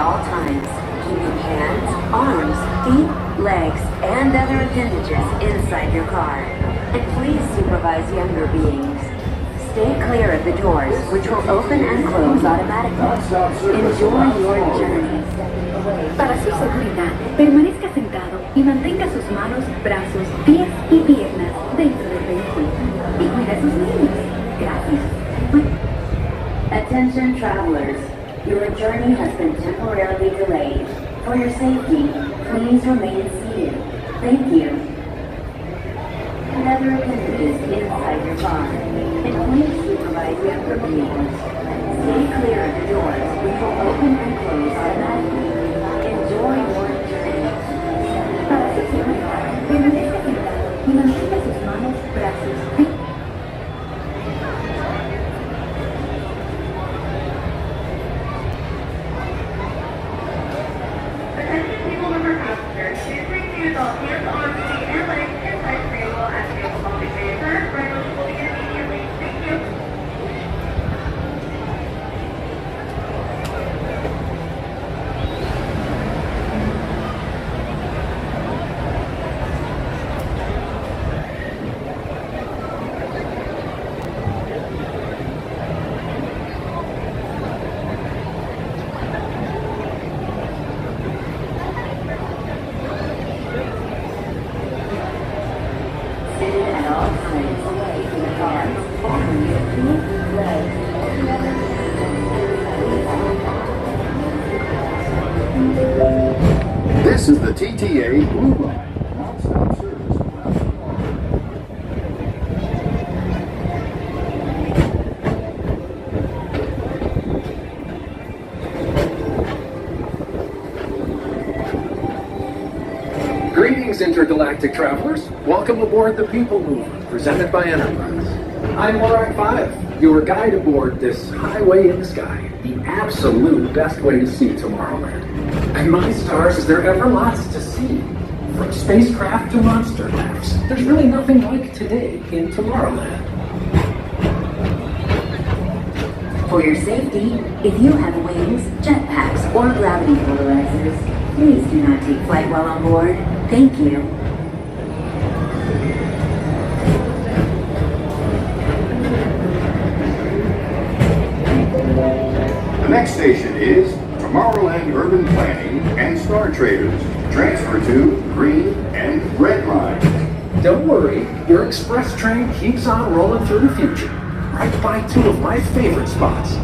all times, keeping hands, arms, feet, legs, and other appendages inside your car. And please supervise younger beings. Stay clear of the doors, which will open and close automatically. Enjoy your journey. Para su seguridad, permanezca sentado y mantenga sus manos, brazos, pies y piernas dentro del vehículo. Y cuida a sus niños. Gracias. Attention travelers, your journey has been temporarily delayed. For your safety, please remain seated. Thank you. And other appendages inside your car. And please supervise younger beings. Stay clear of the doors, which will open and close automatically. Enjoy your journey. Para su seguridad, permanezca sentado y mantenga sus manos, brazos, pies. Attention PeopleMover passengers, please bring to adult hands, arms, feet, and legs inside the vehicle as the vehicle will be transferred. Rentals will begin immediately. Thank you. Seated at all times away from the car. Arms, feet, legs, and other appendages. This is the TTA Blue Line. Non-stop service around the clock. Greetings, intergalactic travelers. Welcome aboard the PeopleMover, presented by Enterprise. I'm Morak 5, your guide aboard this highway in the sky, the absolute best way to see Tomorrowland. And my stars, is there ever lots to see? From spacecraft to monster maps, there's really nothing like today in Tomorrowland. For your safety, if you have wings, jetpacks, or gravity polarizers, please do not take flight while on board. Thank you. The next station is Tomorrowland Urban Planning and Star Traders. Transfer to green and red lines. Don't worry, your express train keeps on rolling through the future, right by two of my favorite spots.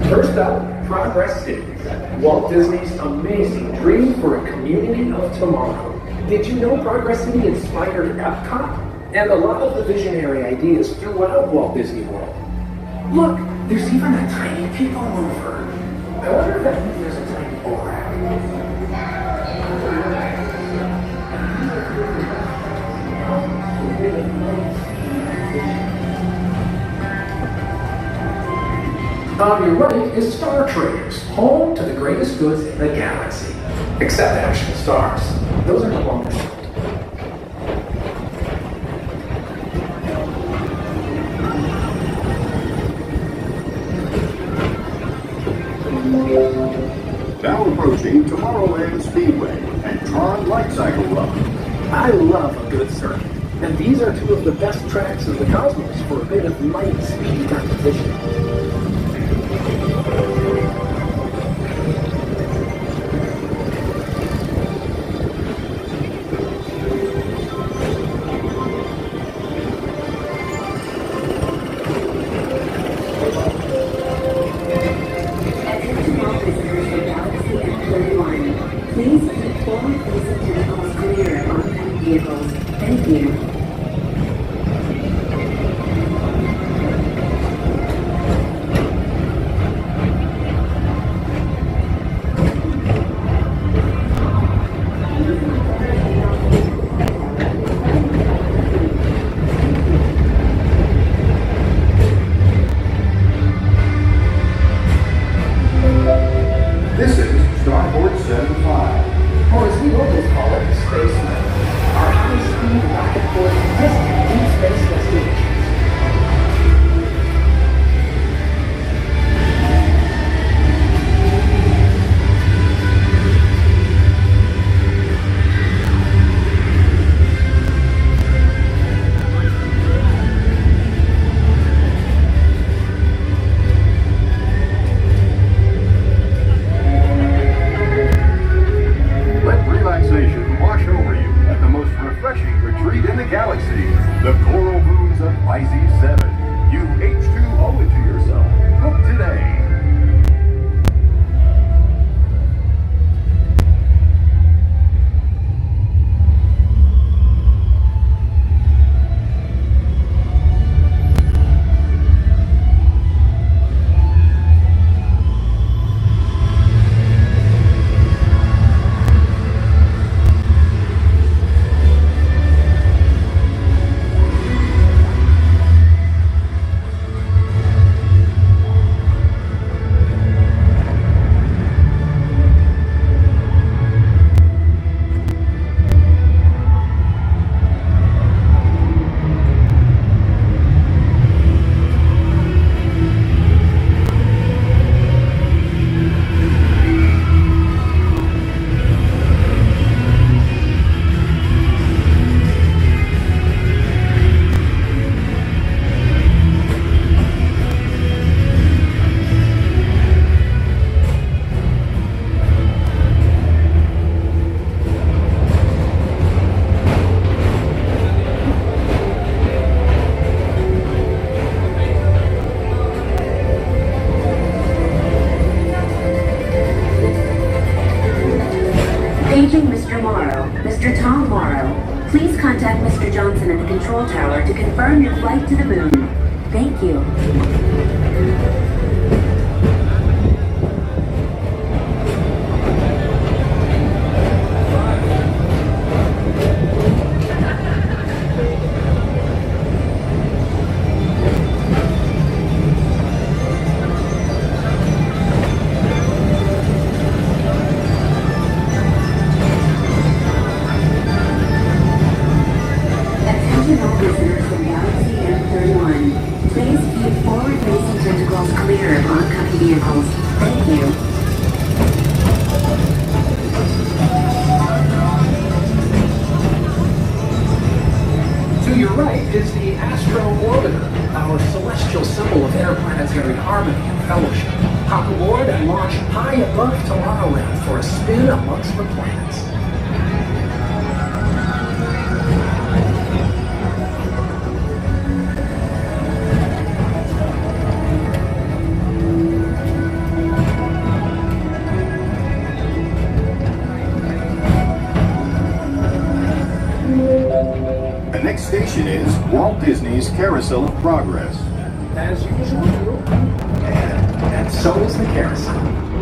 First up, Progress Cities, Walt Disney's amazing dream for a community of tomorrow. Did you know Progress City inspired Epcot? And a lot of the visionary ideas throughout Walt Disney World. Look, there's even a tiny PeopleMover. I wonder if that means there's a tiny Borak. On your right is Star Traders, home to the greatest goods in the galaxy. Except action stars. Those are no longer sold. Now approaching Tomorrowland Speedway and Tron Light Cycle Run. I love a good circuit, and these are two of the best tracks in the cosmos for a bit of light speed competition. Attention all visitors from Galaxy and 31. Please keep forward-facing tentacles clear of oncoming vehicles. Thank you. The coral rooms of Pisces 7. You H2O it to yourself. Book today. Paging Mr. Morrow, Mr. Tom Morrow. Please contact Mr. Johnson at the control tower to confirm your flight to the moon. Thank you. Attention all visitors from Galaxy M31. Please keep forward-facing tentacles clear of oncoming vehicles. Thank you. To your right is the Astro Orbiter, our celestial symbol of interplanetary harmony and fellowship. Hop aboard and launch high above Tomorrowland for a spin amongst the planets. The next station is Walt Disney's Carousel of Progress. As usual, and so is the carousel.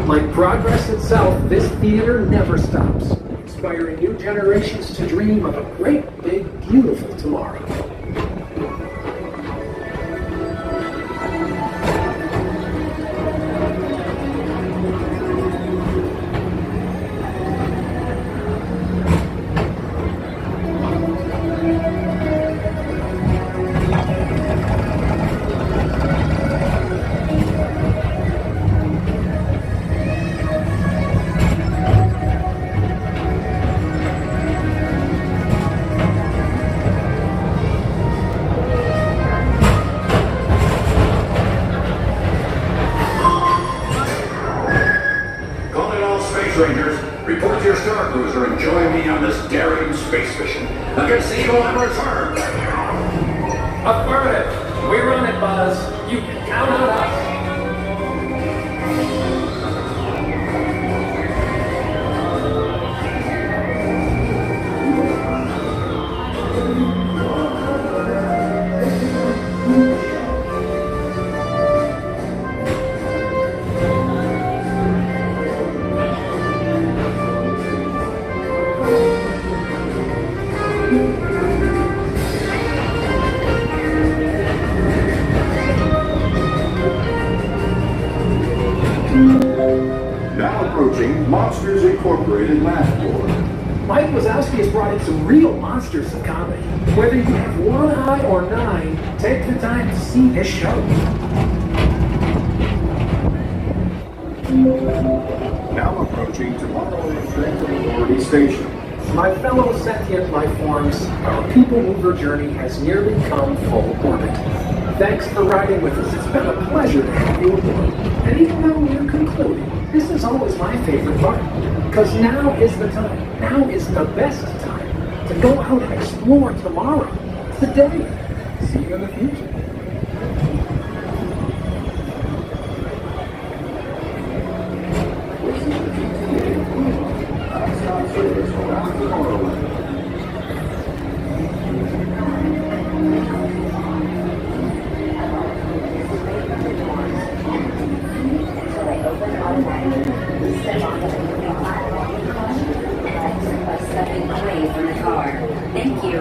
Like progress itself, this theater never stops, inspiring new generations to dream of a great, big, beautiful tomorrow. Rangers, report to your star cruiser and join me on this daring space mission. A gazebo on return. Affirmative. We run it, Buzz. You can count on us. Now approaching Monsters Incorporated Laugh Board. Mike Wazowski has brought in some real monsters of comedy. Whether you have one eye or nine, take the time to see his show. Now approaching Tomorrowland Transit Authority Station. My fellow sentient life forms, our PeopleMover journey has nearly come full orbit. Thanks for riding with us. It's been a pleasure to have you aboard. And even though we're concluding, this is always my favorite part. Because now is the time, now is the best time to go out and explore tomorrow, today. See you in the future. Stepping away from the car. Thank you.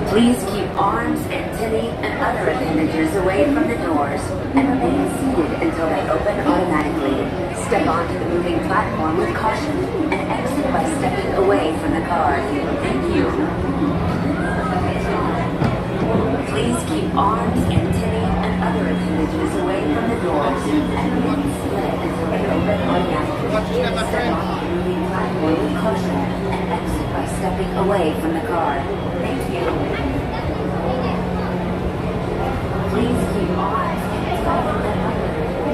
Please keep arms, antennae, and other appendages away from the doors and remain seated until they open automatically. Step onto the moving platform with caution and exit by stepping away from the car. Thank you. Please keep arms, antennae, and other appendages away from the doors and remain seated until they open automatically. Step onto the moving platform with caution and exit by stepping away from the car. Thank you. Please keep arms, antennae, and other appendages away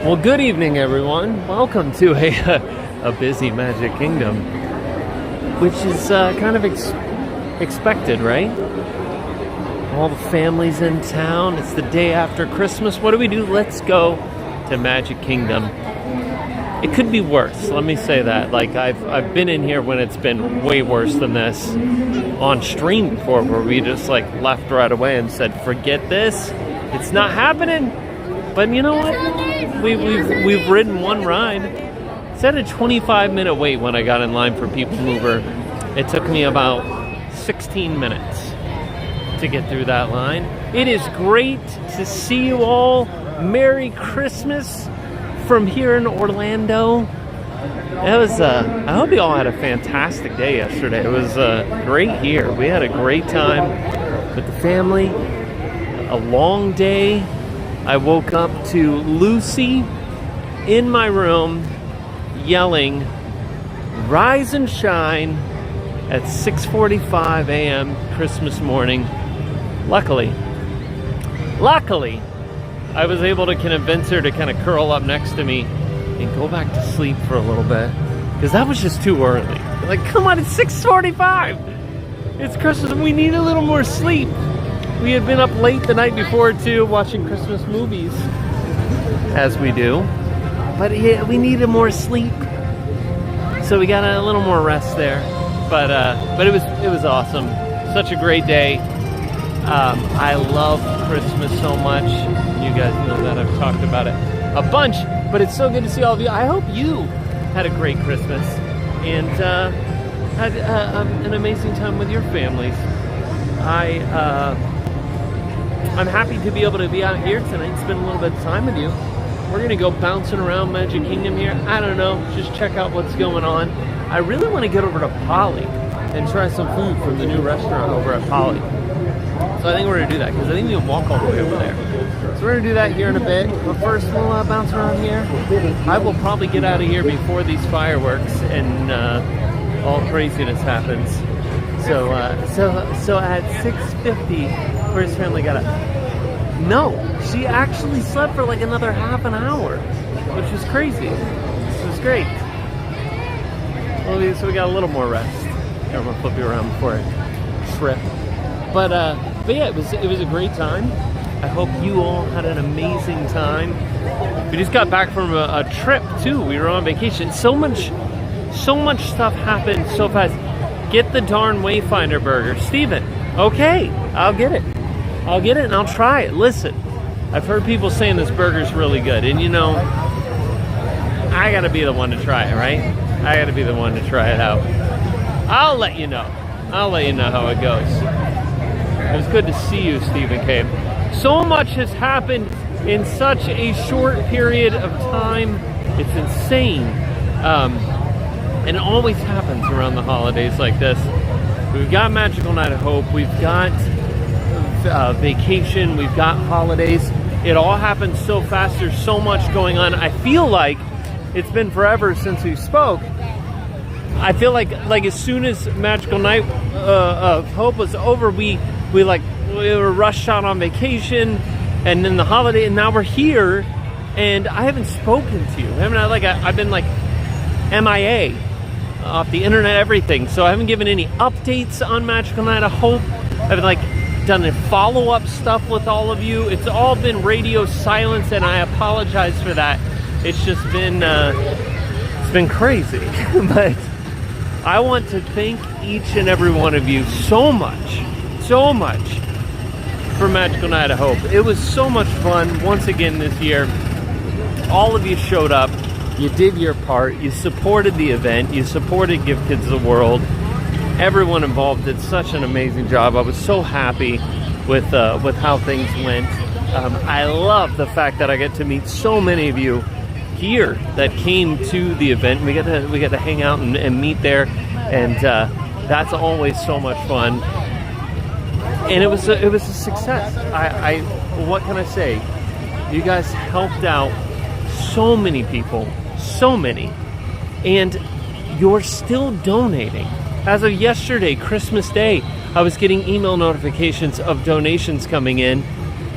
Well, good evening, everyone. Welcome to a busy Magic Kingdom, which is kind of expected, right? All the families in town. It's the day after Christmas. What do? Let's go to Magic Kingdom. It could be worse. Let me say that. Like I've been in here when it's been way worse than this on stream before, where we just like left right away and said, "Forget this. It's not happening." But you know what? We've ridden one ride. It's at a 25-minute wait when I got in line for PeopleMover. It took me about 16 minutes to get through that line. It is great to see you all. Merry Christmas from here in Orlando. It was. I hope you all had a fantastic day yesterday. It was great here. We had a great time with the family. A long day. I woke up to Lucy in my room yelling, "Rise and shine," at 6:45 a.m. Christmas morning. Luckily, I was able to convince her to kind of curl up next to me and go back to sleep for a little bit, because that was just too early. Like, come on, it's 6:45. It's Christmas, we need a little more sleep. We had been up late the night before, too, watching Christmas movies, as we do. But yeah, we needed more sleep, so we got a little more rest there. But it was awesome. Such a great day. I love Christmas so much. You guys know that. I've talked about it a bunch. But it's so good to see all of you. I hope you had a great Christmas and had an amazing time with your families. I'm happy to be able to be out here tonight and spend a little bit of time with you. We're going to go bouncing around Magic Kingdom here. I don't know, just check out what's going on. I really want to get over to Polly and try some food from the new restaurant over at Polly. So I think we're going to do that, because I think we can walk all the way over there. So we're going to do that here in a bit. But first, we'll bounce around here. I will probably get out of here before these fireworks and all craziness happens. So at 6:50, where's family got up? No, she actually slept for like another half an hour, which was crazy. It was great. Well, so we got a little more rest. I'm gonna flip you around before I trip. But yeah, it was a great time. I hope you all had an amazing time. We just got back from a trip too. We were on vacation. So much stuff happened so fast. Get the darn Wayfinder burger, Steven. Okay, I'll get it and I'll try it. Listen, I've heard people saying this burger's really good, and you know, I gotta be the one to try it, right? I gotta be the one to try it out. I'll let you know how it goes. good to see you, Stephen K. So much has happened in such a short period of time. It's insane. And it always happens around the holidays like this. We've got Magical Night of Hope. We've got vacation. We've got holidays. It all happens so fast. There's so much going on. I feel like it's been forever since we spoke. I feel like as soon as Magical Night of Hope was over, we were rushed out on vacation, and then the holiday, and now we're here, and I haven't spoken to you. I've been like MIA off the internet, everything. So I haven't given any updates on Magical Night of Hope. I've done a follow-up stuff with all of you. It's all been radio silence, and I apologize for that. It's just been it's been crazy. But I want to thank each and every one of you so much for Magical Night of Hope. It was so much fun once again this year. All of you showed up. You did your part. You supported the event. You supported Give Kids the World. Everyone involved did such an amazing job. I was so happy with how things went. I love the fact that I get to meet so many of you here that came to the event. We got to hang out and meet there, and that's always so much fun. And it was a success. What can I say? You guys helped out so many people, so many, and you're still donating. As of yesterday, Christmas Day, I was getting email notifications of donations coming in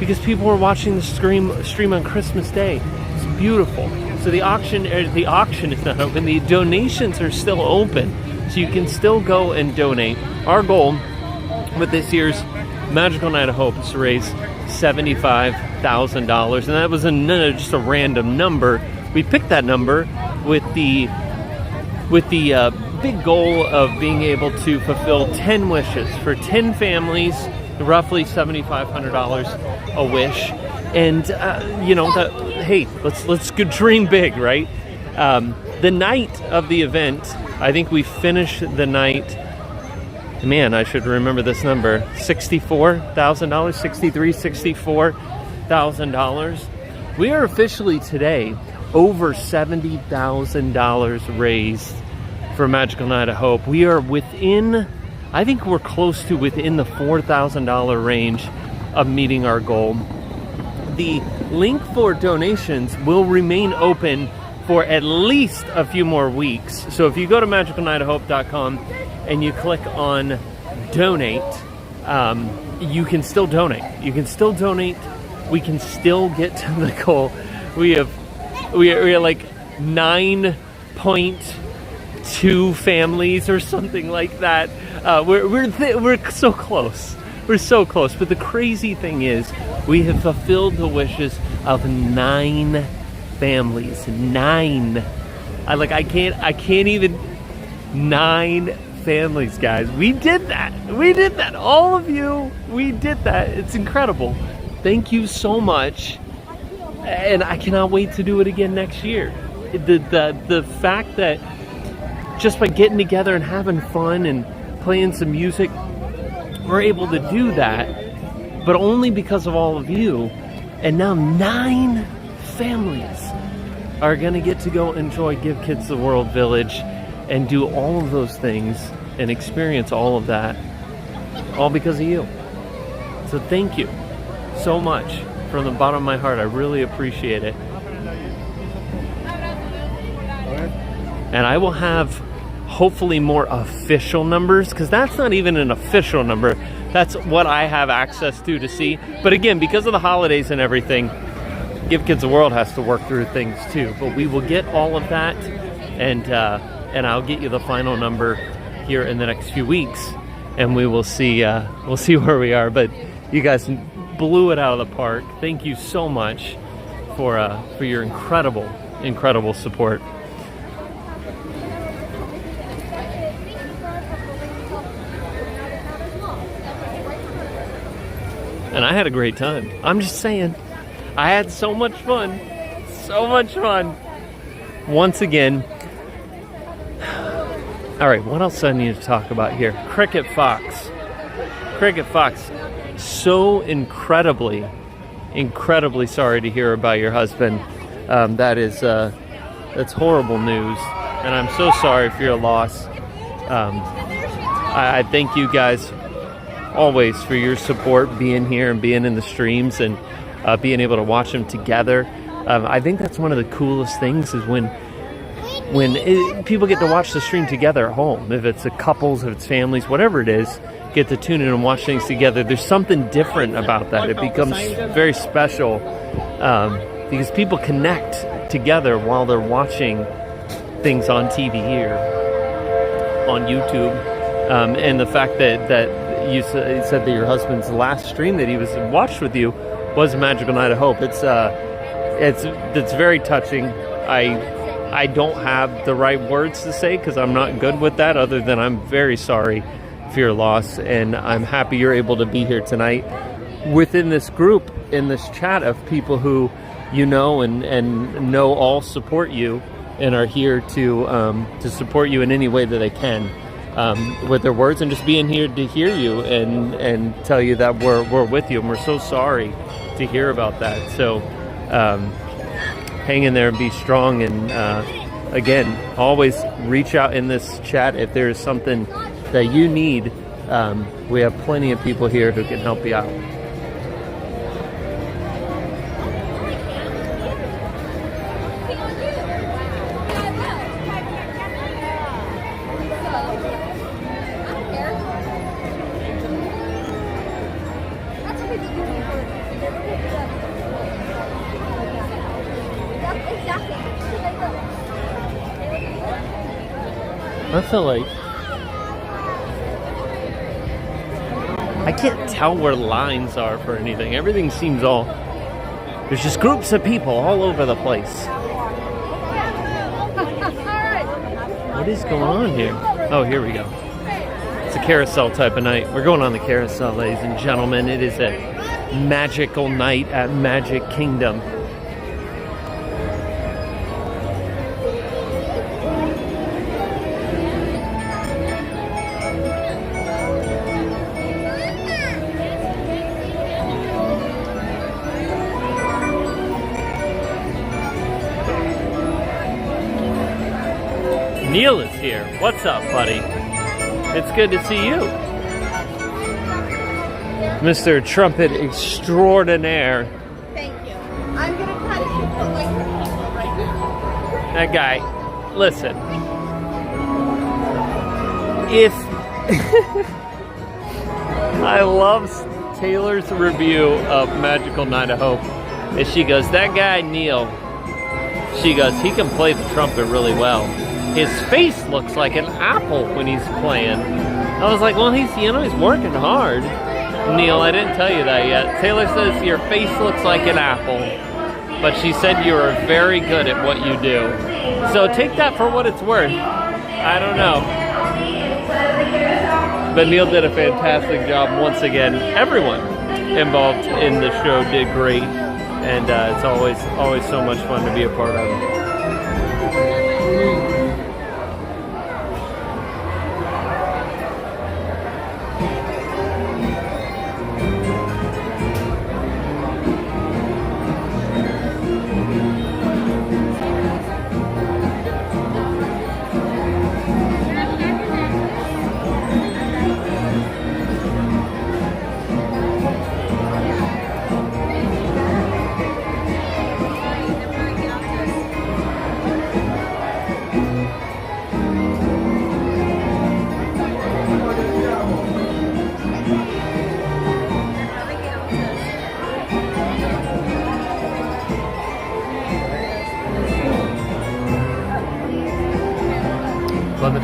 because people were watching the stream on Christmas Day. It's beautiful. So the auction is not open. The donations are still open, so you can still go and donate. Our goal with this year's Magical Night of Hope is to raise $75,000, and that was just a random number. We picked that number with the big goal of being able to fulfill 10 wishes for 10 families, roughly $7,500 a wish. And hey, let's go dream big, right? The night of the event, I think we finished the night. Man, I should remember this number: $64,000. We are officially today over $70,000 raised for Magical Night of Hope. We are I think we're close to within the $4,000 range of meeting our goal. The link for donations will remain open for at least a few more weeks. So if you go to magicalnightofhope.com and you click on donate, you can still donate. We can still get to the goal. We are like 9.2 families or something like that. We're so close. We're so close. But the crazy thing is, we have fulfilled the wishes of 9 families. 9. I can't even. 9 families, guys. We did that. All of you, we did that. It's incredible. Thank you so much. And I cannot wait to do it again next year. The fact that just by getting together and having fun and playing some music, we're able to do that, but only because of all of you. And now 9 families are going to get to go enjoy Give Kids the World Village and do all of those things and experience all of that, all because of you. So thank you so much from the bottom of my heart. I really appreciate it. And I will have hopefully more official numbers, because that's not even an official number. That's what I have access to see. But again, because of the holidays and everything, Give Kids the World has to work through things too. But we will get all of that, and I'll get you the final number here in the next few weeks, and we will see. We'll see where we are. But you guys blew it out of the park. Thank you so much for your incredible support. And I had a great time. I'm just saying, I had so much fun. So much fun. Once again. All right, what else do I need to talk about here? Cricket Fox. so incredibly sorry to hear about your husband. That's horrible news, and I'm so sorry for your loss. I thank you guys always for your support, being here and being in the streams and being able to watch them together. I think that's one of the coolest things is when people get to watch the stream together at home. If it's couples, if it's families, whatever it is, get to tune in and watch things together. There's something different about that. It becomes very special because people connect together while they're watching things on TV or on YouTube. And the fact that you said that your husband's last stream that he was watched with you was a Magical Night of Hope. It's very touching. I don't have the right words to say because I'm not good with that, other than I'm very sorry for your loss, and I'm happy you're able to be here tonight within this group, in this chat of people who you know and know all support you and are here to support you in any way that they can with their words, and just being here to hear you and tell you that we're with you, and we're so sorry to hear about that. So hang in there and be strong, and again, always reach out in this chat if there's something that you need. We have plenty of people here who can help you out. I feel like I can't tell where lines are for anything. Everything seems there's just groups of people all over the place. What is going on here? Oh, here we go. It's a carousel type of night. We're going on the carousel, ladies and gentlemen. It is a magical night at Magic Kingdom. Neil is here. What's up, buddy? It's good to see you. Mr. Trumpet Extraordinaire. Thank you. I'm going to try to keep the microphone right now. That guy, listen. If I love Taylor's review of Magical Night of Hope, and she goes, that guy Neil, she goes, he can play the trumpet really well. His face looks like an apple when he's playing. I was like, well, he's working hard. Neil, I didn't tell you that yet. Taylor says your face looks like an apple, but she said you are very good at what you do. So take that for what it's worth. I don't know. But Neil did a fantastic job once again. Everyone involved in the show did great, and it's always so much fun to be a part of.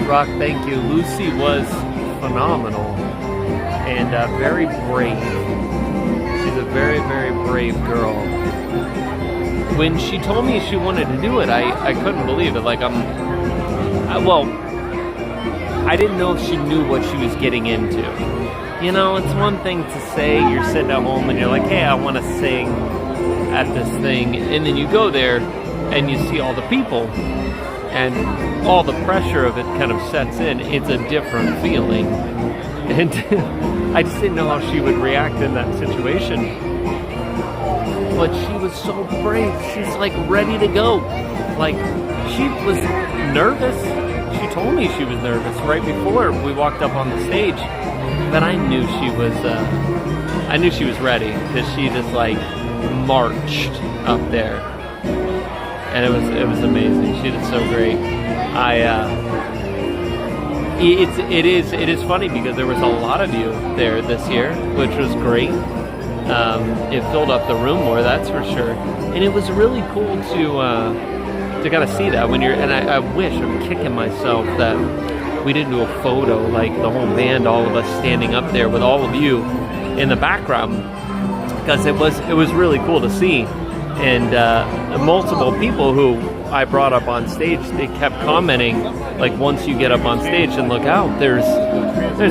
Rock, thank you. Lucy was phenomenal and very brave. She's a very, very brave girl. When she told me she wanted to do it, I couldn't believe it. Like, I didn't know if she knew what she was getting into. You know, it's one thing to say you're sitting at home and you're like, hey, I want to sing at this thing. And then you go there and you see all the people. And all the pressure of it kind of sets in. It's a different feeling. And I just didn't know how she would react in that situation. But she was so brave. She's like ready to go. Like, she was nervous. She told me she was nervous right before we walked up on the stage. But I knew she was ready, because she just like marched up there. And it was amazing. She did so great. It is funny because there was a lot of you there this year, which was great. It filled up the room more, that's for sure. And it was really cool to kind of see that when you're. And I wish, I'm kicking myself that we didn't do a photo, like the whole band, all of us standing up there with all of you in the background, because it was really cool to see. And multiple people who I brought up on stage, they kept commenting, like, once you get up on stage and look out, there's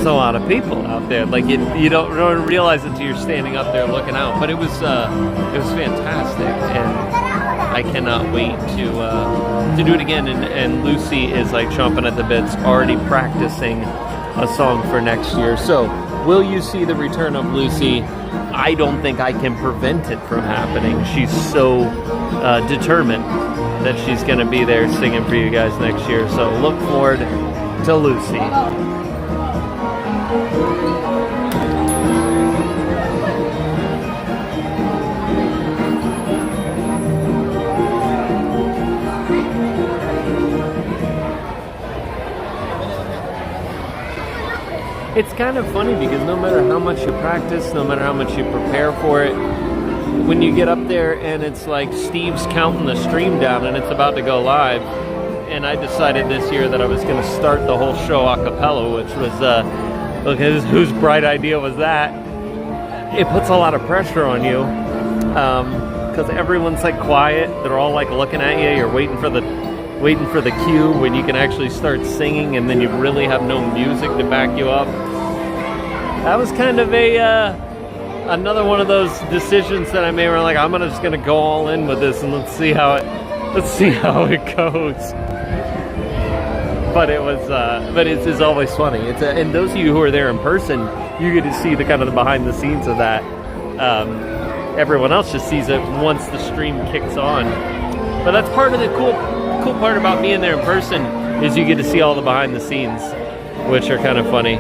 a lot of people out there. Like, you don't realize it until you're standing up there looking out. But it was fantastic, and I cannot wait to do it again. And Lucy is like chomping at the bits, already practicing a song for next year. So will you see the return of Lucy? I don't think I can prevent it from happening. She's so determined that she's going to be there singing for you guys next year. So look forward to Lucy. It's kind of funny because no matter how much you practice, no matter how much you prepare for it, when you get up there and it's like Steve's counting the stream down and it's about to go live, and I decided this year that I was going to start the whole show a cappella, which was, look, whose bright idea was that? It puts a lot of pressure on you, because everyone's like quiet, they're all like looking at you, you're waiting for the cue when you can actually start singing, and then you really have no music to back you up. That was kind of another one of those decisions that I made where I'm like, I'm just gonna go all in with this and let's see how it goes. But it's always funny. And those of you who are there in person, you get to see the kind of the behind the scenes of that. Everyone else just sees it once the stream kicks on. But that's part of the cool part about being there in person, is you get to see all the behind the scenes, which are kind of funny.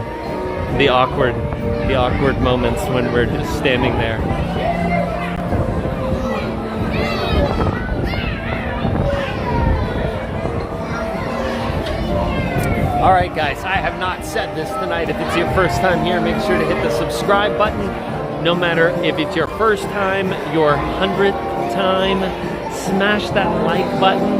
The awkward moments when we're just standing there. All right, guys, I have not said this tonight. If it's your first time here, make sure to hit the subscribe button. No matter if it's your first time, your 100th time, smash that like button.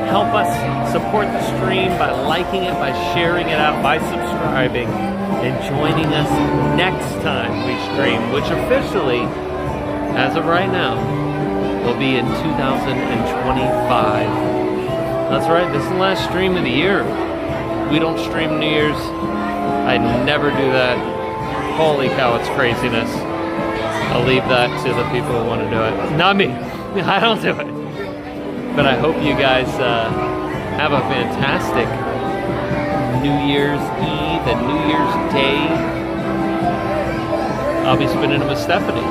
Help us support the stream by liking it, by sharing it out, by subscribing, and joining us next time we stream, which officially, as of right now, will be in 2025. That's right, this is the last stream of the year. We don't stream New Year's. I never do that. Holy cow, it's craziness. I'll leave that to the people who want to do it. Not me. I don't do it. But I hope you guys have a fantastic New Year's Eve and New Year's Day. I'll be spending it with Stephanie.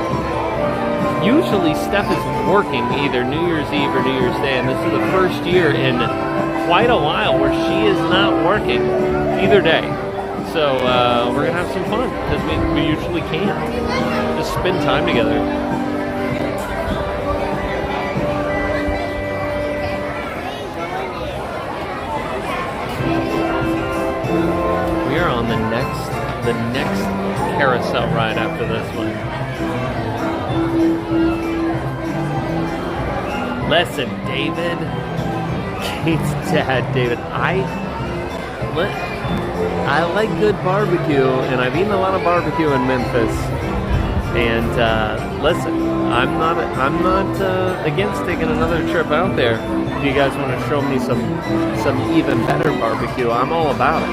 Usually Steph is working either New Year's Eve or New Year's Day, and this is the first year in quite a while where she is not working either day. So we're going to have some fun, because we usually can't. Just spend time together. We are on the next carousel ride after this one. Listen, David, Kate's dad, David, I like good barbecue, and I've eaten a lot of barbecue in Memphis. And listen, I'm not against taking another trip out there. If you guys want to show me some even better barbecue, I'm all about it.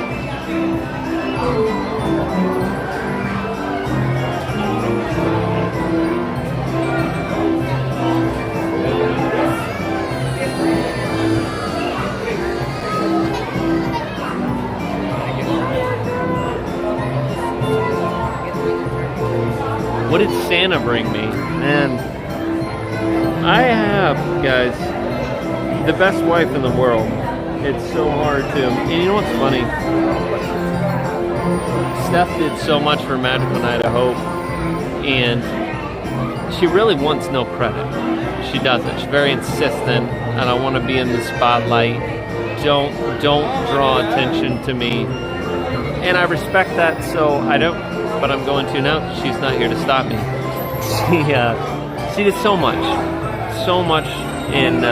What did Santa bring me? And I have, guys, the best wife in the world. It's so hard to, and you know what's funny? Steph did so much for Magical Night of Hope, and she really wants no credit. She doesn't. She's very insistent, and I want to be in the spotlight. Don't draw attention to me. And I respect that, so I don't, but I'm going to now. She's not here to stop me. She did so much in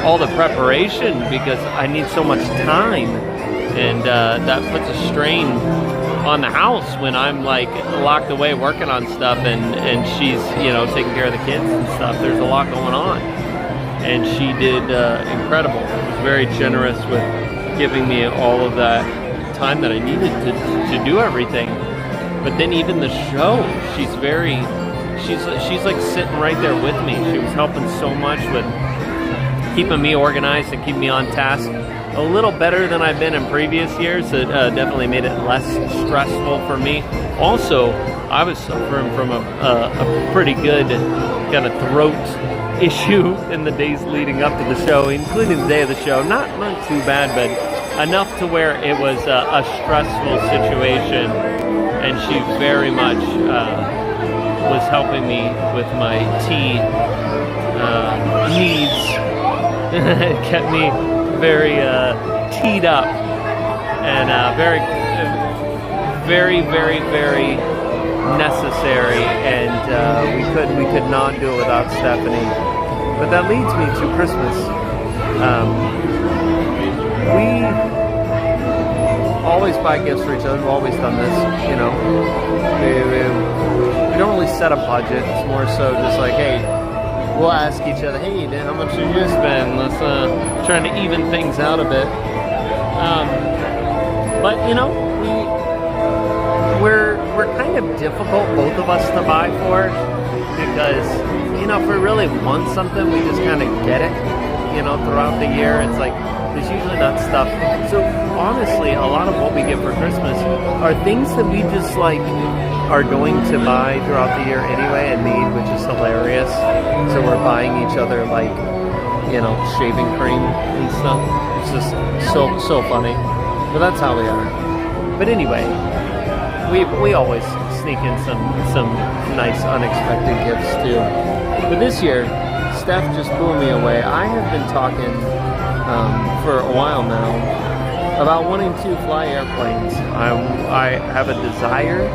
all the preparation because I need so much time, and that puts a strain on the house when I'm like locked away working on stuff, and she's, you know, taking care of the kids and stuff. There's a lot going on, and she did incredible. She was very generous with giving me all of that time that I needed to do everything. But then even the show, she's like sitting right there with me. She was helping so much with keeping me organized and keeping me on task. A little better than I've been in previous years. It definitely made it less stressful for me. Also, I was suffering from a pretty good kind of throat issue in the days leading up to the show, including the day of the show. Not too bad, but enough to where it was a stressful situation, and she very much was helping me with my tea needs. It kept me very teed up and very necessary, and we could not do it without Stephanie. But that leads me to Christmas. We always buy gifts for each other. We've always done this, you know. We don't really set a budget. It's more so just like, hey, we'll ask each other, hey, Dan, how much did you spend? Let's trying to even things out a bit. But you know, we're kind of difficult, both of us, to buy for, because you know, if we really want something, we just kind of get it. You know, throughout the year, it's like there's usually not stuff. So honestly, a lot of what we get for Christmas are things that we just like are going to buy throughout the year anyway and need, which is hilarious. So we're buying each other, like, you know, shaving cream and stuff. It's just so funny. But that's how we are. But anyway, we always sneak in some nice unexpected gifts too. But this year, Steph just blew me away. I have been talking for a while now about wanting to fly airplanes. I have a desire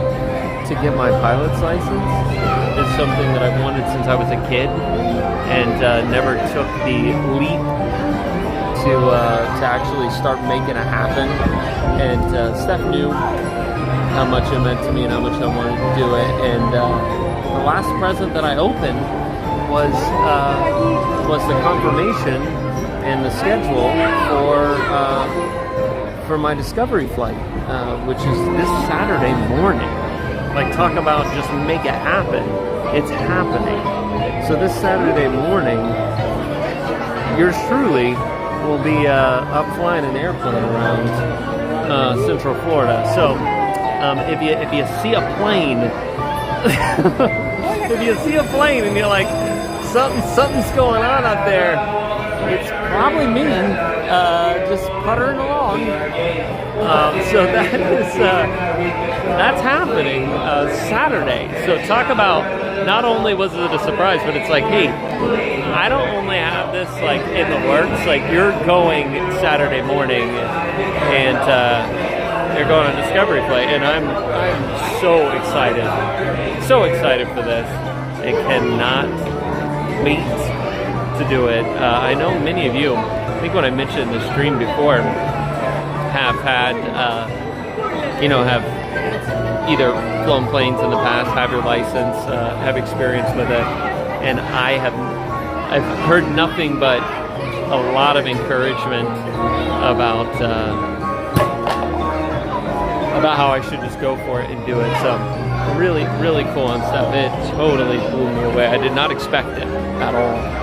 to get my pilot's license. It's something that I've wanted since I was a kid, and never took the leap to actually start making it happen. And Steph knew how much it meant to me and how much I wanted to do it. And the last present that I opened was the confirmation and the schedule for my Discovery flight, which is this Saturday morning. Like, talk about just make it happen. It's happening. So this Saturday morning, yours truly will be up flying an airplane around Central Florida. So if you see a plane, if you see a plane and you're like, something's going on up there, it's probably me just puttering along. So that's happening Saturday. So talk about, not only was it a surprise, but it's like, hey, I don't only have this like in the works, like you're going Saturday morning and you're going on Discovery flight, and I'm so excited for this. I cannot wait to do it. I know many of you, I think when I mentioned the stream before, have had have either flown planes in the past, have your license, have experience with it, and I've heard nothing but a lot of encouragement about how I should just go for it and do it. So really, really cool on stuff. It totally blew me away. I did not expect it at all.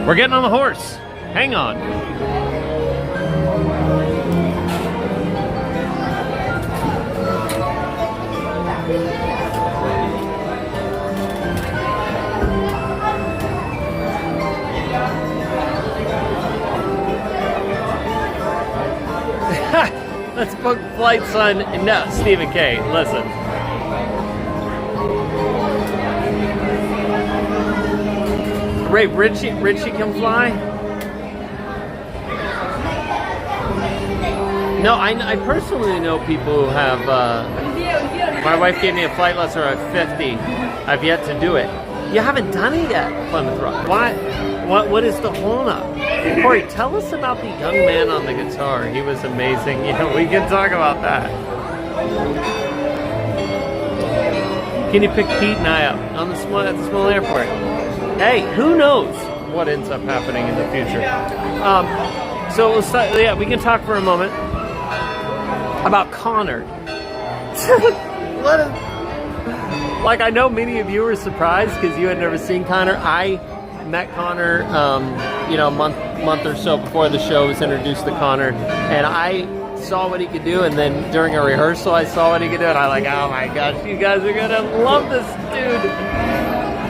We're getting on the horse. Hang on. Let's book flights on. No, Stephen K. Listen. Ray, Richie can fly? No, I personally know people who have. My wife gave me a flight lesson at 50. I've yet to do it. You haven't done it yet, Plymouth Rock. Why? What is the holdup? Cory, tell us about the young man on the guitar. He was amazing. You know, we can talk about that. Can you pick Pete and I up on the at the small airport? Hey, who knows what ends up happening in the future? So we'll start, yeah, we can talk for a moment about Connor. Like, I know many of you were surprised because you had never seen Connor. I met Connor, you know, a month or so before the show was introduced to Connor, and I saw what he could do, and then during a rehearsal I saw what he could do, and I'm like, oh my gosh, you guys are gonna love this dude.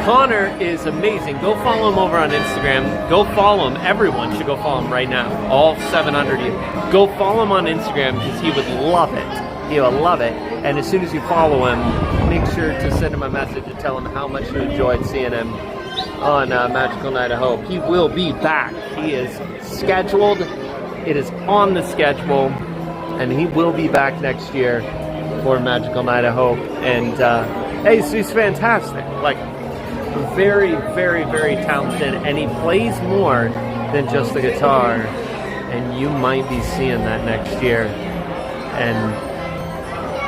Connor is amazing. Go follow him over on Instagram. Go follow him. Everyone should go follow him right now. All 700 of you. Go follow him on Instagram because he would love it. He would love it. And as soon as you follow him, make sure to send him a message and tell him how much you enjoyed seeing him on Magical Night of Hope. He will be back. He is scheduled. It is on the schedule. And he will be back next year for Magical Night of Hope. And hey, so he's fantastic. Like, very, very, very talented. And he plays more than just the guitar. And you might be seeing that next year. And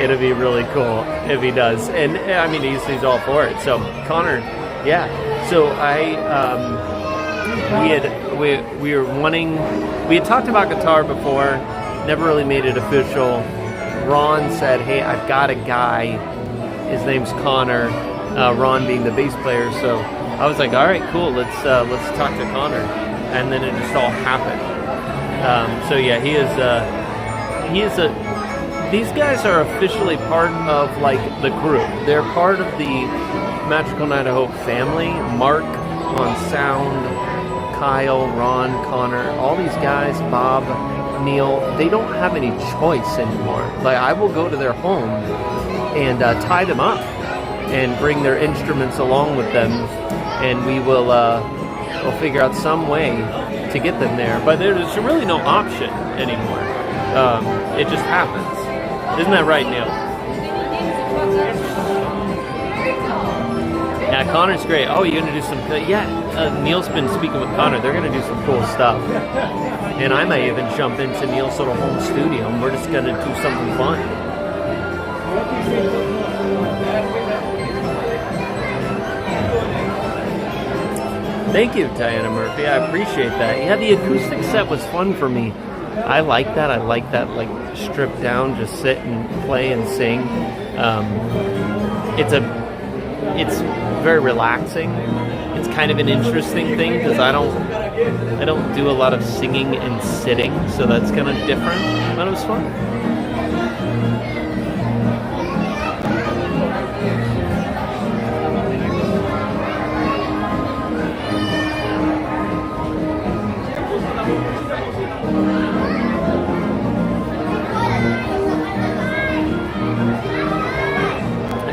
it'll be really cool if he does. And I mean, he's all for it. So Connor, yeah. So we were wanting. We had talked about guitar before, never really made it official. Ron said, "Hey, I've got a guy. His name's Connor." Ron being the bass player. So I was like, "All right, cool. Let's talk to Connor." And then it just all happened. So yeah, he is a. These guys are officially part of, like, the crew. They're part of the Magical Night of Hope family. Mark on sound, Kyle, Ron, Connor, all these guys, Bob, Neil, they don't have any choice anymore. Like, I will go to their home and tie them up and bring their instruments along with them, and we'll figure out some way to get them there. But there's really no option anymore. It just happens. Isn't that right, Neil? Yeah, Connor's great. Oh, you're going to do some... Yeah, Neil's been speaking with Connor. They're going to do some cool stuff. And I may even jump into Neil's little home studio, and we're just going to do something fun. Thank you, Diana Murphy. I appreciate that. Yeah, the acoustic set was fun for me. I like that. like, stripped down, just sit and play and sing. It's very relaxing. It's kind of an interesting thing because I don't do a lot of singing and sitting, so that's kind of different, but it was fun.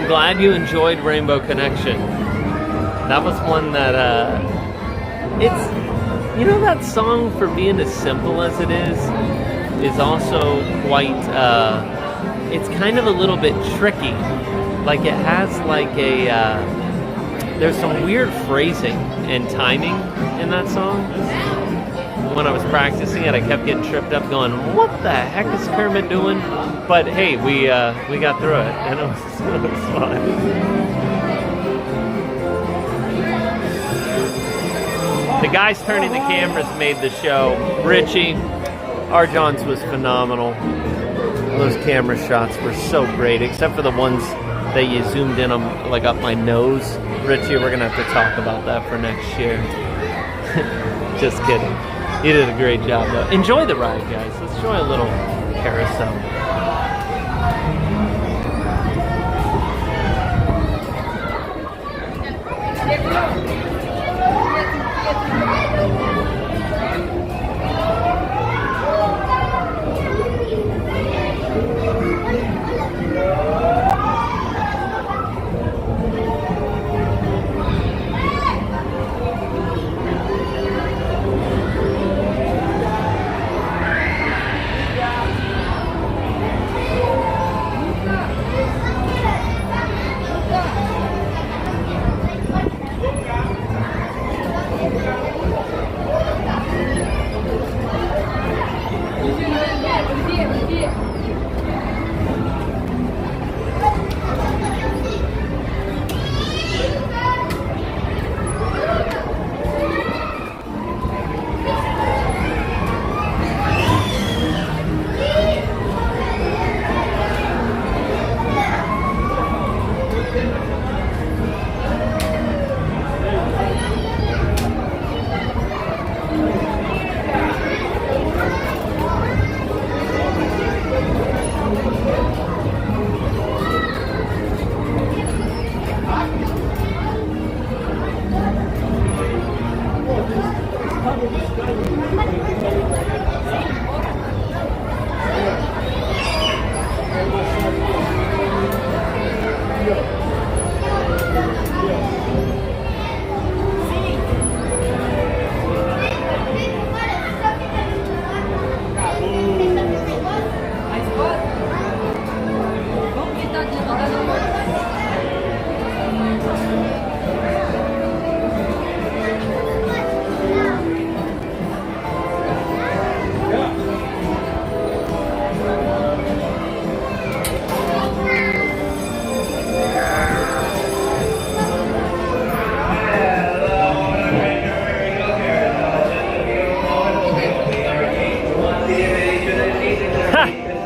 Glad you enjoyed Rainbow Connection. That was one that it's, you know, that song, for being as simple as it is also quite it's kind of a little bit tricky. Like, it has like a there's some weird phrasing and timing in that song. When I was practicing it, I kept getting tripped up going, what the heck is Kermit doing? But hey, we got through it, and it was fun. The guys turning the cameras made the show. Richie, our Johns was phenomenal. Those camera shots were so great, except for the ones that you zoomed in on, like, up my nose. Richie, we're gonna have to talk about that for next year. Just kidding. You did a great job, though. Enjoy the ride, guys. Let's enjoy a little carousel.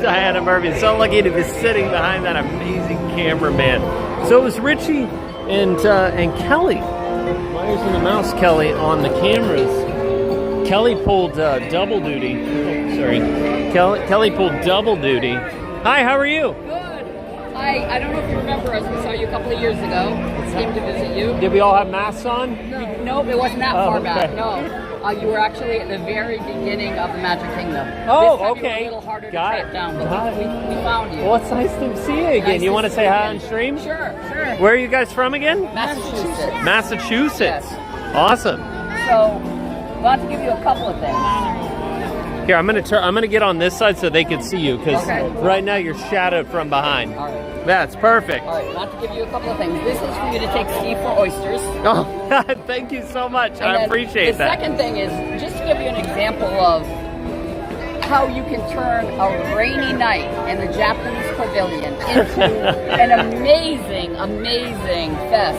Diana Murphy, so lucky to be sitting behind that amazing cameraman. So it was Richie and Kelly, Myers and the Mouse Kelly, on the cameras. Kelly pulled double duty. Oh, sorry, Kelly pulled double duty. Hi, how are you? Good. I don't know if you remember us. We saw you a couple of years ago. Came to visit you. Did we all have masks on? No, it wasn't that far back. Okay. No. You were actually at the very beginning of the Magic Kingdom. Oh, this time okay. You were a little harder Got to it. track down, but Got we found you. Well, it's nice to see you again. Nice You to want to see say you hi again. on stream? Sure. Where are you guys from again? Massachusetts. Massachusetts. Yes. Awesome. So, I want to give you a couple of things. Here, I'm gonna get on this side so they can see you, because Okay. right now you're shadowed from behind. All right. That's perfect. All right, I want to give you a couple of things. This is for you to take Steve for oysters. Oh, thank you so much. And I then appreciate that. The second thing is just to give you an example of how you can turn a rainy night in the Japanese pavilion into an amazing, amazing fest.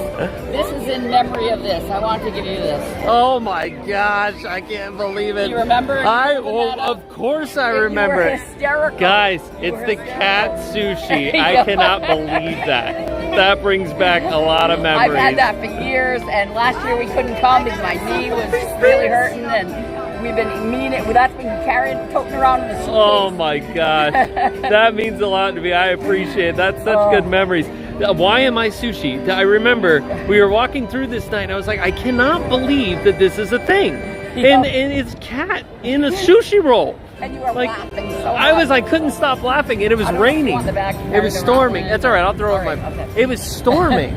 This is in memory of this. I want to give you this. Oh my gosh, I can't believe it. You remember? Of course I remember. You were it. hysterical. Guys, You it's were the hysterical. cat sushi. There I you go. cannot believe that. That brings back a lot of memories. I've had that for years, and last year we couldn't come because my knee was really hurting, and we've been meaning. That's been toting around in the suitcase. Oh my gosh, that means a lot to me. I appreciate it. That's such good memories. Why am I sushi? I remember we were walking through this night and I was like, I cannot believe that this is a thing. Yeah. And it's cat in a sushi roll. And you were laughing so much. I couldn't stop laughing, and it was I don't know if you raining. want the bag to It carry was it storming. around. That's all right. I'll throw All it in my. right, okay. It was storming,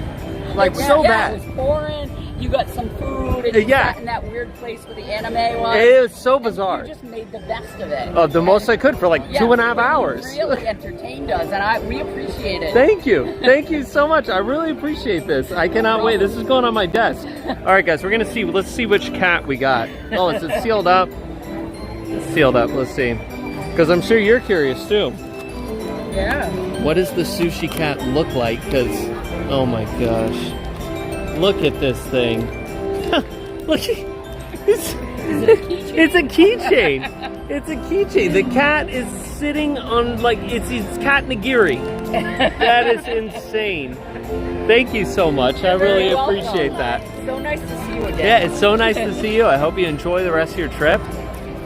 like so yeah, bad. It was pouring. You got some food, and you Yeah. sat in that weird place where the anime was. It was so And bizarre. You just made the best of it. The most I could for like Yeah, 2.5 you hours. really entertained us, and we appreciate it. Thank you so much. I really appreciate this. I cannot wait. This is going on my desk. All right, guys, we're gonna see. Let's see which cat we got. Oh, is it sealed up? It's sealed up. Let's see. Because I'm sure you're curious too. Yeah. What does the sushi cat look like? Because, oh my gosh. Look at this thing. Look, it's a keychain. It's a keychain. The cat is sitting on, like, it's cat nigiri. That is insane. Thank you so much. I really You're welcome. appreciate that. So nice to see you again. Yeah, it's so nice to see you. I hope you enjoy the rest of your trip.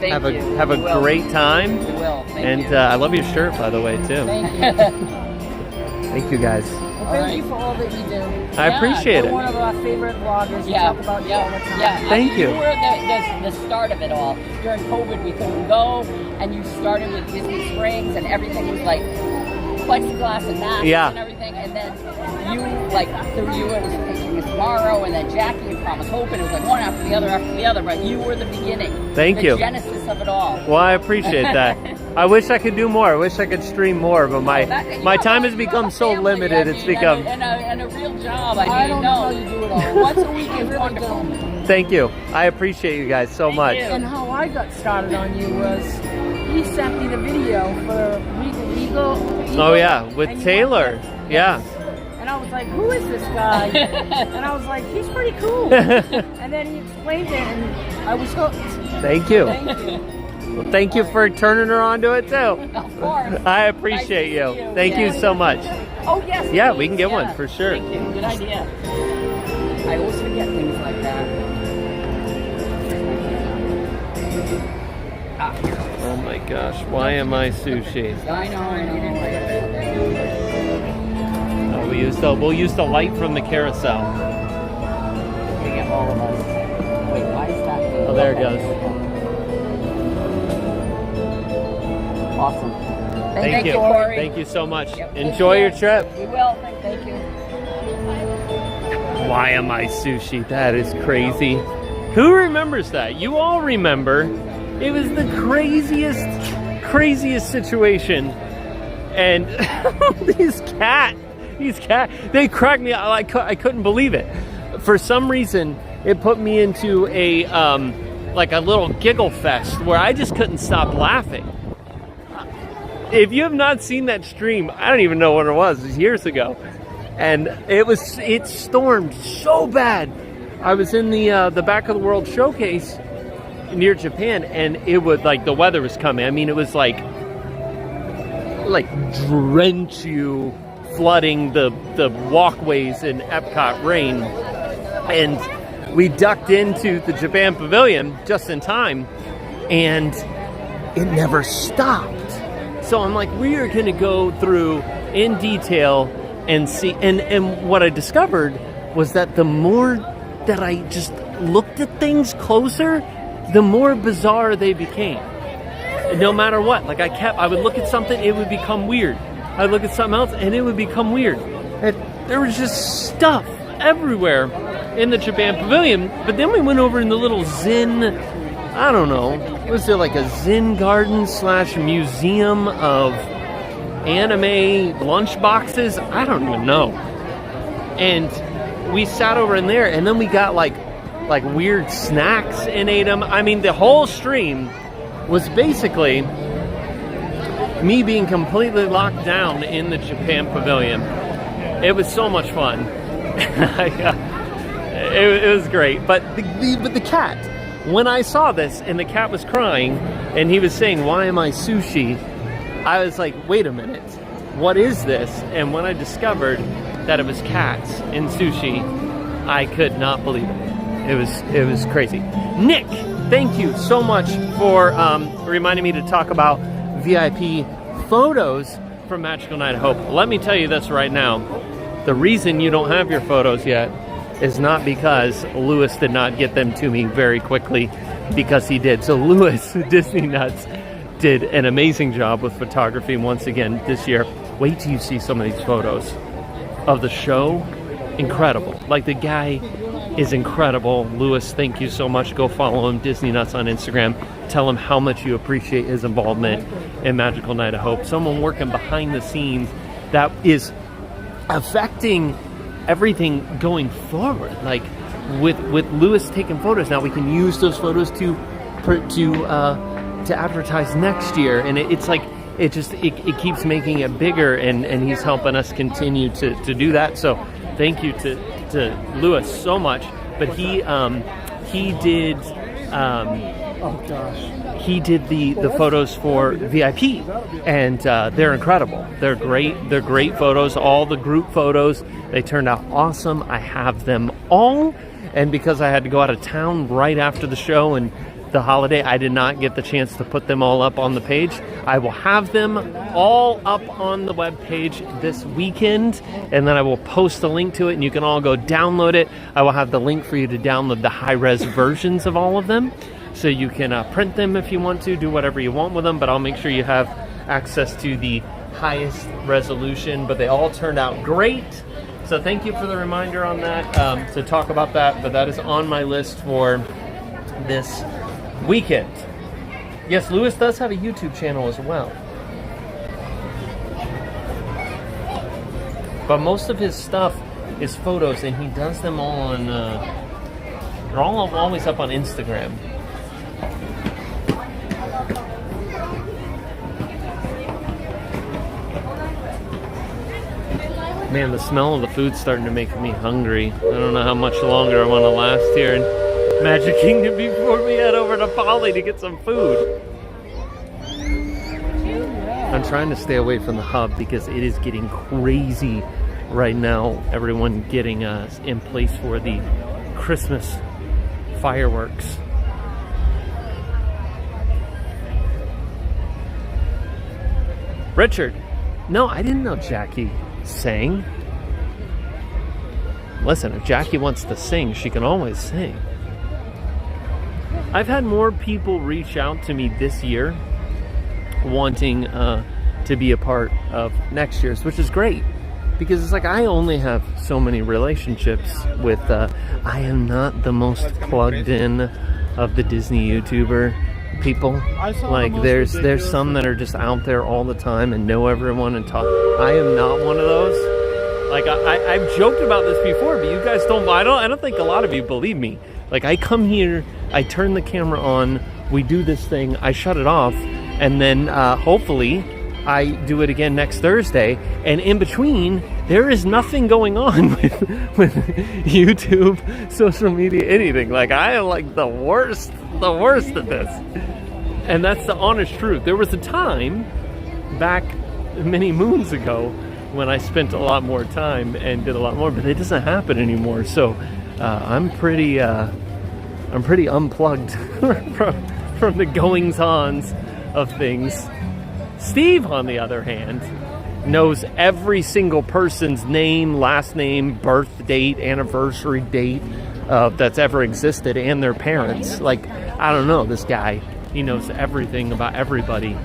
Thank Have you. a We will. great time. We will. Thank And you. I love your shirt, by the way, too. Thank you. Thank you, guys. Well, thank you for all that you do. I appreciate You're it. one of our favorite vloggers. We Yeah, talk about you yeah, all the time. yeah. Thank you. You were the start of it all. During COVID, we couldn't go, and you started with Disney Springs, and everything was like plexiglass and masks Yeah. and everything. And then you, like, through you, it was Picking Miss Tomorrow, and then Jackie and Promise Hope, and it was like one after the other. But you were the beginning. Thank the you. Genesis of it all. Well, I appreciate that. I wish I could do more. I wish I could stream more, but my time has become so limited. It's become. And a real job. I don't know how you do it all. Once a week is Wonderful. wonderful. Thank you. I appreciate you guys so much. you. And how I got started on you was he sent me the video for Eagle. Oh yeah, with and you Taylor. went with- Yeah. And I was like, who is this guy? And I was like, he's pretty cool. And then he explained it, and I was hooked. Thank you. Thank you. Well, thank you for turning her on to it too. Of course. I appreciate Nice to you. see you. Thank you Yeah. so much. Oh, yes. Yeah, please. we can get one Yeah. for sure. Thank you. Good idea. I always forget things like that. Oh my gosh, why am I sushi? I know. Oh, we'll use the light from the carousel. We get all of us. Wait, why is that? Oh, there it goes. Awesome. Thank you. Cory. Thank you so much. Yep. Enjoy your trip. We will. Thank you. Why am I sushi? That is crazy. Who remembers that? You all remember. It was the craziest situation. And these cat, they cracked me out. I couldn't believe it. For some reason, it put me into a like a little giggle fest where I just couldn't stop laughing. If you have not seen that stream, I don't even know what it was. It was years ago. And it stormed so bad. I was in the Back of the World showcase near Japan, and it was like the weather was coming. I mean, it was like drench you, flooding the walkways in Epcot rain. And we ducked into the Japan Pavilion just in time, and it never stopped. So I'm like, we are going to go through in detail and see. And what I discovered was that the more that I just looked at things closer, the more bizarre they became. No matter what, like I would look at something, it would become weird. I'd look at something else, and it would become weird. And there was just stuff everywhere in the Japan Pavilion. But then we went over in the little Zen, I don't know, was there like a Zen garden / museum of anime lunch boxes? I don't even know. And we sat over in there, and then we got like weird snacks and ate them. I mean, the whole stream was basically me being completely locked down in the Japan Pavilion. It was so much fun. It was great. But the cat, when I saw this and the cat was crying and he was saying, "Why am I sushi?" I was like, wait a minute, what is this? And when I discovered that it was cats in sushi, I could not believe it. It was crazy. Nick, thank you so much for reminding me to talk about VIP photos from Magical Night of Hope. Let me tell you this right now. The reason you don't have your photos yet is not because Lewis did not get them to me very quickly, because he did. So Lewis, Disney Nuts, did an amazing job with photography once again this year. Wait till you see some of these photos of the show. Incredible. Like, the guy is incredible. Lewis, thank you so much. Go follow him, Disney Nuts, on Instagram. Tell him how much you appreciate his involvement in Magical Night of Hope. Someone working behind the scenes that is affecting everything going forward. Like, with Lewis taking photos, now we can use those photos to advertise next year, and it's like it keeps making it bigger, and he's helping us continue to do that. So thank you to Lewis so much. But he did Oh gosh. He did the photos for VIP, and they're incredible. They're great. They're great photos. All the group photos, they turned out awesome. I have them all, and because I had to go out of town right after the show and the holiday, I did not get the chance to put them all up on the page. I will have them all up on the web page this weekend, and then I will post a link to it, and you can all go download it. I will have the link for you to download the high-res versions of all of them, so you can print them if you want to, do whatever you want with them, but I'll make sure you have access to the highest resolution. But they all turned out great, so thank you for the reminder on that, to talk about that. But that is on my list for this weekend. Yes, Lewis does have a YouTube channel as well, but most of his stuff is photos, and he does them all on they're all always up on Instagram. Man, the smell of the food's starting to make me hungry. I don't know how much longer I want to last here in Magic Kingdom before we head over to Polly to get some food. I'm trying to stay away from the hub because it is getting crazy right now. Everyone getting in place for the Christmas fireworks. Richard, no, I didn't know Jackie sang. Listen, if Jackie wants to sing, she can always sing. I've had more people reach out to me this year wanting to be a part of next year's, which is great, because it's like I only have so many relationships with I am not the most plugged in of the Disney YouTuber people. Like there's some that are just out there all the time and know everyone and talk. I am not one of those. Like I've joked about this before, but you guys don't. I don't think a lot of you believe me. Like I come here, I turn the camera on, we do this thing, I shut it off, and then hopefully I do it again next Thursday. And in between, there is nothing going on with YouTube, social media, anything. Like I am like the worst at this. And that's the honest truth. There was a time back many moons ago when I spent a lot more time and did a lot more, but it doesn't happen anymore. So I'm pretty unplugged from the goings-ons of things. Steve, on the other hand, knows every single person's name, last name, birth date, anniversary date that's ever existed, and their parents. Like, I don't know, this guy, he knows everything about everybody.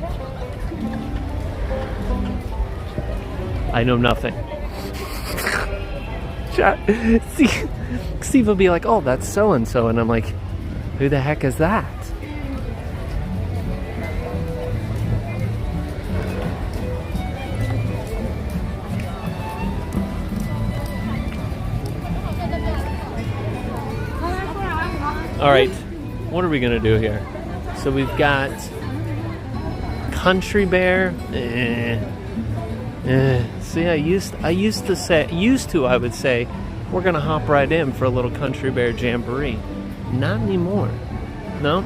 I know nothing. Steve will be like, oh, that's so-and-so, and I'm like, who the heck is that? All right, what are we gonna do here? So we've got Country Bear. See, I used to I would say, we're gonna hop right in for a little Country Bear jamboree. Not anymore. No,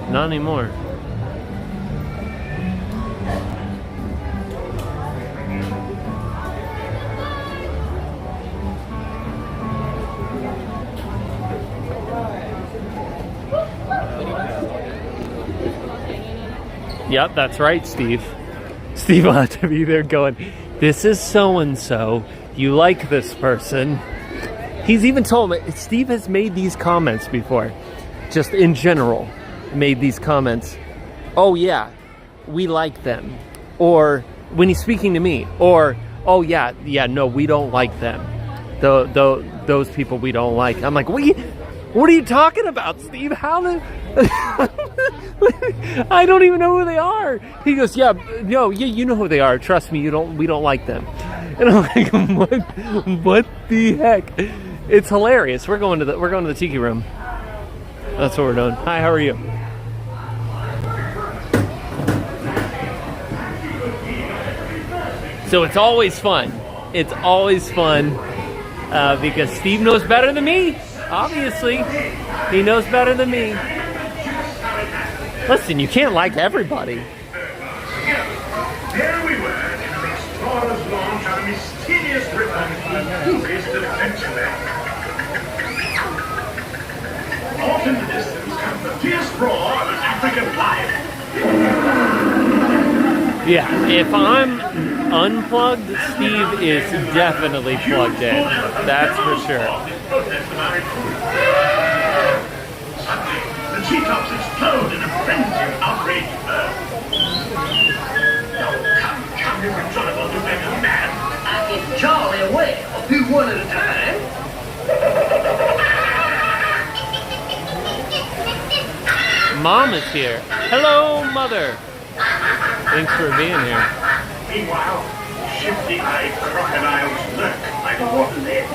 not anymore. Yep, that's right, Steve. Steve will have to be there going, this is so-and-so. You like this person. He's even told me, Steve has made these comments before. Just in general, made these comments. Oh yeah, we like them. Or when he's speaking to me. Or, oh yeah, no, we don't like them. Those people we don't like. I'm like, what are you talking about, Steve? How the... I don't even know who they are. He goes, yeah, no, you know who they are. Trust me, we don't like them. And I'm like, what the heck? It's hilarious. We're going to the Tiki Room. That's what we're doing. Hi, how are you? So it's always fun. It's always fun because Steve knows better than me. Obviously, he knows better than me. Listen, you can't like everybody. There we were, in an explorer's launch on a mysterious river east of Adventureland. Off in the distance comes the fierce roar of an African lion. Yeah, if I'm unplugged, Steve is definitely plugged in. That's for sure. Suddenly, the treetops explode in a frenzy of outraged birds. Come, you controllable to make a man. It's Charlie away. I'll do one at a time. Mom is here. Hello, Mother. Thanks for being here. Meanwhile, shifty-eyed crocodiles lurk by the water's edge.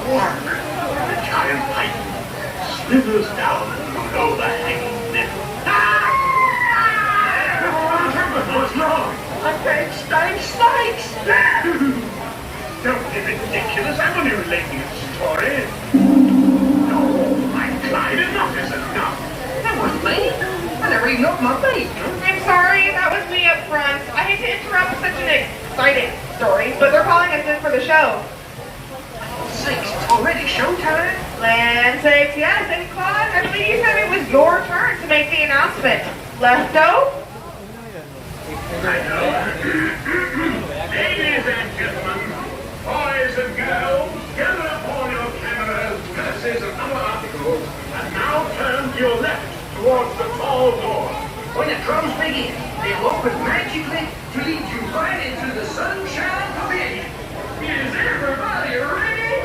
The giant python slithers down below the hanging lip. What's wrong? Snakes! Don't be ridiculous. I'm only relating a story. No, my Clyde, enough is enough. That wasn't me. I never even opened my feet. I'm sorry, that was me up front. I hate to interrupt such an exciting story, but they're calling us in for the show. Sakes, it's already showtime? Land sakes, yes, and Claude, I believe you said it was your turn to make the announcement. Let's go. I know. Ladies and gentlemen, boys and girls, gather upon your cameras, verses, and other articles, and now turn to your left towards the tall door. When the drums begin, they'll open magically to lead you right into the Sunshine Pavilion. Is everybody ready?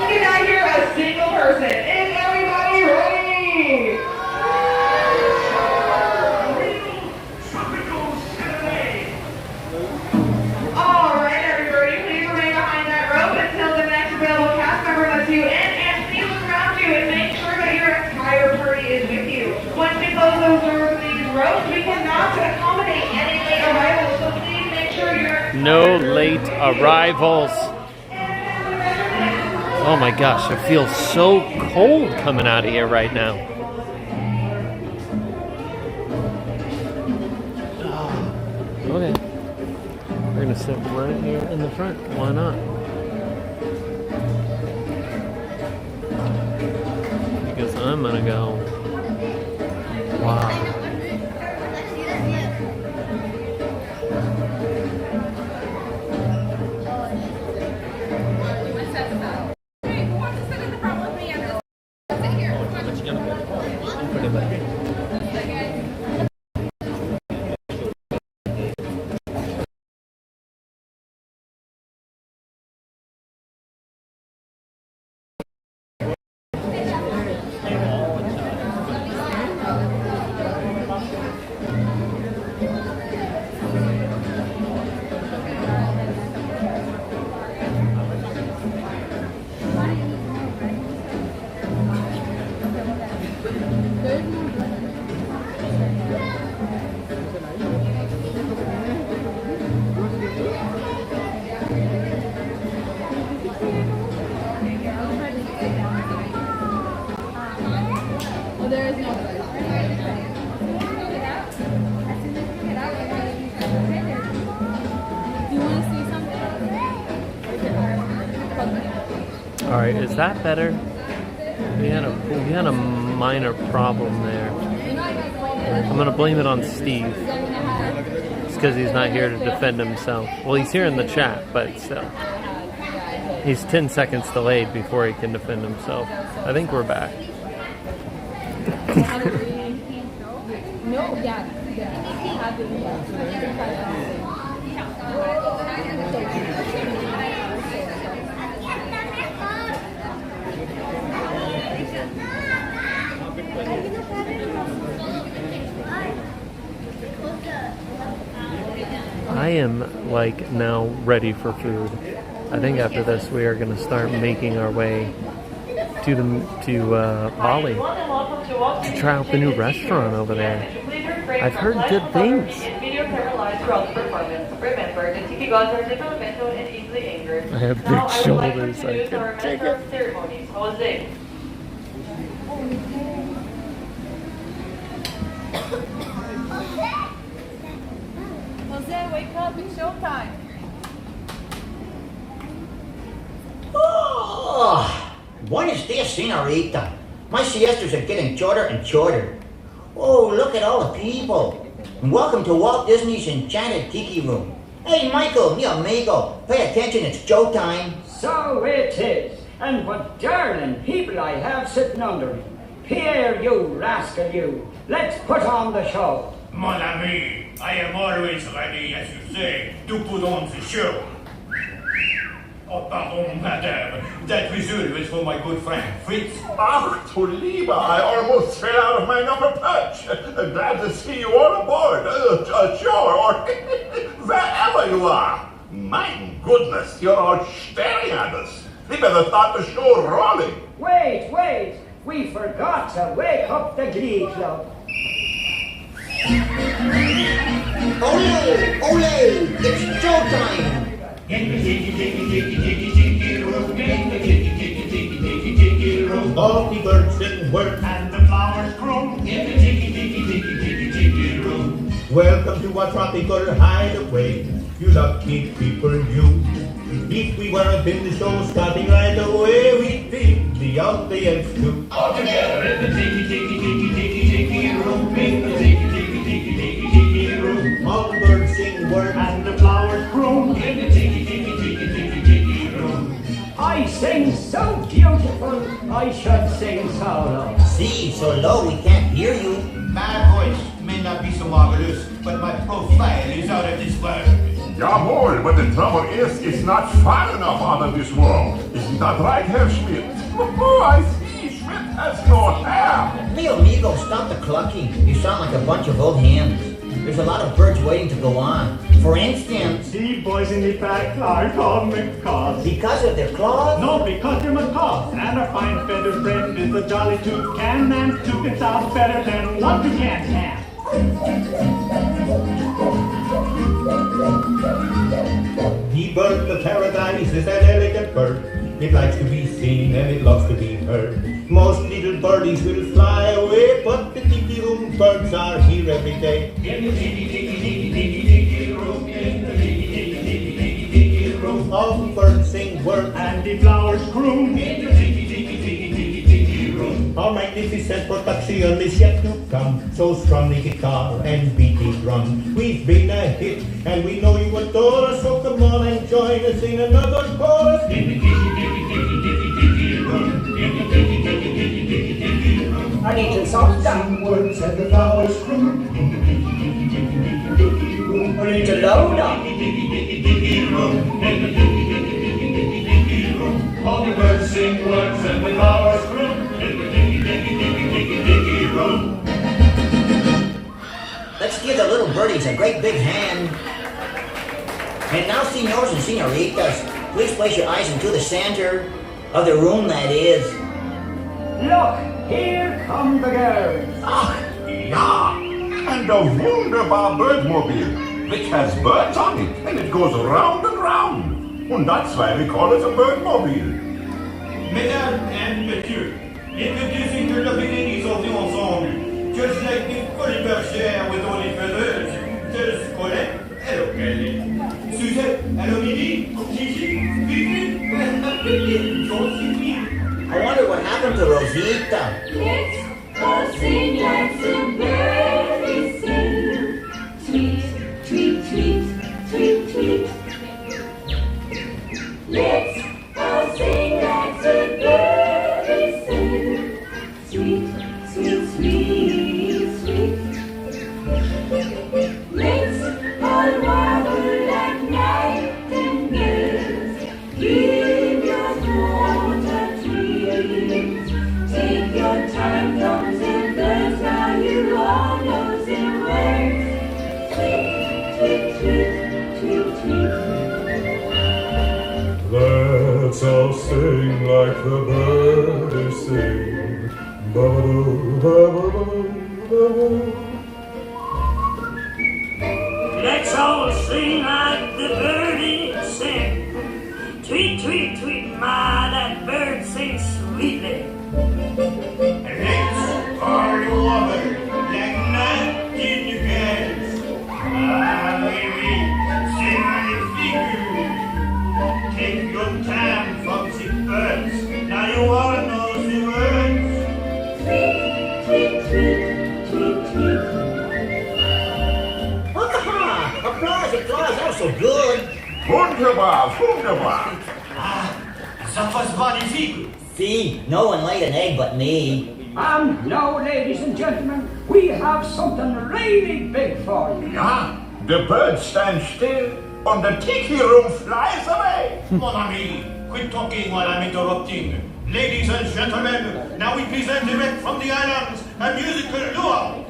Can I hear a single person? Is everybody ready? Tropical serenade. All right, everybody, please remain behind that rope until the next available cast member lets you in, and please look around you and make sure that your entire party is with you. Once we close those doors of these ropes, we cannot accommodate any late arrivals, so please make sure you're... No late arrivals. Oh my gosh, I feel so cold coming out of here right now. Okay. We're gonna sit right here in the front. Why not? Because I'm gonna go. Wow. All right, is that better? We had a minor problem there. I'm gonna blame it on Steve. It's because he's not here to defend himself. Well, he's here in the chat, but still. He's 10 seconds delayed before he can defend himself. I think we're back. I am like now ready for food. I think after this we are going to start making our way to Bali to try out the new restaurant over there. I've heard good things. I have big shoulders. I can take it. Jose, wake up, it's showtime. Oh, buenos dias, senorita. My siestas are getting shorter and shorter. Oh, look at all the people. And welcome to Walt Disney's enchanted Tiki Room. Hey, Michael, mi amigo, pay attention, it's showtime. So it is. And what darling people I have sitting under me. Pierre, you rascal, you. Let's put on the show. Mon ami, I am always ready, as you say, to put on the show. Oh, pardon, madame. That whistle was for my good friend, Fritz. Ach, du Lieber, I almost fell out of my number perch. Glad to see you all aboard, ashore, or wherever you are. My goodness, you're all staring at us. We better start the show rolling. Wait. We forgot to wake up the Glee Club. Ole, it's showtime. In the tiki room, in the tiki room. All the birds sing work, And the flowers grow in the tiki room. welcome to our tropical hideaway. You lucky people, you. If we weren't in the show starting right away, we'd be the audience too. All together in the tiki room, in the tiki room. All the birds sing work, And the flowers grow in the tiki room. I sing so beautiful, I should sing so low. See, so low we can't hear you. My voice may not be so marvelous, but my profile is out of this world. jawohl, but the trouble is, it's not far enough out of this world. Isn't that right, Herr Schmidt? Oh, I see, Schmidt has no hair. Mi amigo, stop the clucking. You sound like a bunch of old hens. There's a lot of birds waiting to go on. For instance, The boys in the back are called macaws. because of their claws? No, because they're macaws. And our fine feathered friend is a jolly toucan, and toucan sounds better than one toucan can. The bird of paradise is an elegant bird. It likes to be seen and it loves to be heard. Most little birdies will fly away, but the Tiki Room birds are here every day. In the tiki room, in the tiki room. All the birds sing work, And the flowers groom in the tiki room. our magnificent production is yet to come. So strum the guitar and beat the drum. We've been a hit and we know you adore us, so come on and join us in another chorus. In the tiki room, in the tiki room. I need to soft down. Words and the flowers groom in the tiki room. I need to load up. All the birds sing words and the flowers groom in the tiki room. Let's give the little birdies a great big hand. And now, senors and senoritas, please place your eyes into the center of the room, that is. Look, here come the girls. Ach, ja, and a wunderbar birdmobile, which has birds on it, and it goes round and round. And that's why we call it a birdmobile. Mesdames and messieurs, introducing the ladies of the ensemble, just like the fully bergère with only feathers. There's Colette, hello Kelly. Suzette, hello Midi, Gigi, Vivi, Josephine. I wonder what happened to Rosita. Let's all sing like some birdies sing. Tweet, tweet, tweet, tweet, tweet. Let's all sing like some birdies sing. Sweet, sweet, sweet, sweet. Let's all warble like nightingales. Give your throat a treat. Take your time, thumbs and birds, now you all know the words. Tweet, tweet, tweet, tweet, tweet. Let's all sing like the birds sing. Ba-ba-doo, ba-ba-doo, ba-ba-doo. Let's all sing like the birdies sing. Tweet, tweet, tweet, my, that bird sings sweetly. you wanna know the words? Applause, applause, that was so good. Wunderbar, wunderbar. That was magnifique. See, no one laid an egg but me. And now, ladies and gentlemen, we have something really big for you. Yeah, the bird stands still and the Tiki Room flies away. Mon ami, quit talking while I'm interrupting. Ladies and gentlemen, now we present direct from the islands a musical luau.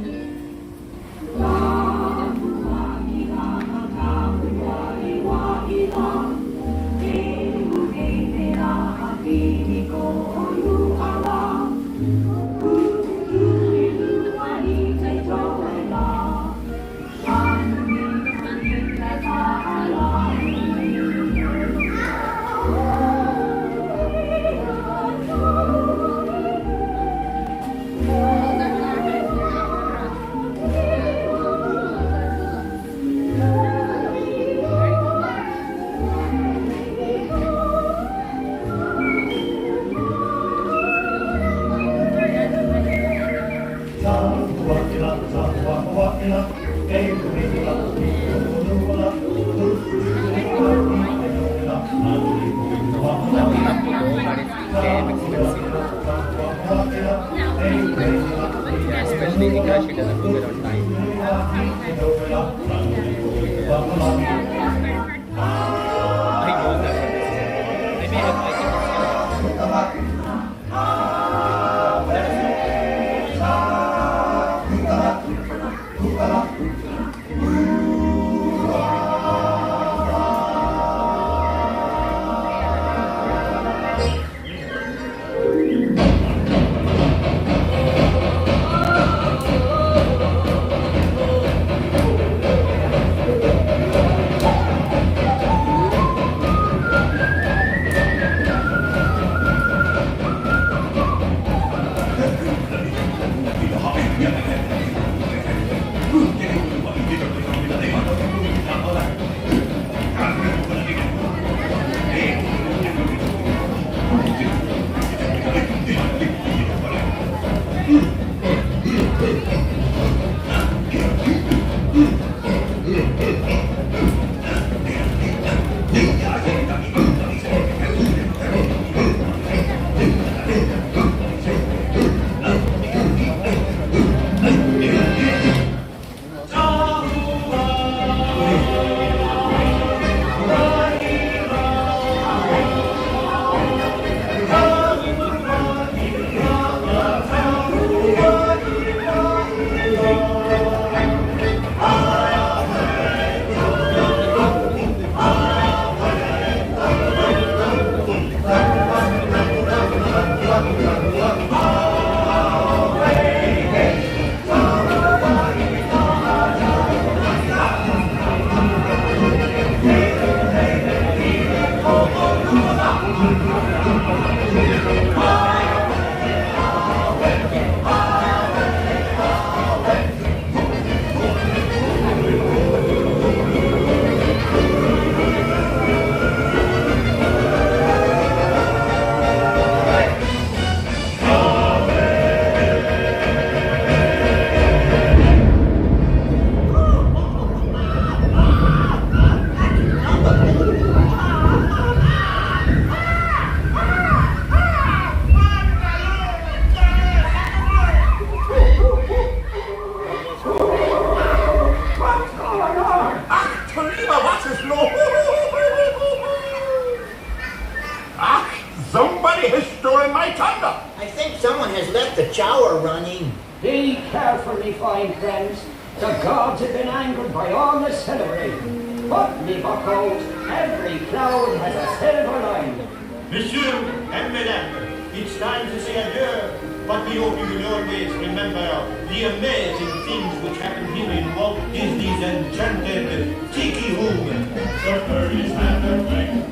Somebody has stolen my thunder. I think someone has left the shower running. Be careful, me fine friends. The gods have been angered by all the celebrating. But, me buckos, every cloud has a silver line. Monsieur and Madame, it's time to say adieu, but we hope you will always remember the amazing things which happened here in Walt Disney's enchanted Tiki Room. The birdies have their way.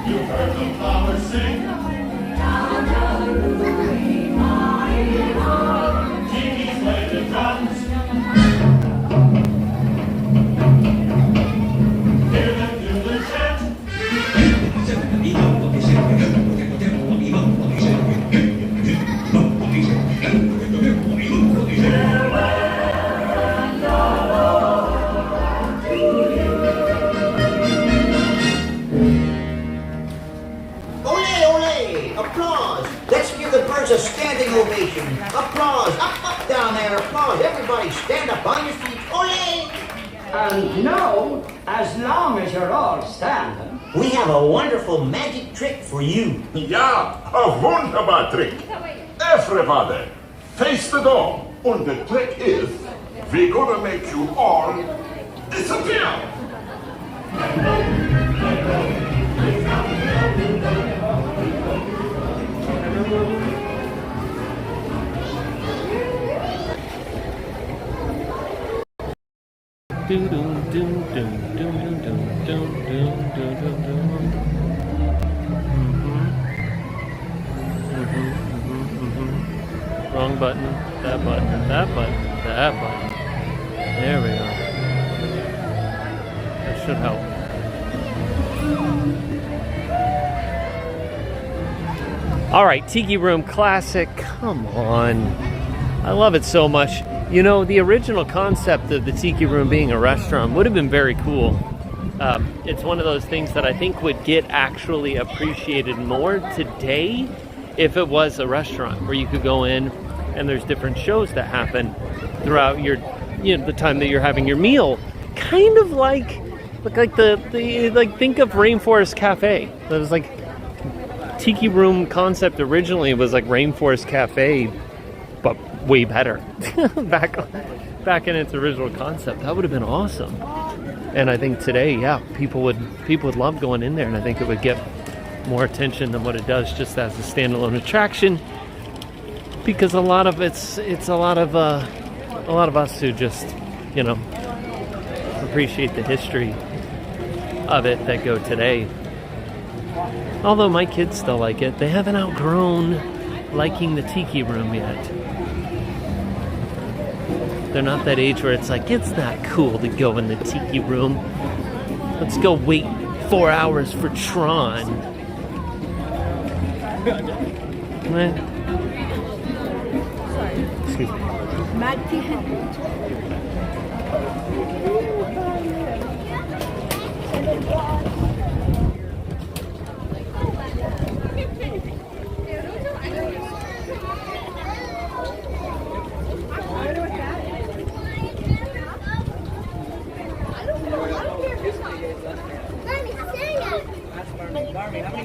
You heard the flowers sing. Tiki's played the drums. Hear them do the chant. Hey, applause. Let's give the birds a standing ovation. Applause. Up down there. Applause. Everybody stand up on your feet. Ole! And now, as long as you're all standing, we have a wonderful magic trick for you. Ja, a wunderbar Trick. Everybody, face the door. And the trick is, we're gonna make you all disappear. Wrong button, that button, that button, that button. There we go. That should help. All right, Tiki Room Classic, come on. I love it so much. You know, the original concept of the Tiki Room being a restaurant would have been very cool. It's one of those things that I think would get actually appreciated more today if it was a restaurant where you could go in and there's different shows that happen throughout your, the time that you're having your meal. Kind of like think of Rainforest Cafe. That was like Tiki Room concept originally was like Rainforest Cafe, but way better. back in its original concept. That would have been awesome. And I think today, yeah, people would love going in there, and I think it would get more attention than what it does just as a standalone attraction, because a lot of it's a lot of us who just appreciate the history of it that go today. Although my kids still like it, they haven't outgrown liking the Tiki Room yet. They're not that age where it's like, it's not cool to go in the Tiki Room. Let's go wait 4 hours for Tron. Excuse me.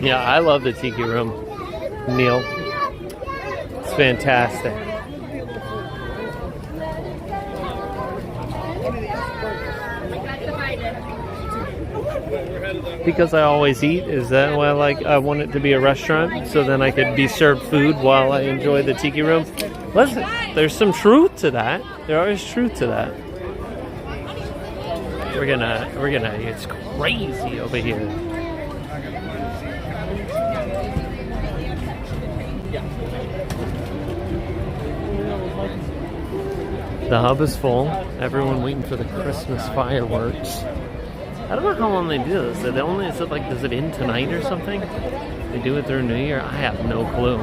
Yeah, I love the Tiki Room meal. It's fantastic. Because I always eat, is that why I want it to be a restaurant, so then I could be served food while I enjoy the Tiki Room? Listen, there's some truth to that. There is truth to that. We're gonna, it's crazy over here. The hub is full. Everyone waiting for the Christmas fireworks. I don't know how long they do this. Does it end tonight or something? They do it through New Year? I have no clue.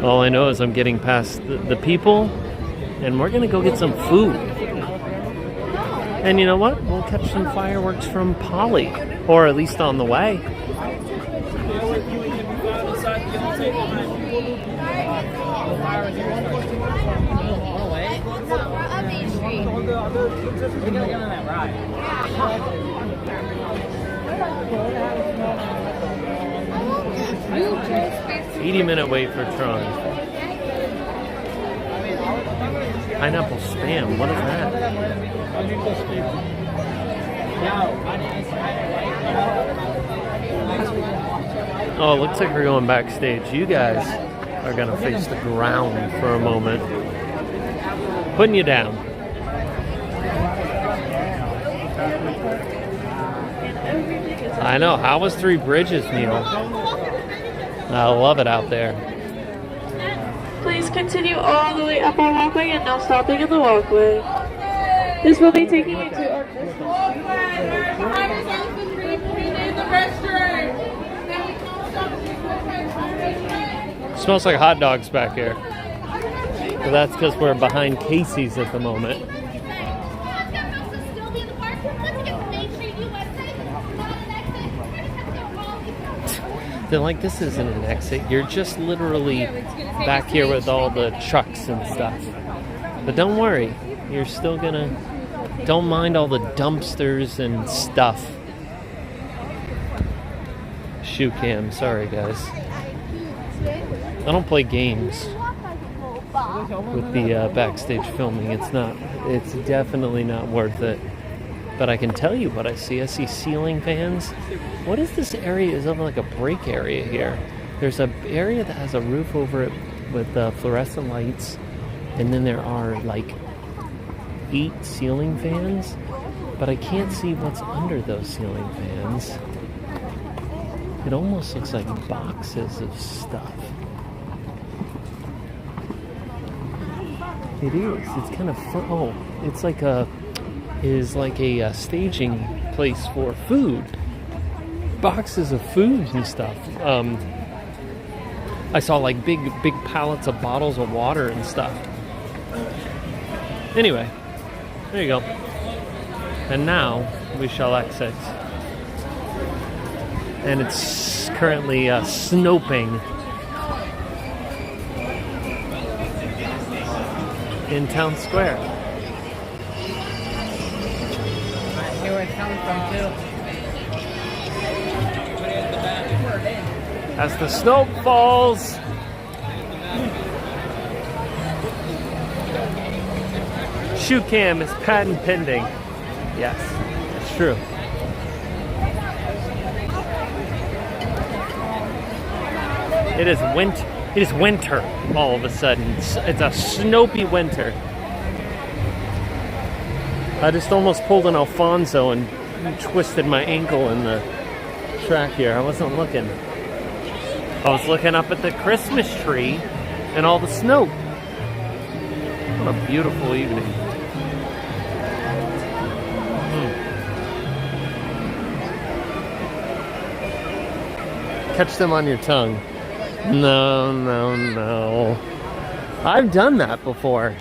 All I know is I'm getting past the people, and we're gonna go get some food. And you know what? We'll catch some fireworks from Polly, or at least on the way. We're gonna get on that ride. 80-minute wait for Tron. Pineapple spam, what is that? Oh, it looks like we're going backstage. You guys are gonna face the ground for a moment. Putting you down. I know. How was Three Bridges, Neil? I love it out there. Please continue all the way up our walkway and no stopping in the walkway. This will be taking you to our Smells like hot dogs back here. But that's because we're behind Casey's at the moment. They're like, this isn't an exit. You're just literally back here with all the trucks and stuff. But don't worry, you're still gonna... Don't mind all the dumpsters and stuff. Shoe cam, sorry guys. I don't play games with the backstage filming. It's definitely not worth it. But I can tell you what I see. I see ceiling fans. What is this area? Is like a break area here. There's a area that has a roof over it with fluorescent lights. And then there are like 8 ceiling fans. But I can't see what's under those ceiling fans. It almost looks like boxes of stuff. It is. It's kind of fun. Oh, it's like a staging place for food. Boxes of food and stuff. I saw like big pallets of bottles of water and stuff. Anyway, there you go. And now we shall exit. And it's currently snowing in Town Square. I see where it's coming from too. As the snow falls, shoe cam is patent pending. Yes, it's true. It is winter all of a sudden. It's a snopey winter. I just almost pulled an Alfonso and twisted my ankle in the track here. I wasn't looking. I was looking up at the Christmas tree and all the snow. What a beautiful evening. Catch them on your tongue. No. I've done that before.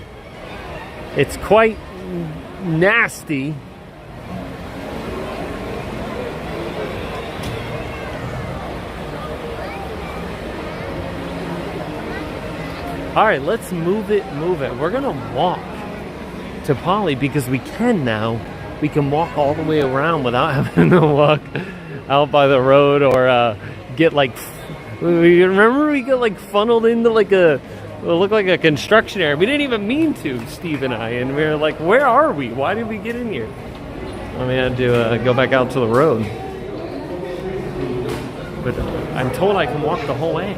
It's quite nasty. Alright, let's move it. We're gonna walk to Polly because we can now. We can walk all the way around without having to walk out by the road or get like... Remember we got like funneled into like it looked like a construction area. We didn't even mean to, Steve and I, and we were like, where are we? Why did we get in here? I mean, I had to go back out to the road. But I'm told I can walk the whole way.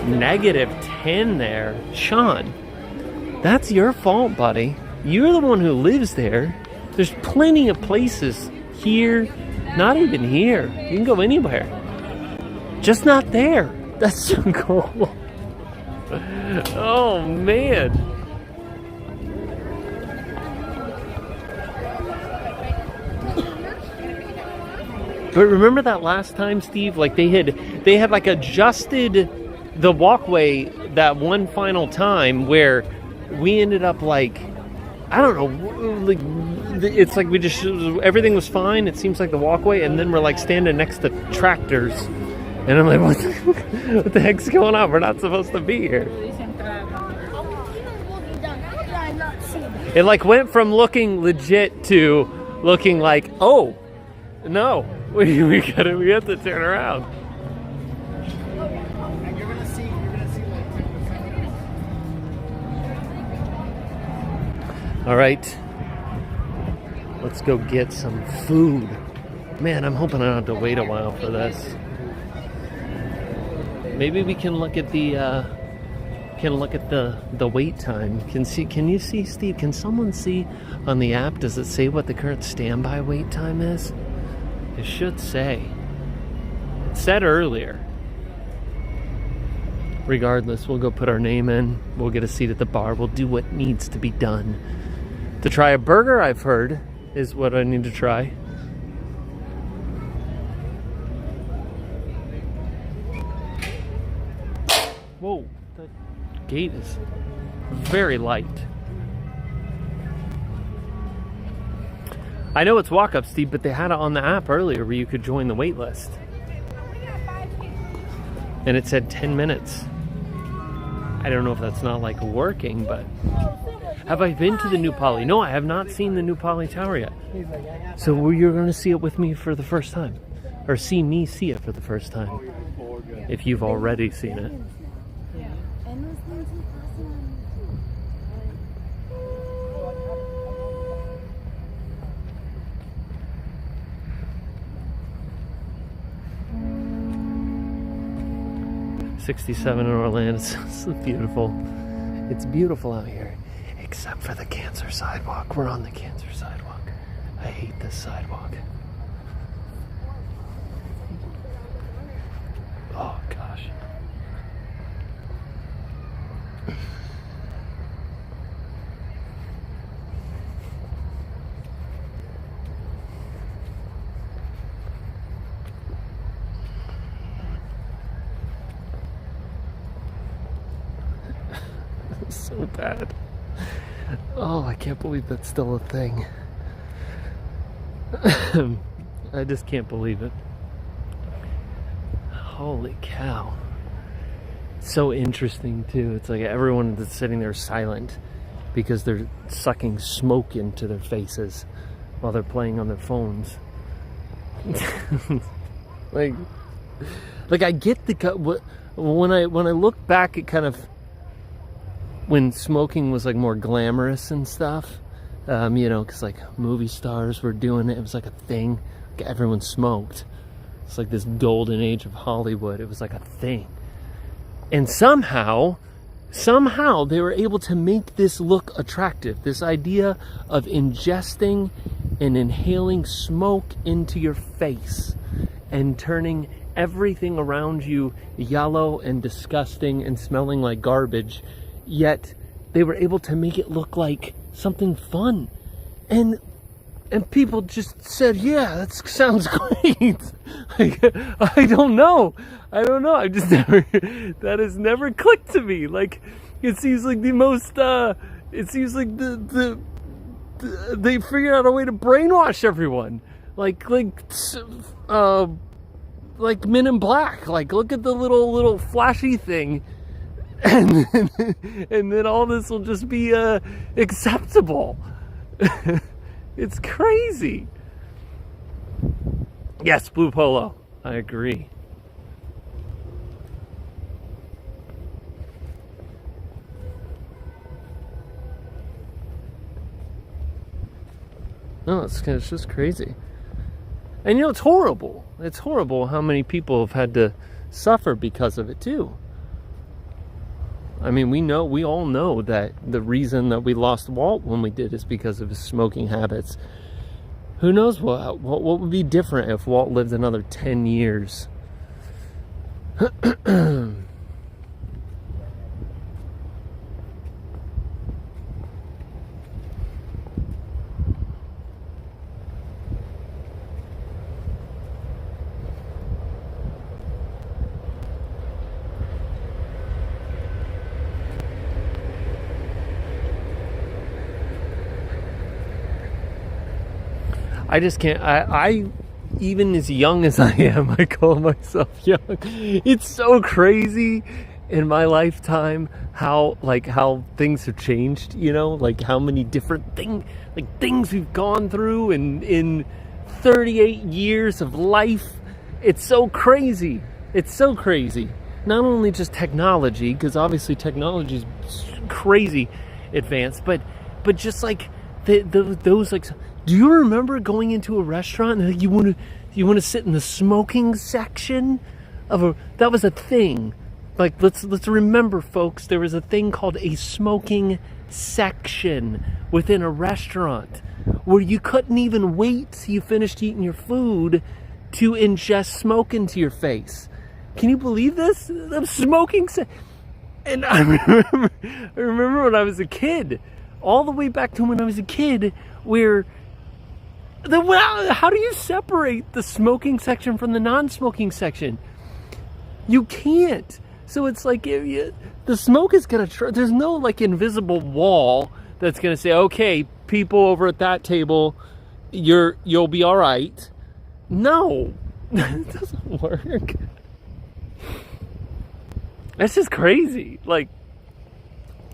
-10 there. Sean, that's your fault, buddy. You're the one who lives there. There's plenty of places here. Not even here. You can go anywhere. Just not there. That's so cool. Oh, man. But remember that last time, Steve? Like they had like adjusted the walkway that one final time where we ended up like, I don't know, like it's like we just, everything was fine. It seems like the walkway, and then we're like standing next to tractors, and I'm like, what the heck's going on? We're not supposed to be here. It like went from looking legit to looking like, oh no, we have to turn around. All right, let's go get some food. Man, I'm hoping I don't have to wait a while for this. Maybe we can look at the wait time. Can you see, Steve? Can someone see on the app? Does it say what the current standby wait time is? It should say. It said earlier. Regardless, we'll go put our name in. We'll get a seat at the bar. We'll do what needs to be done. To try a burger, I've heard, is what I need to try. Whoa, that gate is very light. I know it's walk-up, Steve, but they had it on the app earlier where you could join the wait list. And it said 10 minutes. I don't know if that's not like working, but... Have I been to the new Poly? No, I have not seen the new Poly Tower yet. So you're going to see it with me for the first time. Or see me see it for the first time. If you've already seen it. 67 in Orlando. It's beautiful. It's beautiful out here. Except for the cancer sidewalk. We're on the cancer sidewalk. I hate this sidewalk. Oh gosh. So bad. Oh, I can't believe that's still a thing. I just can't believe it. Holy cow. So interesting too. It's like everyone that's sitting there silent because they're sucking smoke into their faces while they're playing on their phones. like I get the when I look back at kind of when smoking was like more glamorous and stuff, you know, because like movie stars were doing it. It was like a thing. Like everyone smoked. It's like this golden age of Hollywood. It was like a thing. And somehow they were able to make this look attractive. This idea of ingesting and inhaling smoke into your face and turning everything around you yellow and disgusting and smelling like garbage. Yet they were able to make it look like something fun. And people just said, yeah, that sounds great. Like, I don't know. I just never, that has never clicked to me. Like, it seems like the most, it seems like they figured out a way to brainwash everyone. Like Men in Black. Like, look at the little flashy thing. And then all this will just be acceptable. It's crazy. Yes, blue polo. I agree. No, it's just crazy. And you know, it's horrible. It's horrible how many people have had to suffer because of it too. I mean, we all know that the reason that we lost Walt when we did is because of his smoking habits. Who knows what would be different if Walt lived another 10 years? I just can't. I even as young as I am, I call myself young. It's so crazy in my lifetime how things have changed, you know, like how many different things we've gone through in 38 years of life. It's so crazy. It's so crazy. Not only just technology, because obviously technology is crazy advanced, but just like those like. Do you remember going into a restaurant and you want to sit in the smoking section that was a thing. Like let's remember, folks, there was a thing called a smoking section within a restaurant where you couldn't even wait till you finished eating your food to ingest smoke into your face. Can you believe this? The smoking and I remember when I was a kid, all the way back to when I was a kid, where how do you separate the smoking section from the non-smoking section? You can't. So it's like the smoke is gonna. There's no like invisible wall that's gonna say, okay, people over at that table, you'll be all right. No, it doesn't work. That's just crazy. Like,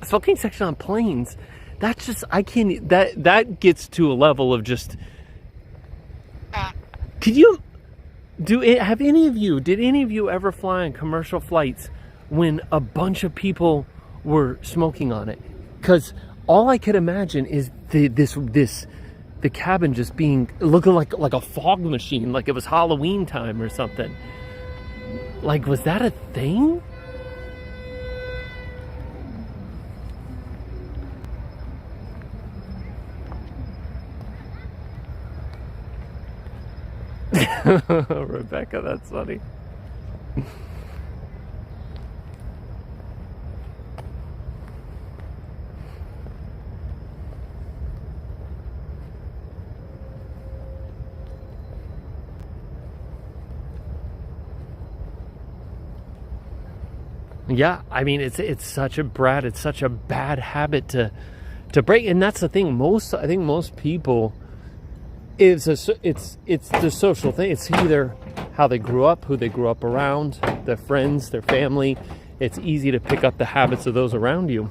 smoking section on planes, that's just, I can't, that gets to a level of just, did any of you ever fly on commercial flights when a bunch of people were smoking on it? Because all I could imagine is the cabin just looking like a fog machine, like it was Halloween time or something. Like, was that a thing? Rebecca, that's funny. Yeah, I mean, it's such a bad habit to break, and that's the thing. I think most people, it's the social thing. It's either how they grew up, who they grew up around, their friends, their family. It's easy to pick up the habits of those around you.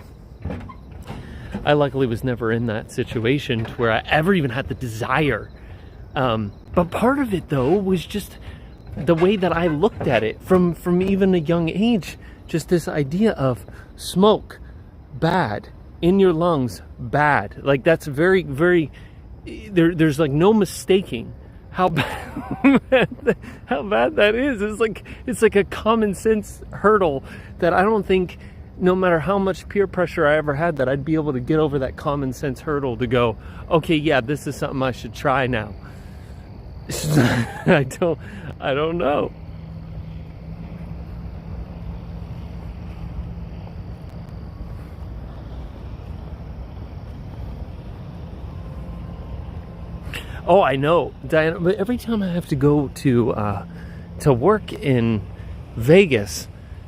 I luckily was never in that situation to where I ever even had the desire. But part of it, though, was just the way that I looked at it from even a young age. Just this idea of smoke, bad, in your lungs, bad. Like, that's very, very, there's like no mistaking how bad, how bad that is. It's like a common sense hurdle that I don't think, no matter how much peer pressure I ever had, that I'd be able to get over that common sense hurdle to go, okay, yeah, this is something I should try now. I don't know. Oh, I know, Diana, but every time I have to go to work in Vegas,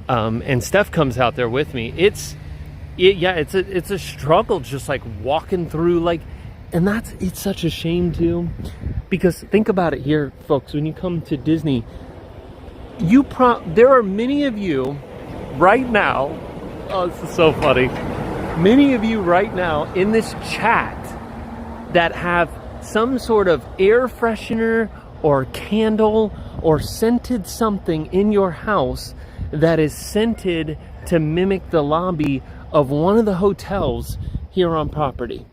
and Steph comes out there with me, it's a struggle, just like walking through, like, and it's such a shame too, because think about it here, folks, when you come to Disney, there are many of you right now, oh, this is so funny, many of you right now in this chat that have some sort of air freshener or candle or scented something in your house that is scented to mimic the lobby of one of the hotels here on property.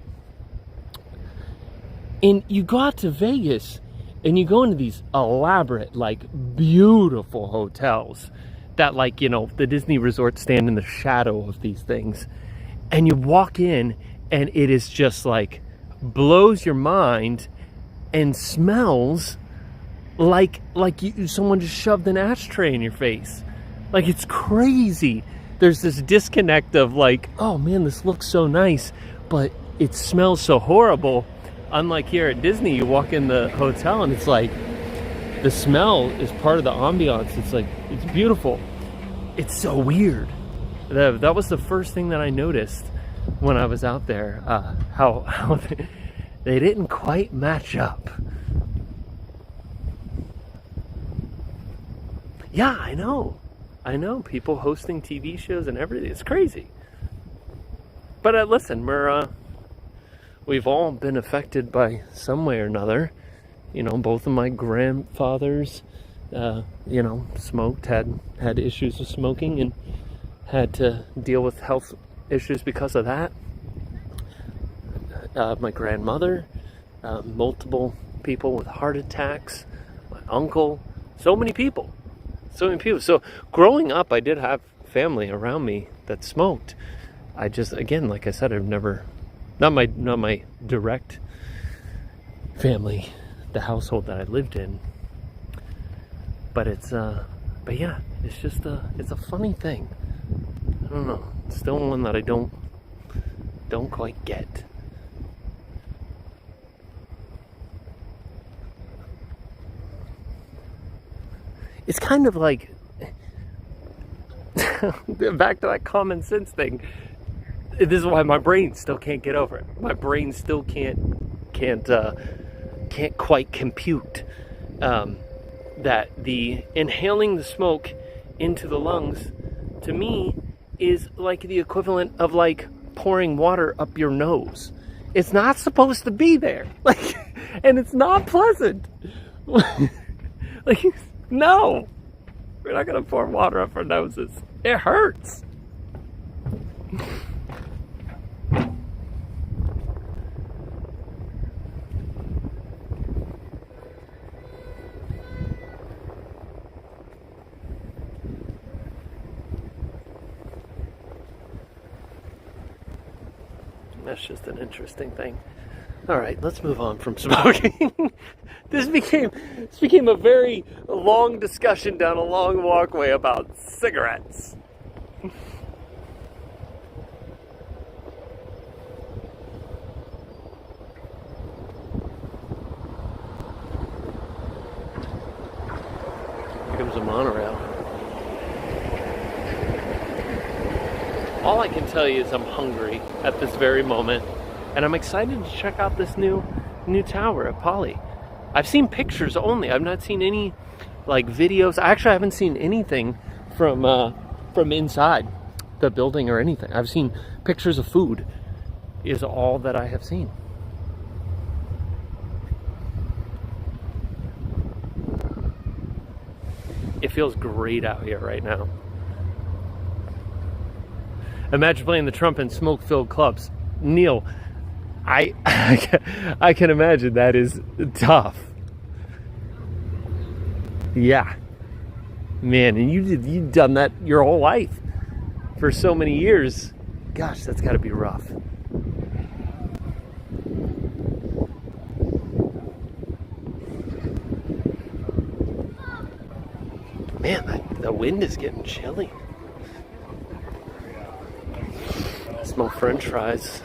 And you go out to Vegas and you go into these elaborate, like, beautiful hotels that, like, you know, the Disney resorts stand in the shadow of these things. And you walk in and it is just like, blows your mind and smells like someone just shoved an ashtray in your face. Like, it's crazy. There's this disconnect of like, oh man, this looks so nice, but it smells so horrible. Unlike here at Disney, you walk in the hotel and it's like, the smell is part of the ambiance. It's like, it's beautiful. It's so weird. That was the first thing that I noticed when I was out there, how they didn't quite match up. Yeah, I know people hosting TV shows and everything. It's crazy. But listen, we've all been affected by some way or another. You know, both of my grandfathers, smoked, had issues with smoking and had to deal with health issues because of that. My grandmother, multiple people with heart attacks, my uncle, so many people. So growing up, I did have family around me that smoked. I just, again, like I said, I've never, not my direct family, the household that I lived in. But yeah, it's just it's a funny thing. I don't know. It's still one that I don't quite get. It's kind of like, back to that common sense thing. This is why my brain still can't get over it. My brain still can't can't quite compute that the inhaling the smoke into the lungs, to me, is like the equivalent of like pouring water up your nose. It's not supposed to be there. Like, and it's not pleasant. Like, no. We're not gonna pour water up our noses. It hurts. That's just an interesting thing. All right, let's move on from smoking. This became a very long discussion down a long walkway about cigarettes. Here comes a monorail. All I can tell you is I'm hungry at this very moment, and I'm excited to check out this new tower at Poly. I've seen pictures only. I've not seen any like videos. Actually, I haven't seen anything from inside the building or anything. I've seen pictures of food is all that I have seen. It feels great out here right now. Imagine playing the trumpet in smoke-filled clubs. Neil, I can imagine that is tough. Yeah. Man, and you've done that your whole life for so many years. Gosh, that's got to be rough. Man, the wind is getting chilly. I smell French fries.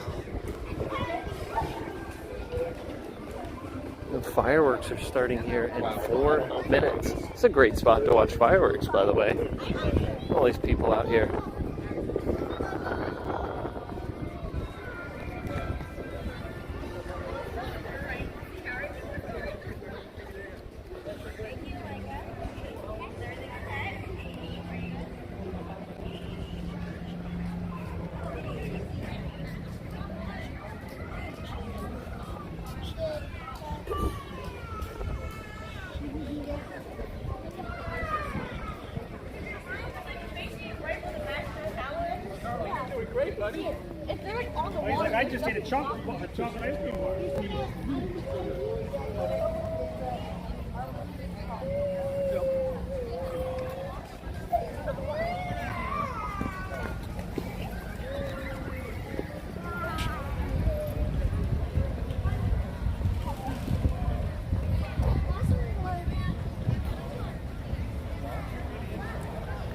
The fireworks are starting here in 4 minutes. It's a great spot to watch fireworks, by the way. All these people out here. I just ate a chocolate ice cream bar.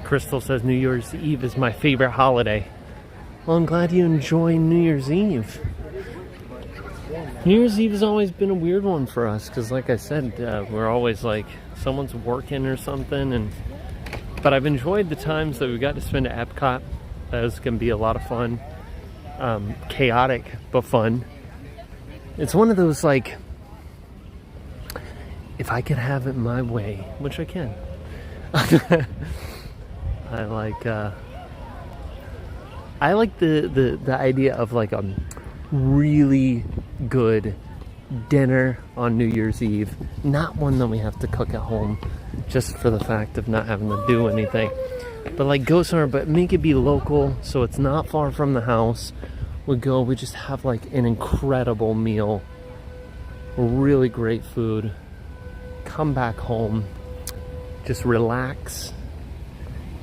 Crystal says New Year's Eve is my favorite holiday. Well, I'm glad you enjoy New Year's Eve. New Year's Eve has always been a weird one for us because, like I said, we're always like someone's working or something. But I've enjoyed the times that we got to spend at Epcot. That was going to be a lot of fun. Chaotic, but fun. It's one of those, like, if I could have it my way, which I can. I like the idea of like a really good dinner on New Year's Eve. Not one that we have to cook at home just for the fact of not having to do anything. But like go somewhere, but make it be local so it's not far from the house. We just have like an incredible meal. Really great food. Come back home. Just relax.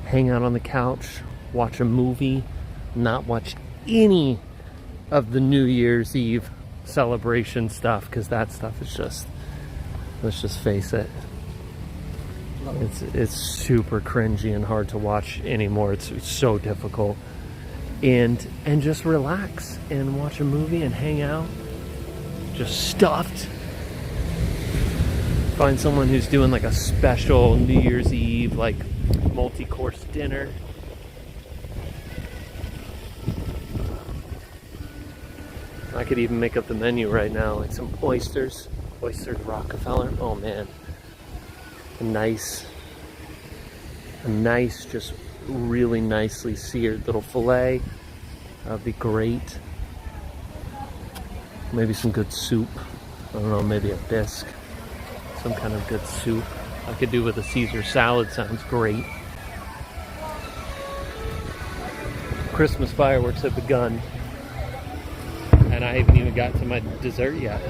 Hang out on the couch. Watch a movie. Not watch any of the New Year's Eve celebration stuff because that stuff is just, let's just face it, it's super cringy and hard to watch anymore. It's so difficult. And just relax and watch a movie and hang out, just stuffed. Find someone who's doing like a special New Year's Eve like multi-course dinner. I could even make up the menu right now, like some oysters, Oystered Rockefeller. Oh man. A nice, just really nicely seared little filet. That would be great. Maybe some good soup. I don't know, maybe a bisque. Some kind of good soup. I could do with a Caesar salad, sounds great. Christmas fireworks have begun. And I haven't even got to my dessert yet.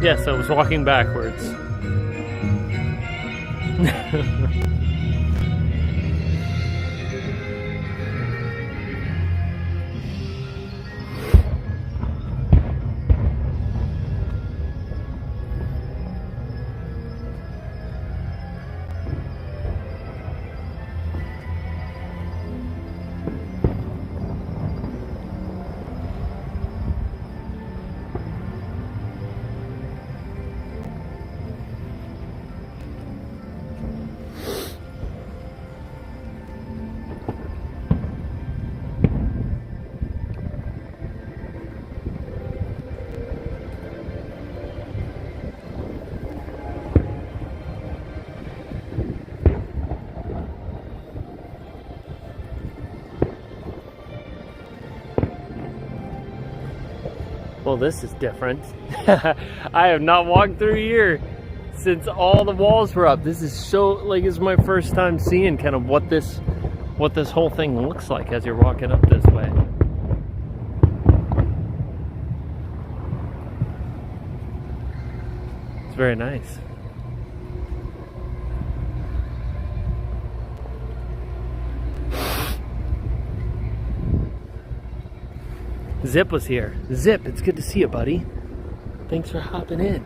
Yes, I was walking backwards. Well, this is different. I have not walked through here since all the walls were up. This is so, like, it's my first time seeing kind of what this whole thing looks like as you're walking up this way. It's very nice. Zip was here. Zip, it's good to see you, buddy. Thanks for hopping in.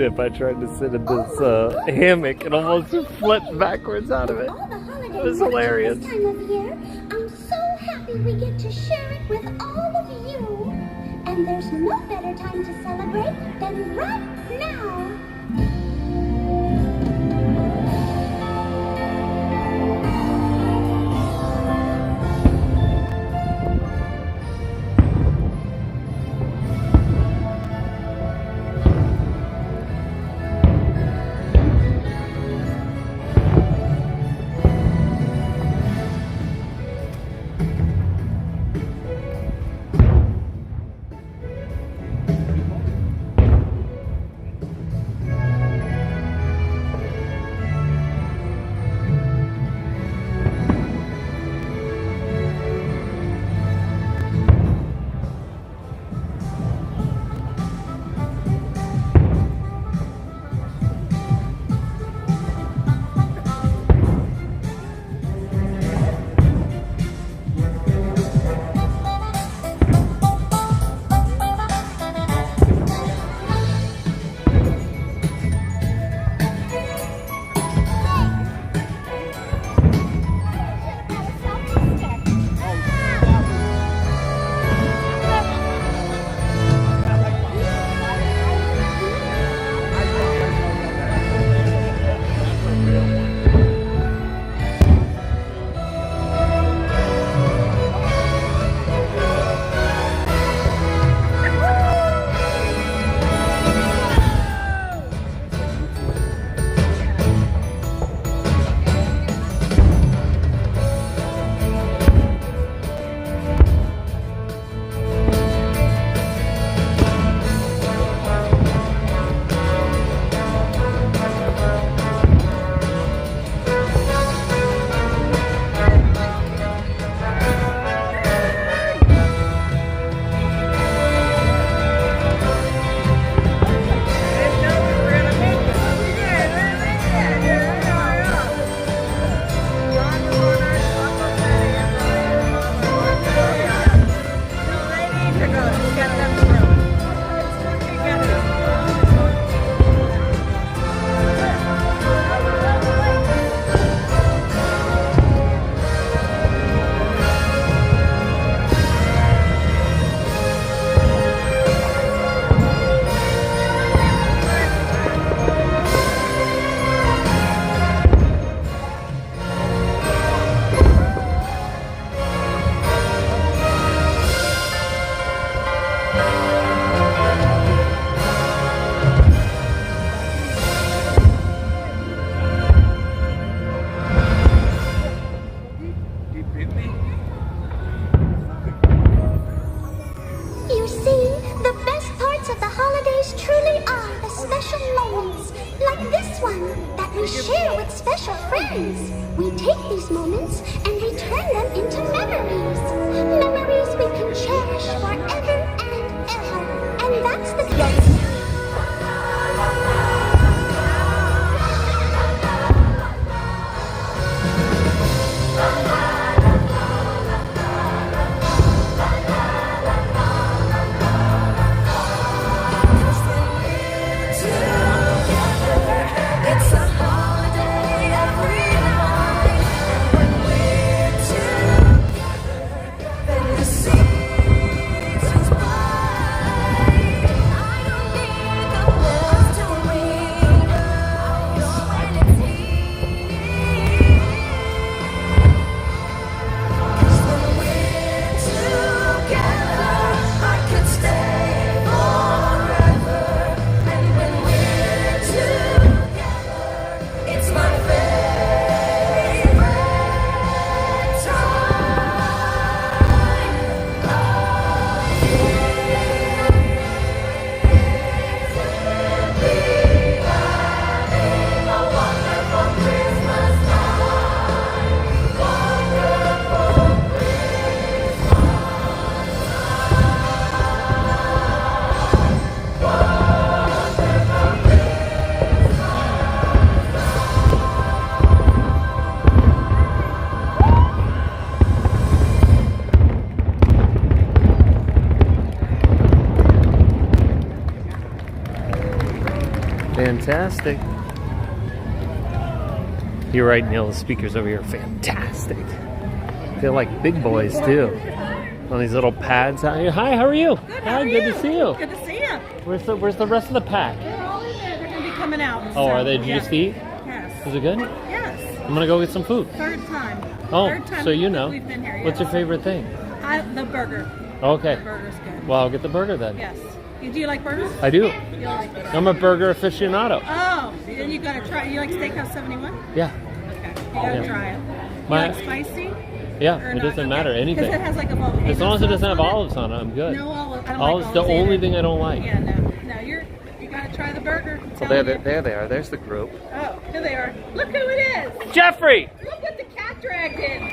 tip. I tried to sit in this hammock and almost flipped backwards out of it. It was hilarious. This time of year, I'm so happy we get to share it with all of you. And there's no better time to celebrate than right now. Fantastic. You're right, Neil. The speakers over here are fantastic. They're like big boys too. On these little pads out here. Hi, how are you? Good, Hi, good to see you. Good to see you. Where's the rest of the pack? They're all in there. They're going to be coming out. Oh, are they? Did you yeah. just eat? Yes. Is it good? Yes. I'm gonna go get some food. Third time. Oh, Third time so you know. we've been here. What's your favorite thing? The burger. Okay. The burger's good. Well, I'll get the burger then. Yes. Do you like burgers? I do. You like burgers? I'm a burger aficionado. Oh, then you gotta try. You like Steakhouse 71? Yeah. Okay. You gotta try it. You like spicy? Yeah, Or it not? doesn't matter. Anything. Because it has like a volcano. As long as it doesn't have sauce on it. olives on it, I'm good. No olives. I don't Olives like the olives only either. thing I don't like. Yeah, no, you gotta try the burger. I'm Well, telling you. there they are. There's the group. Oh, here they are. Look who it is. Jeffrey! Look what the cat dragged in.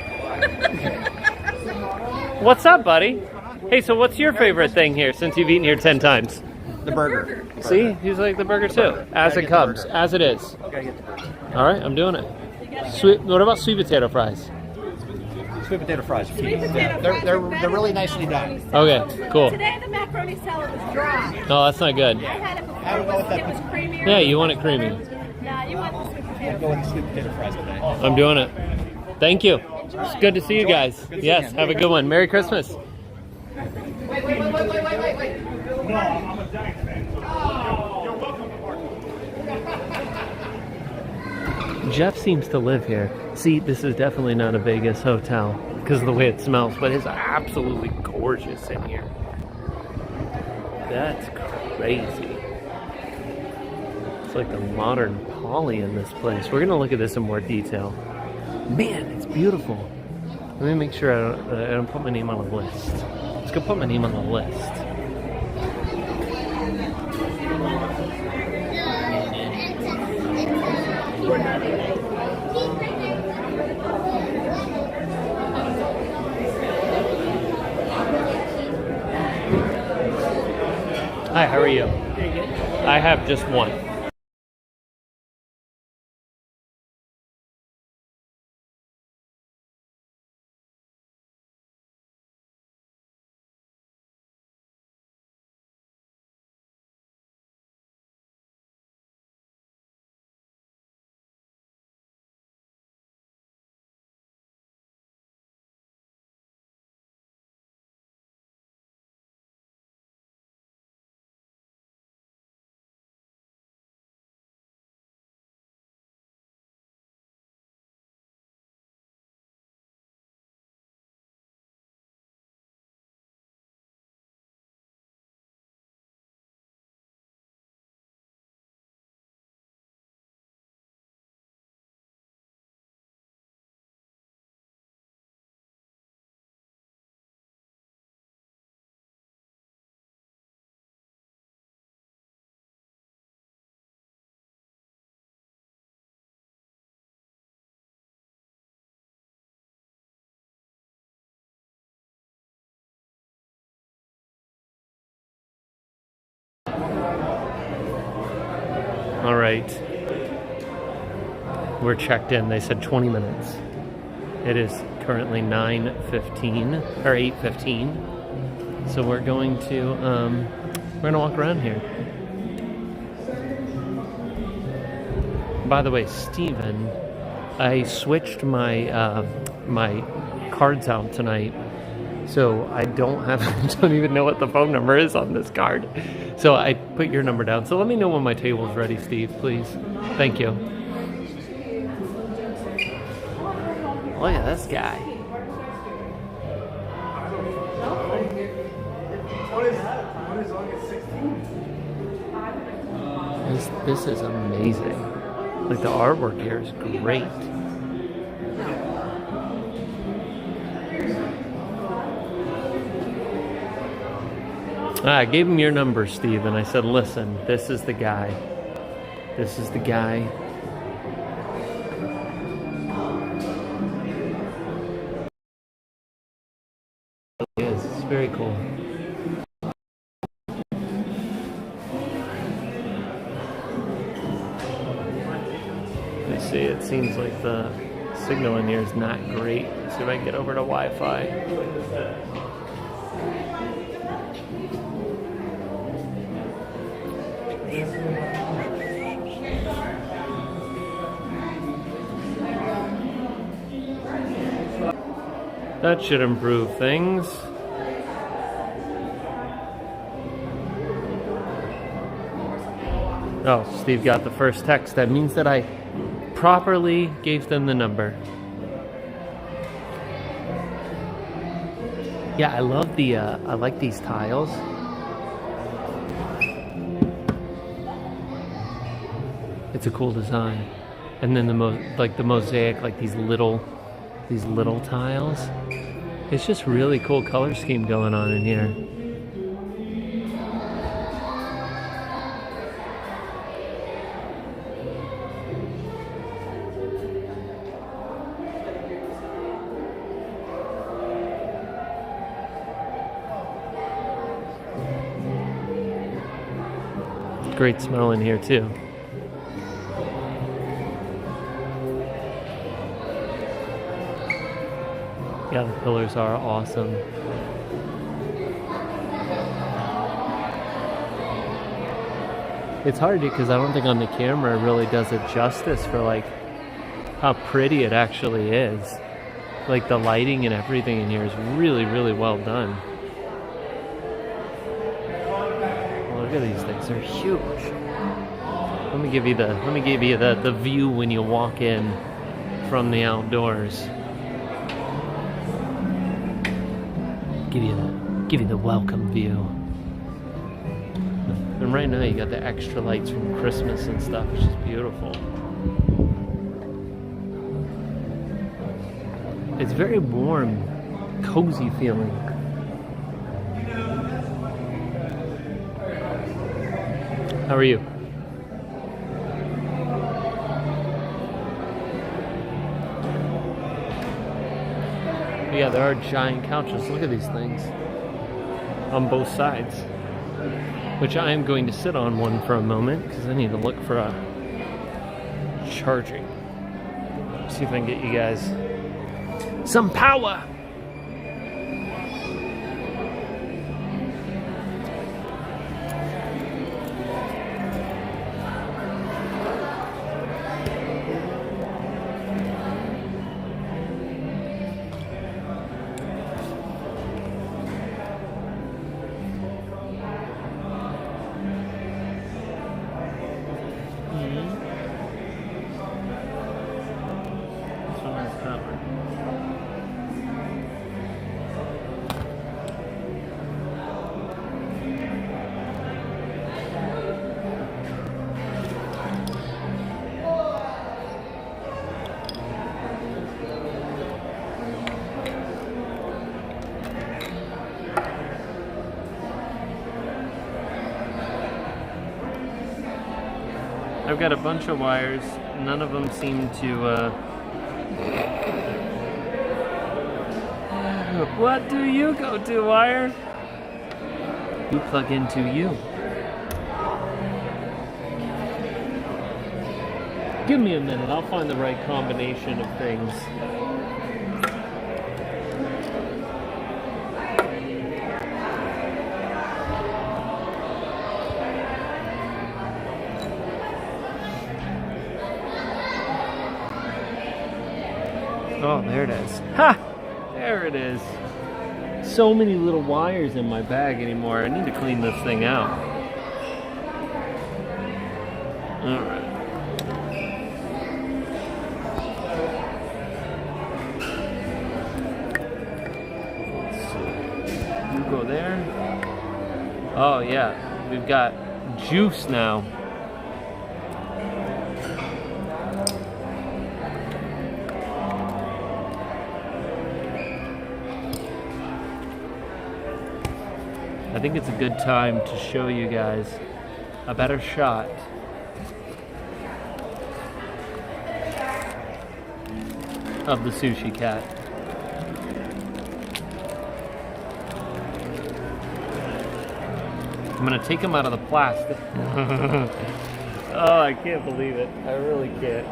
What's up, buddy? Hey, so what's your favorite thing here since you've eaten here 10 times? The burger. See? He's like the burger too. As it comes. As it is. Gotta get the burger. Alright, I'm doing it. Sweet. What about sweet potato fries? Sweet potato fries. They're really nicely done. Okay, cool. Today the macaroni salad was dry. Oh, that's not good. I had it before. It was creamier. Yeah, you want it creamy. Nah, you want the sweet potato. Go with the sweet potato fries today. I'm doing it. Thank you. It's good to see you guys. Yes, have a good one. Merry Christmas. Wait. No, I'm a Giants fan. So you're welcome to party. Jeff seems to live here. See, this is definitely not a Vegas hotel because of the way it smells, but it's absolutely gorgeous in here. That's crazy. It's like the modern Poly in this place. We're going to look at this in more detail. Man, it's beautiful. Let me make sure I don't put my name on a list. Let's go put my name on the list. Hi, how are you? I have just one. All right. We're checked in. They said 20 minutes. It is currently 9:15 or 8:15. So we're going to walk around here. By the way, Steven, I switched my my cards out tonight. So I don't even know what the phone number is on this card. So I put your number down. So let me know when my table's ready, Steve, please. Thank you. Look at this guy. This is amazing. Like the artwork here is great. I gave him your number, Steve, and I said, listen, this is the guy. This is the guy. It is. It's very cool. Let's see, it seems like the signal in here is not great. Let's see if I can get over to Wi-Fi. That should improve things. Oh, Steve got the first text. That means that I properly gave them the number. Yeah, I love the, I like these tiles. It's a cool design. And then the mosaic, like these little tiles. It's just really cool color scheme going on in here. Great smell in here too. Yeah, the pillars are awesome. It's hard because I don't think on the camera it really does it justice for like how pretty it actually is. Like the lighting and everything in here is really, really well done. Look at these things, they're huge. Let me give you the view when you walk in from the outdoors. Give you the welcome view. And right now you got the extra lights from Christmas and stuff, which is beautiful. It's very warm, cozy feeling. How are you? Yeah, there are giant couches. Look at these things on both sides, which I am going to sit on one for a moment because I need to look for a charging. See if I can get you guys some power. I've got a bunch of wires. None of them seem to, What do you go to, wire? You plug into you. Give me a minute. I'll find the right combination of things. Oh, there it is. Ha! There it is. So many little wires in my bag anymore. I need to clean this thing out. Alright. You go there. Oh, yeah. We've got juice now. I think it's a good time to show you guys a better shot of the sushi cat. I'm gonna take him out of the plastic. Oh, I can't believe it. I really can't.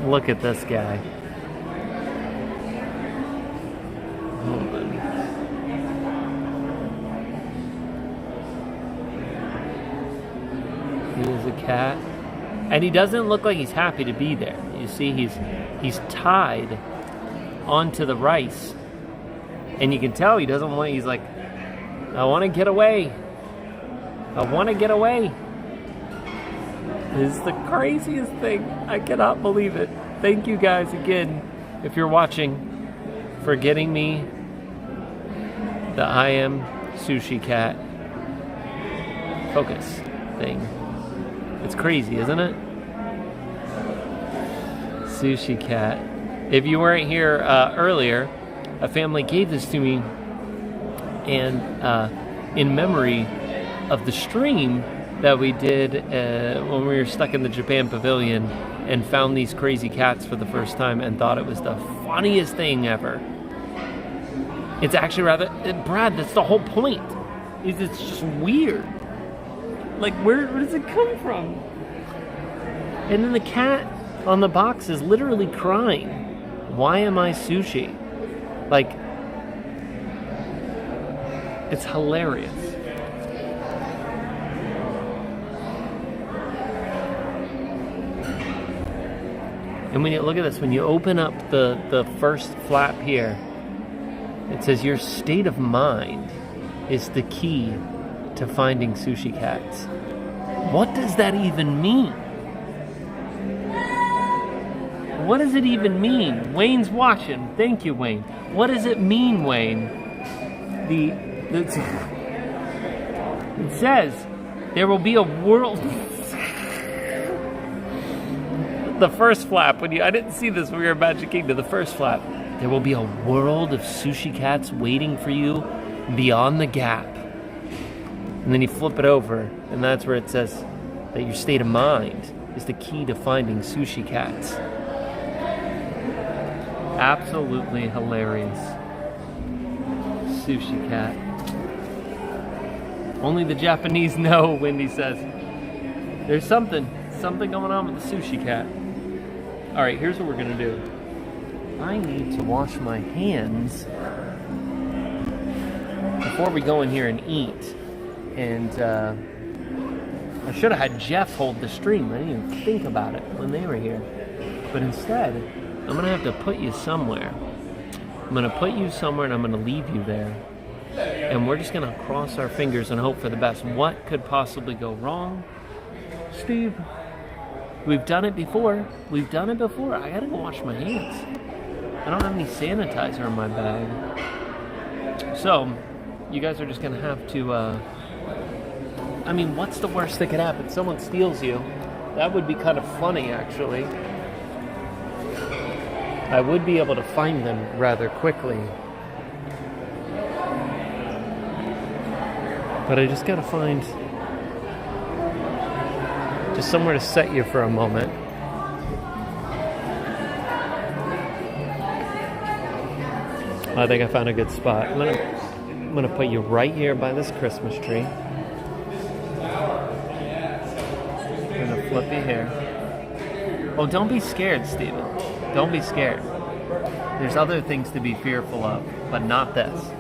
Look at this guy. He is a cat. And he doesn't look like he's happy to be there. You see, he's tied onto the rice, and you can tell he doesn't want. He's like, I want to get away. I want to get away. This is the craziest thing. I cannot believe it. Thank you guys again, if you're watching, for getting me the I Am Sushi Cat focus thing. It's crazy, isn't it? Sushi Cat. If you weren't here earlier, a family gave this to me, and in memory of the stream that we did when we were stuck in the Japan Pavilion and found these crazy cats for the first time and thought it was the funniest thing ever. It's actually Brad, that's the whole point. It's just weird. Like, where does it come from? And then the cat on the box is literally crying. Why am I sushi? Like, it's hilarious. And when you look at this, when you open up the first flap here, it says your state of mind is the key to finding sushi cats. What does that even mean? What does it even mean? Wayne's watching. Thank you, Wayne. What does it mean, Wayne? It says there will be a world. The first flap, I didn't see this when we were in Magic Kingdom. The first flap, there will be a world of sushi cats waiting for you beyond the gap. And then you flip it over, and that's where it says that your state of mind is the key to finding sushi cats. Absolutely hilarious. Sushi cat. Only the Japanese know, Wendy says. There's something going on with the sushi cat. All right, here's what we're gonna do. I need to wash my hands before we go in here and eat. And I should have had Jeff hold the stream. I didn't even think about it when they were here. But instead, I'm gonna have to put you somewhere. I'm gonna put you somewhere and I'm gonna leave you there. And we're just gonna cross our fingers and hope for the best. What could possibly go wrong? Steve, we've done it before. I gotta go wash my hands. I don't have any sanitizer in my bag. So, you guys are just gonna have to, I mean, what's the worst that could happen? Someone steals you. That would be kind of funny, actually. I would be able to find them rather quickly. But I just gotta find just somewhere to set you for a moment. I think I found a good spot. I'm gonna put you right here by this Christmas tree. I'm gonna flip you here. Oh, don't be scared, Steven. Don't be scared. There's other things to be fearful of, but not this.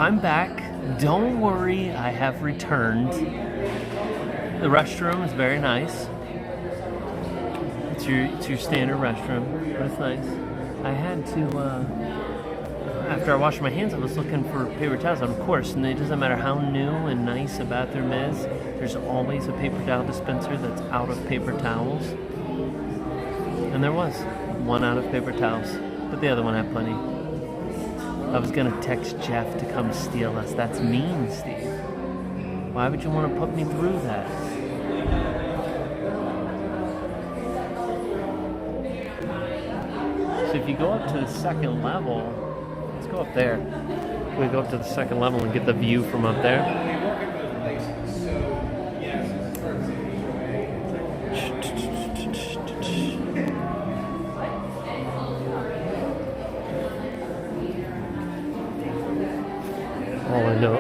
I'm back. Don't worry, I have returned. The restroom is very nice. It's your standard restroom, but it's nice. I had to, after I washed my hands, I was looking for paper towels, of course, and it doesn't matter how new and nice a bathroom is, there's always a paper towel dispenser that's out of paper towels. And there was one out of paper towels, but the other one had plenty. I was gonna text Jeff to come steal us. That's mean, Steve. Why would you want to put me through that? So if you go up to the second level, let's go up there. We go up to the second level and get the view from up there.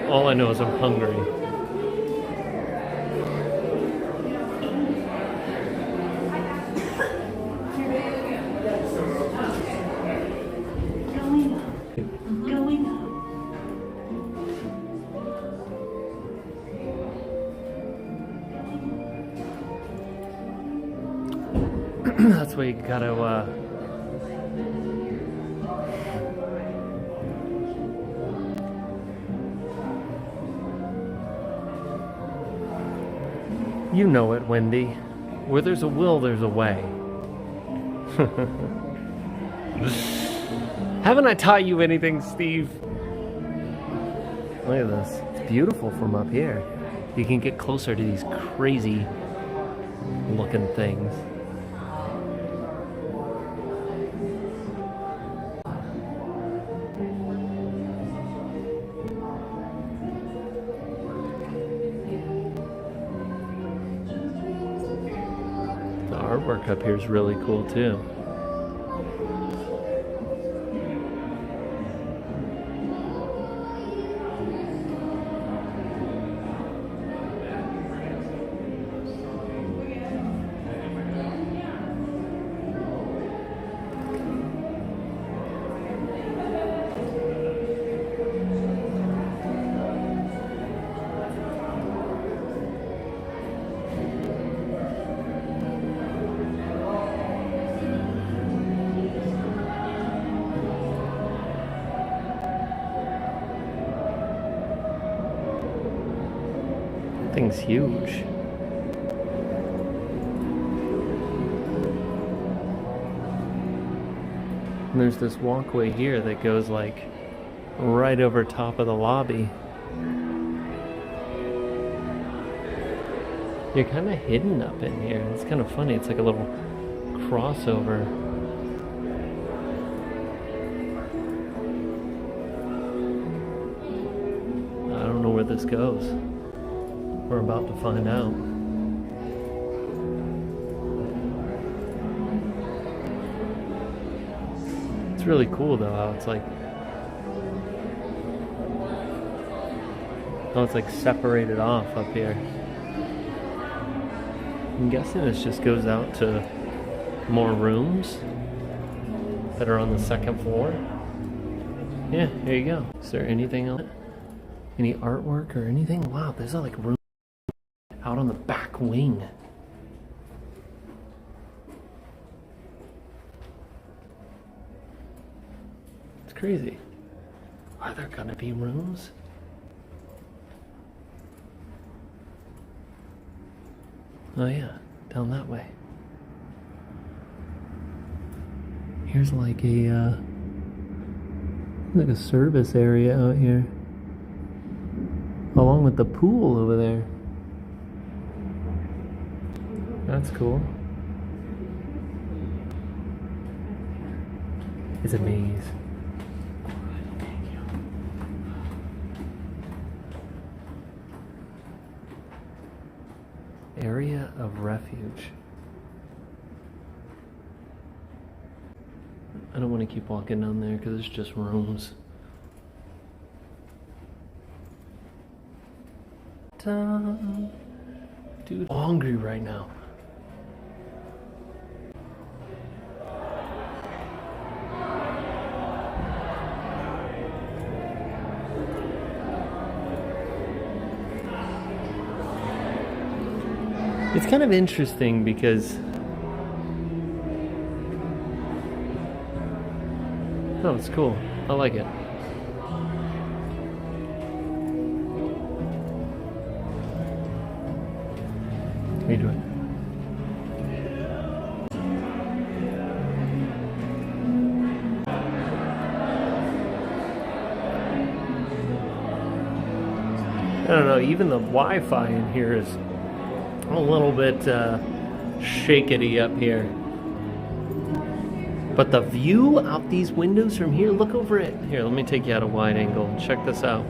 All I know is I'm hungry. That's why you gotta, you know it, Wendy. Where there's a will, there's a way. Haven't I taught you anything, Steve? Look at this. It's beautiful from up here. You can get closer to these crazy looking things. Artwork up here is really cool too. Thing's huge. And there's this walkway here that goes like right over top of the lobby. You're kind of hidden up in here. It's kind of funny. It's like a little crossover. I don't know where this goes. We're about to find out. It's really cool though how it's like separated off up here. I'm guessing this just goes out to more rooms that are on the second floor. Yeah, here you go. Is there anything else? Any artwork or anything? Wow, there's like rooms out on the back wing. It's crazy. Are there gonna be rooms? Oh yeah, down that way. Here's like a service area out here, along with the pool over there. That's cool. It's a maze. Area of refuge. I don't want to keep walking down there because it's just rooms. Dude, I'm hungry right now. It's kind of interesting because oh, it's cool. I like it. How you doing? I don't know, even the Wi-Fi in here is a little bit shakety up here. But the view out these windows from here, look over it. Here, let me take you out a wide angle and check this out.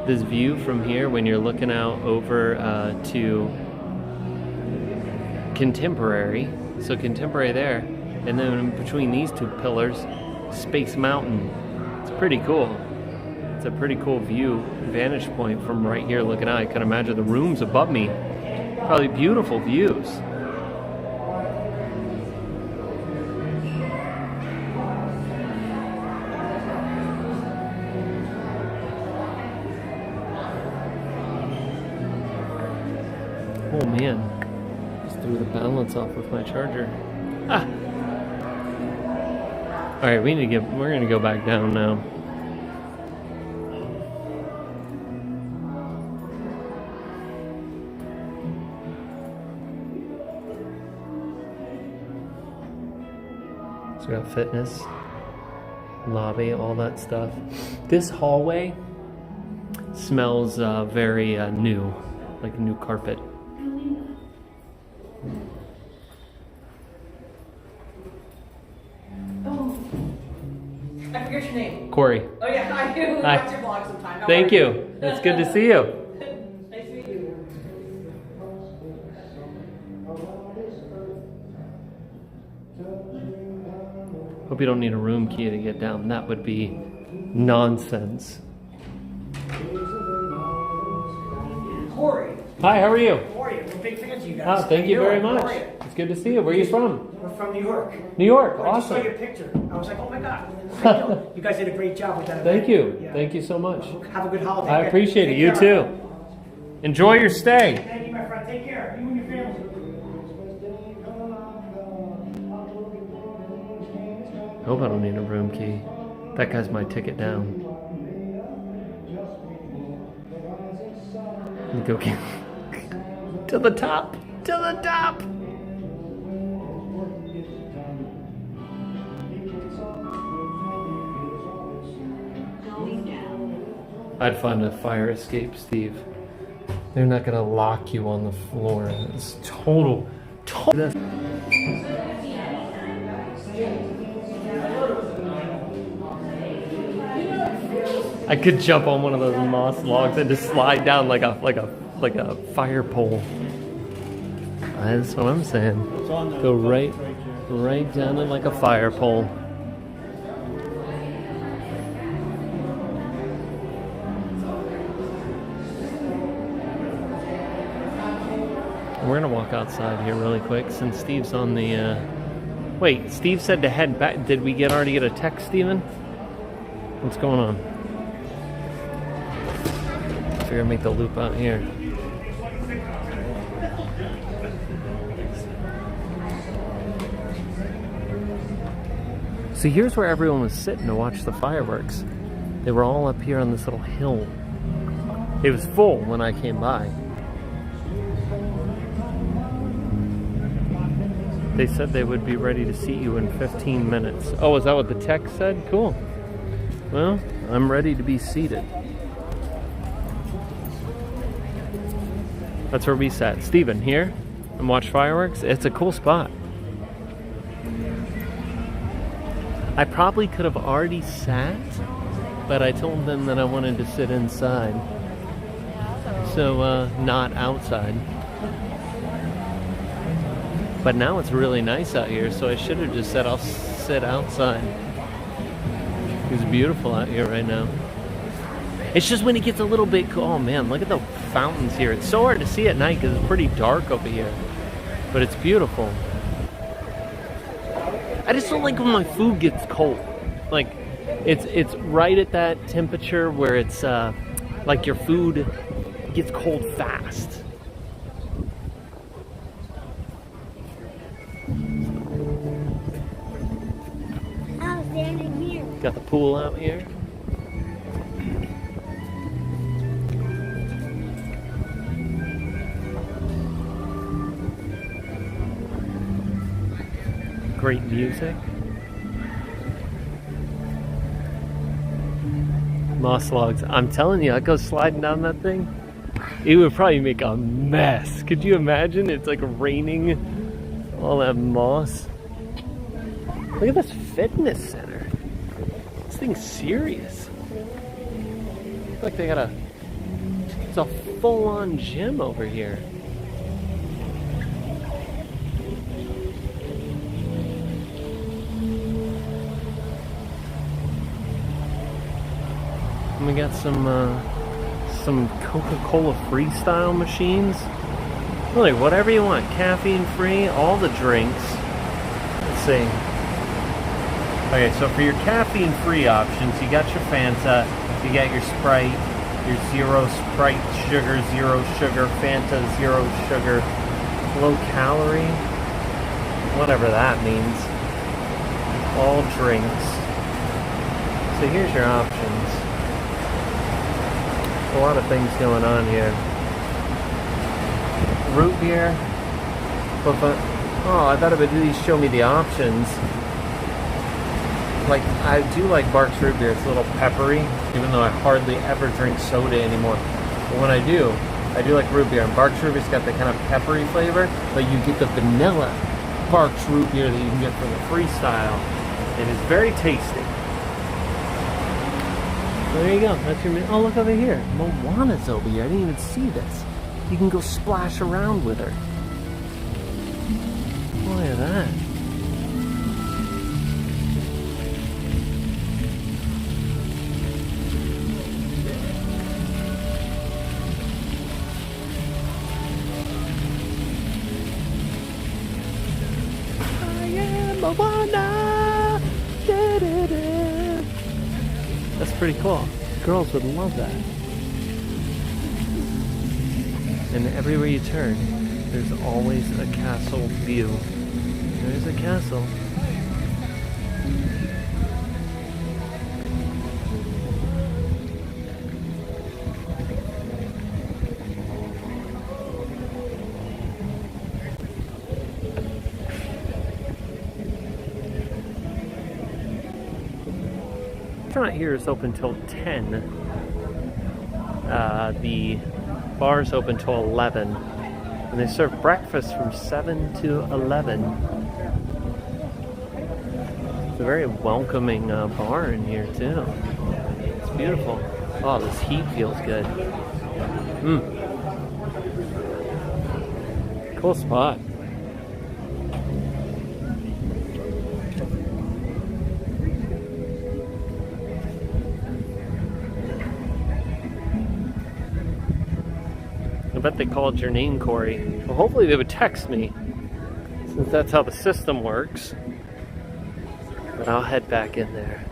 This view from here when you're looking out over to Contemporary. So Contemporary there. And then in between these two pillars, Space Mountain. It's pretty cool. It's a pretty cool view, vantage point from right here looking out. I can imagine the rooms above me. Probably beautiful views. Oh man, just threw the balance off with my charger. Ah. All right, we're gonna go back down now. So we got fitness, lobby, all that stuff. This hallway smells very new, like new carpet. Oh, I forget your name. Cory. Oh yeah, I do. Hi. Watch your vlog sometime. How Thank are you. It's good to see you. Nice to meet you. Hope you don't need a room key to get down. That would be nonsense. Cory. Hi, how are you? How are you? We're big fans of you guys. Oh, thank you How very doing? How much. are you? It's good to see you. Where are you from? We're from New York. New York, I just saw awesome. your picture. I was like, oh my God. I know. You guys did a great job with that. Thank event. you. Yeah. Thank you so much. Have a good holiday. I appreciate it. Take You care. too. Enjoy your stay. Thank you, my friend. Take care. You and your family. I hope I don't need a room key. That guy's my ticket down. Let me go get to the top. To the top. I'd find a fire escape, Steve. They're not gonna lock you on the floor. It's total. I could jump on one of those moss logs and just slide down like a fire pole. That's what I'm saying. Go right down it like a fire pole. We're gonna walk outside here really quick since Steve's on the. Wait, Steve said to head back. Did we already get a text, Steven? What's going on? Figure I'd make the loop out here. So here's where everyone was sitting to watch the fireworks. They were all up here on this little hill. It was full when I came by. They said they would be ready to seat you in 15 minutes. Oh, is that what the text said? Cool. Well, I'm ready to be seated. That's where we sat. Steven, here and watch fireworks. It's a cool spot. I probably could have already sat, but I told them that I wanted to sit inside. So, not outside. But now it's really nice out here, so I should have just said I'll sit outside. It's beautiful out here right now. It's just when it gets a little bit cool. Oh man, look at the fountains here. It's so hard to see at night because it's pretty dark over here. But it's beautiful. I just don't like when my food gets cold. Like, it's right at that temperature where it's like your food gets cold fast. Got the pool out here. Great music. Moss logs. I'm telling you, I go sliding down that thing. It would probably make a mess. Could you imagine? It's like raining all that moss. Look at this fitness center. This thing's serious. Looks like they got it's a full-on gym over here. And we got some Coca-Cola freestyle machines. Really, whatever you want. Caffeine free, all the drinks. Let's see. Okay, so for your caffeine free options, you got your Fanta, you got your Sprite, your zero Sprite sugar, zero sugar, Fanta, zero sugar, low calorie, whatever that means. All drinks. So here's your options. A lot of things going on here. Root beer. Oh, I thought it would at least show me the options. Like, I do like Barks root beer. It's a little peppery, even though I hardly ever drink soda anymore. But when I do like root beer. And Barks root beer's got the kind of peppery flavor, but you get the vanilla Barks root beer that you can get from the freestyle. It is very tasty. So there you go. That's your. Oh, look over here. Moana's over here. I didn't even see this. You can go splash around with her. Look at that. I am Moana. Da-da-da. That's pretty cool. Girls would love that. And everywhere you turn, there's always a castle view. There's a castle. Restaurant here is open till 10. The bar's open till 11. And they serve breakfast from 7 to 11. It's a very welcoming bar in here too. It's beautiful. Oh, this heat feels good. Cool spot. I bet they called your name, Cory. Well, hopefully they would text me, since that's how the system works. But I'll head back in there.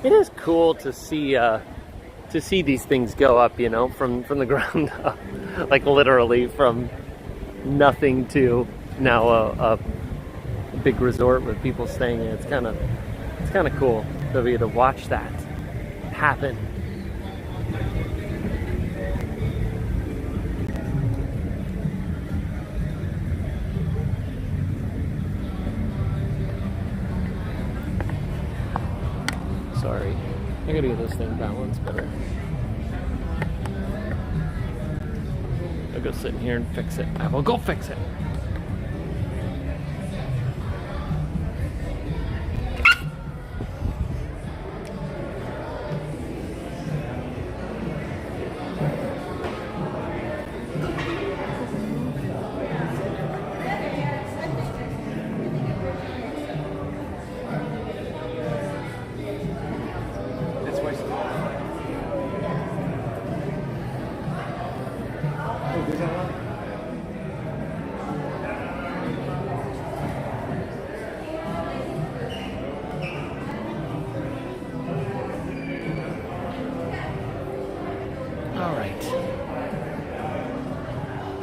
It is cool to see these things go up, you know, from the ground up, like literally from nothing to now a big resort with people staying in. It's kind of cool to be able to watch that happen. Sorry, I gotta get this thing balanced better. I'll go sit in here and fix it. I will go fix it.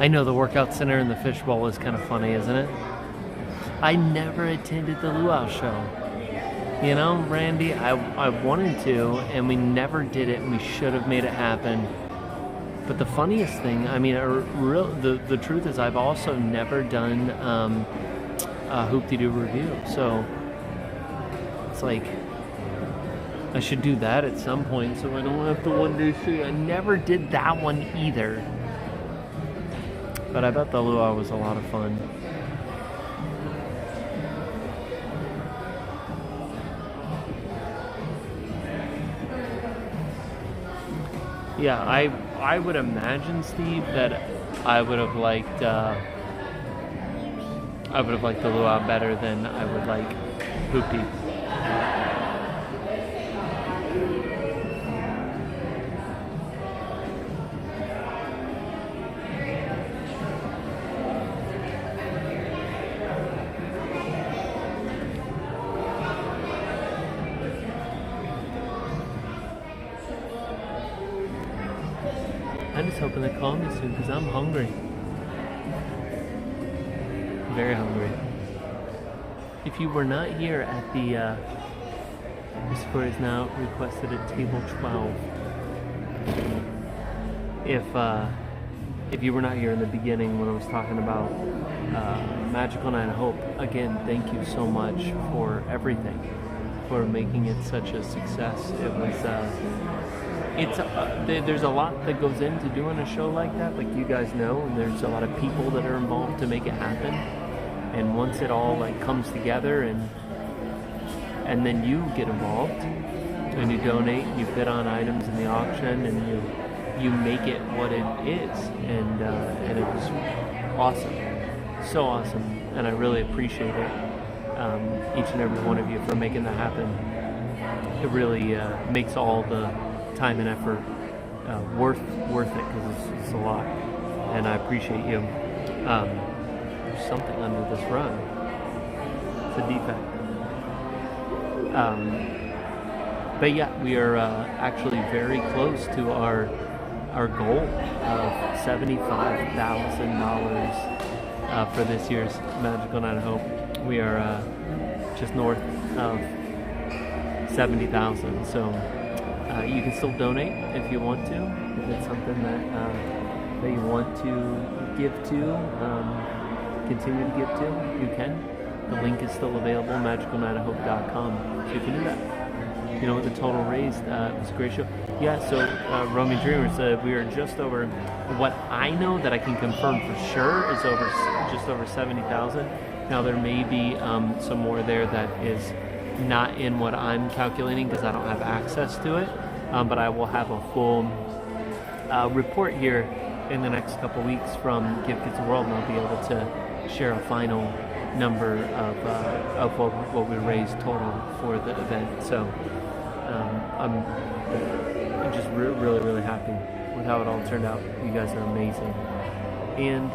I know the workout center and the fishbowl is kind of funny, isn't it? I never attended the luau show. You know, Randy, I wanted to, and we never did it, and we should have made it happen. But the funniest thing, I mean, the truth is I've also never done a Hoop-de-Doo review. So it's like, I should do that at some point so I don't have to wonder, see, I never did that one either. But I bet the luau was a lot of fun. Yeah, I would imagine, Steve, that I would have liked the luau better than I would like Hoopty. I'm just hoping they call me soon because I'm hungry. Very hungry. If you were not here at the, this square is now requested at table 12. If you were not here in the beginning when I was talking about Magical Night of Hope, again, thank you so much for everything, for making it such a success. It was, there's a lot that goes into doing a show like that, like you guys know, and there's a lot of people that are involved to make it happen. And once it all like comes together, and then you get involved, and you donate, and you bid on items in the auction, and you make it what it is, and it was awesome, so awesome, and I really appreciate it, each and every one of you for making that happen. It really makes all the time and effort worth it, because it's a lot, and I appreciate you. There's something under this rug. It's a defect. But yeah, we are actually very close to our goal of $75,000 for this year's Magical Night of Hope. We are just north of 70,000. So you can still donate if you want to. If it's something that you want to give to, continue to give to, you can. The link is still available, magicalnightofhope.com. So you can do that. You know what the total raised? It was a great show. Yeah, so Romy Dreamer said we are just over, what I know that I can confirm for sure is just over 70,000. Now there may be some more there that is not in what I'm calculating because I don't have access to it. But I will have a full report here in the next couple weeks from Give Kids the World, and I'll be able to share a final number of what we raised total for the event. So I'm just really, really happy with how it all turned out. You guys are amazing. And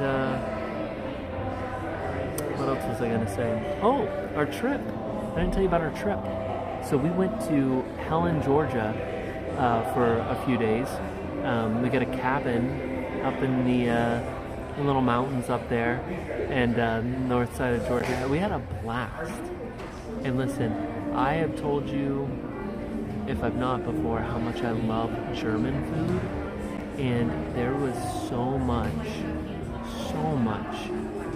what else was I going to say? Oh, our trip. I didn't tell you about our trip. So we went to Helen, Georgia for a few days. We got a cabin up in the little mountains up there, and north side of Georgia. We had a blast. And listen, I have told you, if I've not before, how much I love German food, and there was so much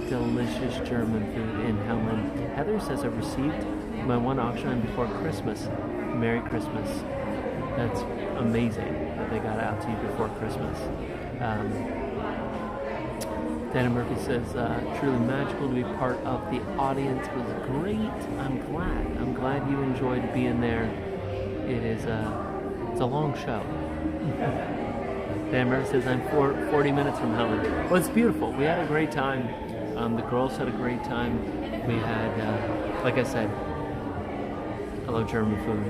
delicious German food in Helen. Heather says I received my one auction before Christmas. Merry Christmas. That's amazing that they got out to you before Christmas. Dana Murphy says, truly magical to be part of the audience. Was great. I'm glad you enjoyed being there. It's a long show. Dan Murphy says, I'm 40 minutes from Helen. Well, it's beautiful. We had a great time. The girls had a great time. We had, like I said, I love German food.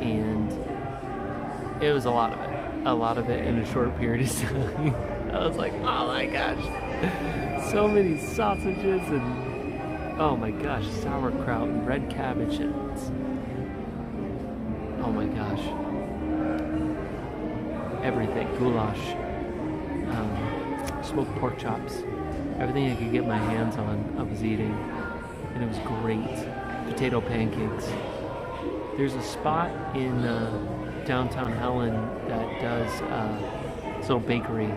And it was a lot of it in a short period of time. I was like, oh my gosh, so many sausages and oh my gosh, sauerkraut and red cabbage and oh my gosh, everything, goulash. smoked pork chops. Everything I could get my hands on, I was eating. And it was great. Potato pancakes. There's a spot in downtown Helen that does this little bakery.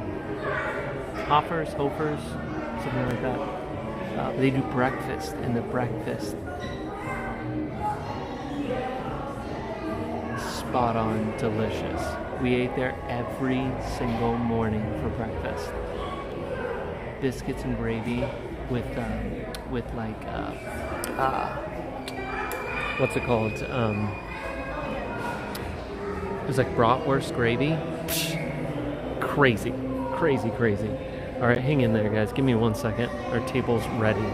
Hofers, something like that. They do breakfast, and the breakfast spot on, delicious. We ate there every single morning for breakfast. Biscuits and gravy with like what's it called? It was like bratwurst gravy. Crazy. All right, hang in there, guys. Give me 1 second. Our table's ready.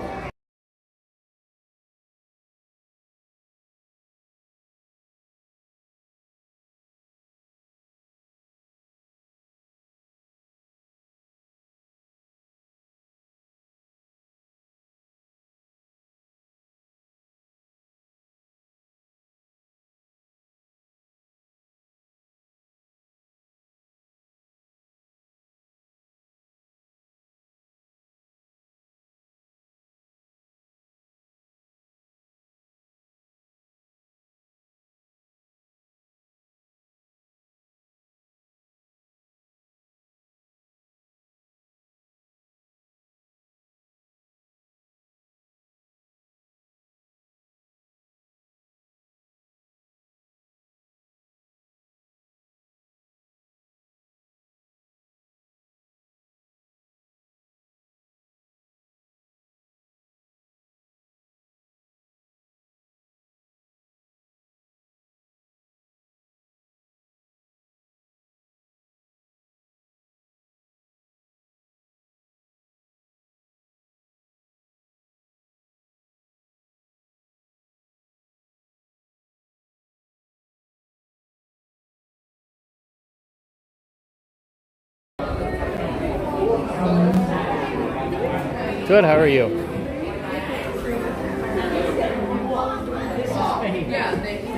Good, how are you?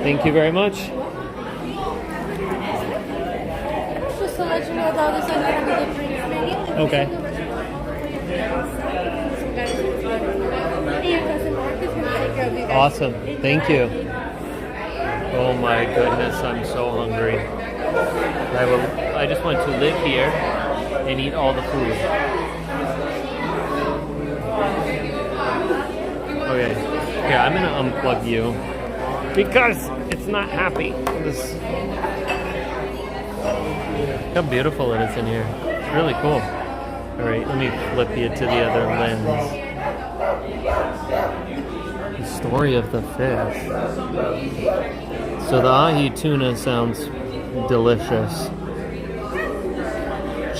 Thank you very much. Just to let you know, though, this is under the drinks menu. Okay. Your cousin Mark is going to take care of you guys. Awesome. Thank you. Oh my goodness, I'm so hungry. I just want to live here and eat all the food. Okay, here, I'm gonna unplug you because it's not happy. How beautiful it is in here. It's really cool. All right, let me flip you to the other lens. The story of the fish. So the ahi tuna sounds delicious.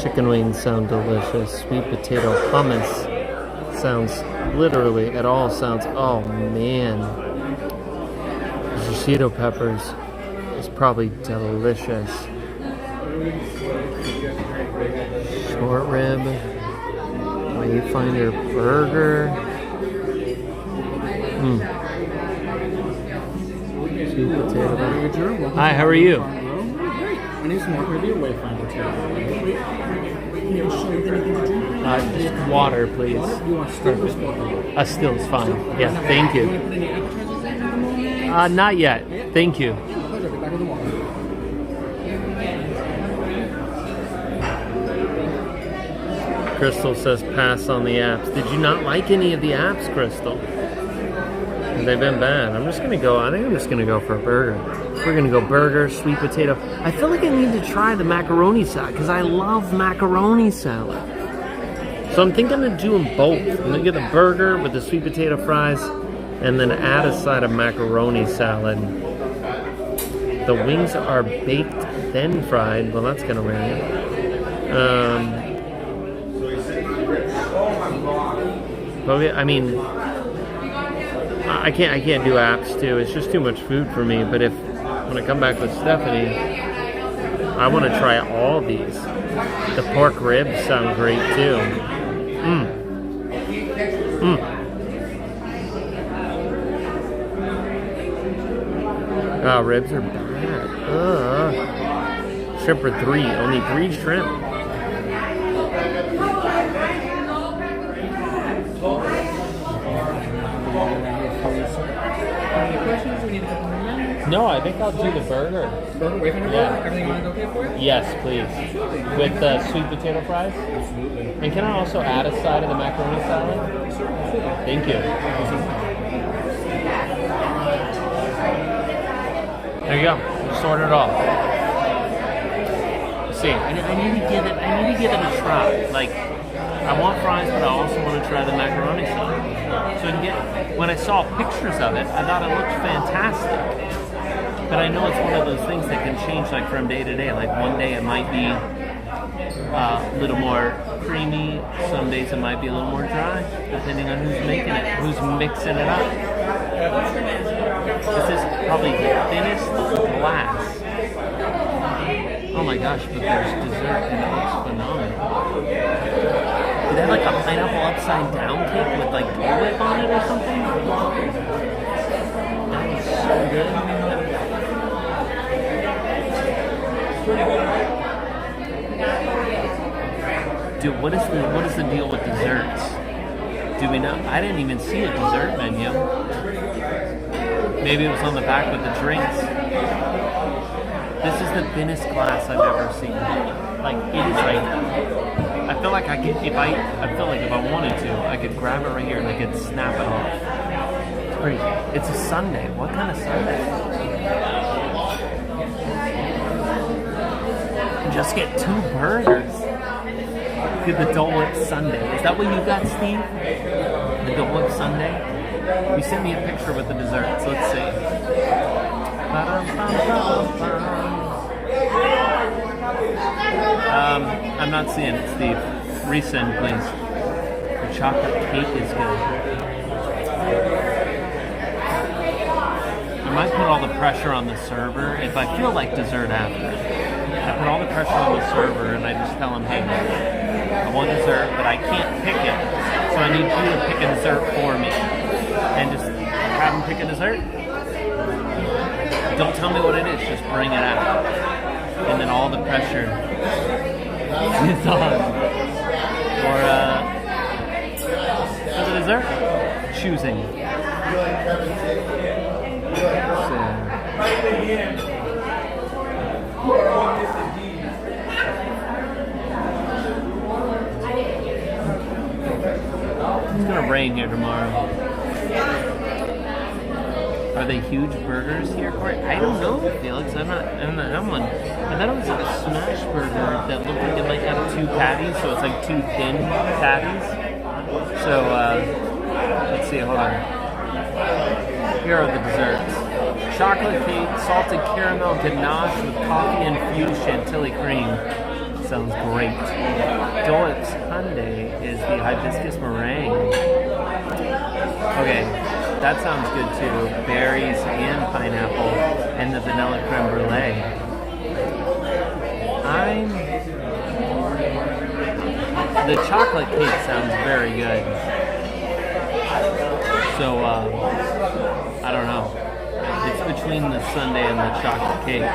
Chicken wings sound delicious. Sweet potato hummus sounds literally, it all sounds, oh man. Shishito peppers is probably delicious. Short rib, Wayfinder burger. Sweet potato. Hi, how are you? My name's Mark. We're the Wayfinder today. Just water, please. You want still or still? Still is fine. Yeah, thank you. Not yet. Thank you. Crystal says pass on the apps. Did you not like any of the apps, Crystal? They've been bad. I'm just gonna go. I think I'm just gonna go for a burger. We're gonna go burger, sweet potato. I feel like I need to try the macaroni salad because I love macaroni salad. So I'm thinking of doing both. I'm gonna get the burger with the sweet potato fries, and then add a side of macaroni salad. The wings are baked then fried. Well, that's gonna vary. But I mean, I can't do apps too. It's just too much food for me. But when I come back with Stephanie, I want to try all these. The pork ribs sound great too. Ribs are bad. Shrimp for 3. Only 3 shrimp. No, I think I'll do the burger. Burger, wayfinder burger? Everything on it okay for you? Yes, please. With the sweet potato fries? Absolutely. And can I also add a side of the macaroni salad? Thank you. There you go. Just order it all. Let's see, I need to give it a try. Like, I want fries, but I also want to try the macaroni salad. So when I saw pictures of it, I thought it looked fantastic. But I know it's one of those things that can change like from day to day. Like one day it might be a little more creamy. Some days it might be a little more dry, depending on who's making it, who's mixing it up. This is probably the thinnest glass. Oh my gosh, but there's dessert and it looks phenomenal. Do they have like a pineapple upside down cake with like Dole Whip on it or something? That is so good. Dude, what is the deal with desserts? Do we know? I didn't even see a dessert menu. Maybe it was on the back with the drinks. This is the thinnest glass I've ever seen. Like it is like I feel like I could if I wanted to, I could grab it right here and I could snap it off. It's crazy. It's a sundae. What kind of sundae? Just get 2 burgers. Get the Dole Whip sundae. Is that what you got, Steve? The Dole Whip sundae? You sent me a picture with the desserts. Let's see. I'm not seeing it, Steve. Resend, please. The chocolate cake is good. I might put all the pressure on the server if I feel like dessert after. I put all the pressure on the server and I just tell him, hey, I want dessert, but I can't pick it. So I need you to pick a dessert for me. And just have him pick a dessert. Don't tell me what it is, just bring it out. And then all the pressure is on. For the dessert, choosing. It's gonna rain here tomorrow. Are they huge burgers here, Cory? I don't know, Felix. I'm not one. I thought it was like a smash burger that looked like it might have 2 patties, so it's like 2 thin patties. So, let's see, hold on. Here are the desserts. Chocolate cake, salted caramel ganache with coffee infused chantilly cream. Sounds great. Dole Whip sundae is the hibiscus meringue. Okay. That sounds good too. Berries and pineapple and the vanilla creme brulee. The chocolate cake sounds very good. So, I don't know. It's between the sundae and the chocolate cake.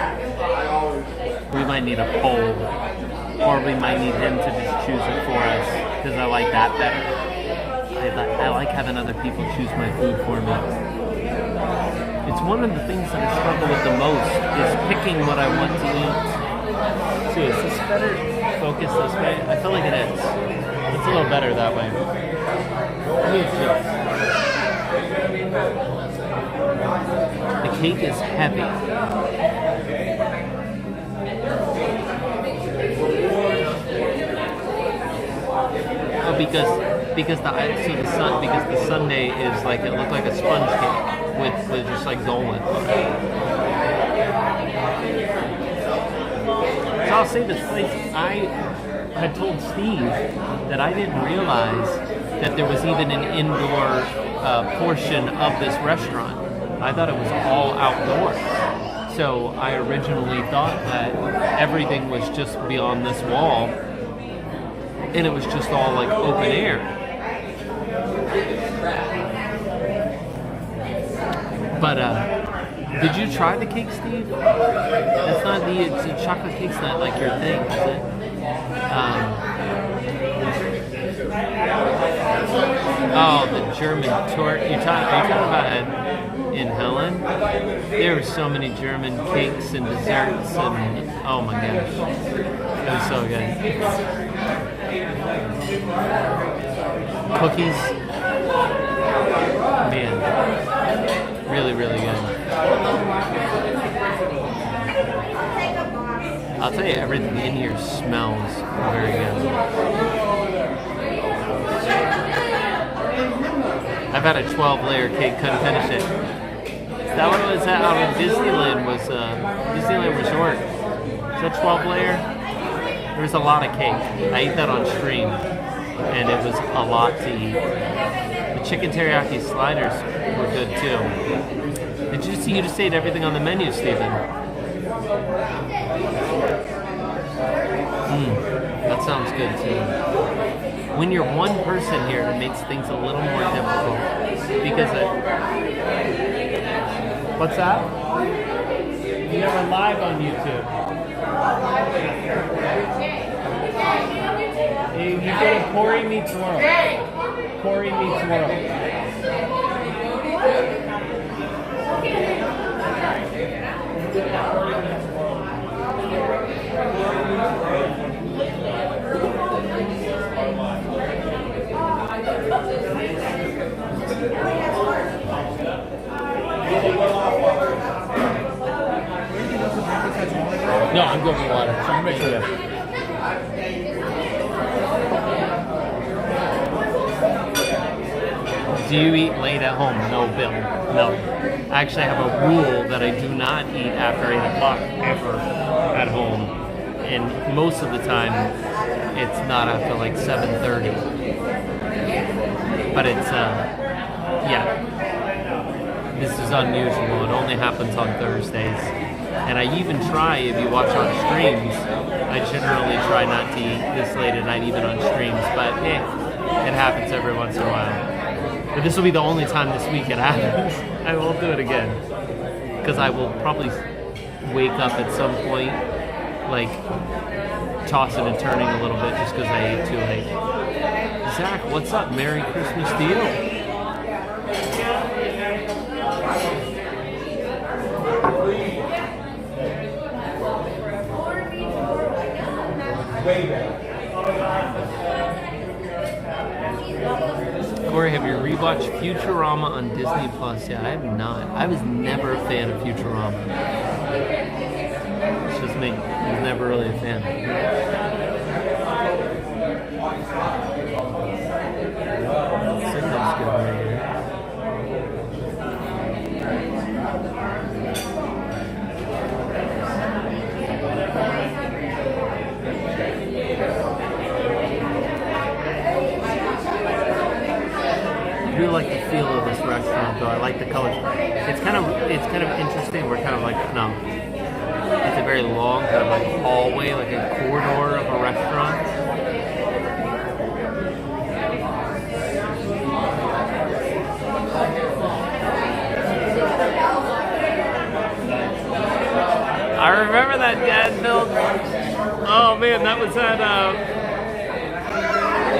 We might need a poll. Or we might need him to just choose it for us. Because I like that better. I like having other people choose my food for me. It's one of the things that I struggle with the most is picking what I want to eat. See, is this better focus this way? I feel like it is. It's a little better that way. Let me adjust. The cake is heavy. Oh, because the sundae is like it looked like a sponge cake with just like Dole Whip on it. So I'll say this place. I had told Steve that I didn't realize that there was even an indoor portion of this restaurant. I thought it was all outdoors. So I originally thought that everything was just beyond this wall, and it was just all like open air. But did you try the cake, Steve? It's not the chocolate cake's not like your thing, is it? Oh, the German torte. Are you talking about in Helen, there were so many German cakes and desserts, and oh my gosh, it was so good. Cookies, man, really, really good. I'll tell you, everything in here smells very good. I've had a 12-layer cake, couldn't finish it. Is that what it was out in Disneyland? Was Disneyland Resort? Is that 12-layer? There was a lot of cake. I ate that on stream, and it was a lot to eat. The chicken teriyaki sliders were good too. Did you just ate everything on the menu, Stephen? That sounds good too. When you're one person here, it makes things a little more difficult because what's that? You never live on YouTube. You go to Cory Meets World. Cory Meets World. No, I'm good with water. So I'm make sure. Do you eat late at home? No, Bill. No. I actually have a rule that I do not eat after 8 o'clock ever at home. And most of the time, it's not after like 7:30. But it's, yeah. This is unusual. It only happens on Thursdays. And I even try, if you watch on streams, I generally try not to eat this late at night, even on streams. But hey, it happens every once in a while. But this will be the only time this week it happens. I won't do it again. Because I will probably wake up at some point, like, tossing and turning a little bit just because I ate too late. Zach, what's up? Merry Christmas to you. Cory, have you rewatched Futurama on Disney Plus? Yeah, I have not. I was never a fan of Futurama. It's just me. I was never really a fan. Signal's good right here. I do like the feel of this restaurant, though. I like the colors. It's kind of interesting. We're kind of like, no, it's a very long kind of like hallway, like a corridor of a restaurant. I remember that dad built. Oh man, that was at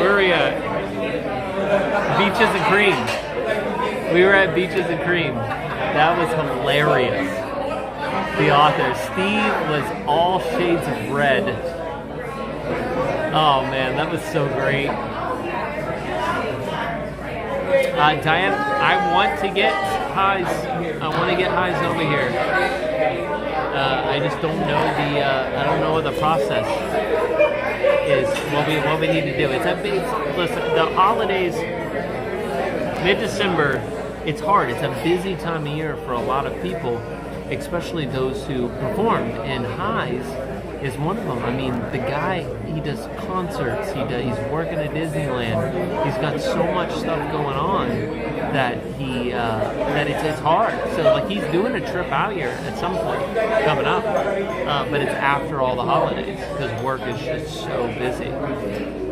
where were we at? Beaches and Cream. We were at Beaches and Cream. That was hilarious. The author, Steve, was all shades of red. Oh man, that was so great. Diane, I want to get highs. I want to get highs over here. I just don't know I don't know what the process is. What we need to do. Listen, the holidays, mid-December, it's hard. It's a busy time of year for a lot of people, especially those who performed. And Highs is one of them. I mean, the guy, he does concerts. He's working at Disneyland. He's got so much stuff going on that it's hard. So like he's doing a trip out here at some point coming up, but it's after all the holidays because work is just so busy.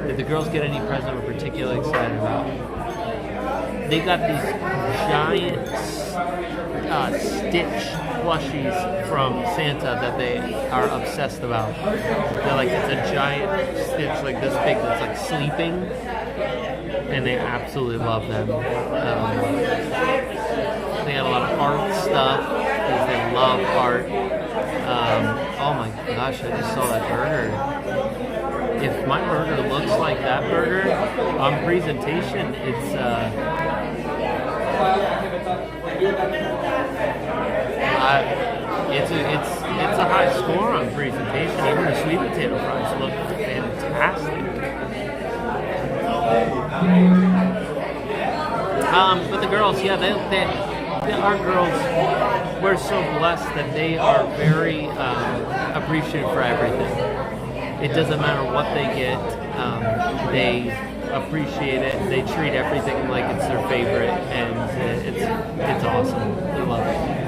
Did the girls get any present we're particularly excited about? They got these giant Stitch plushies from Santa that they are obsessed about. They're like, it's a giant Stitch like this big that's like sleeping, and they absolutely love them. They got a lot of art stuff because they love art. Oh my gosh, I just saw that burger. If my burger looks like that burger on presentation, it's a high score on presentation. Even the sweet potato fries look fantastic. But the girls, yeah, our girls, we're so blessed that they are very appreciative for everything. It doesn't matter what they get, they appreciate it. They treat everything like it's their favorite, and it's awesome. I love it.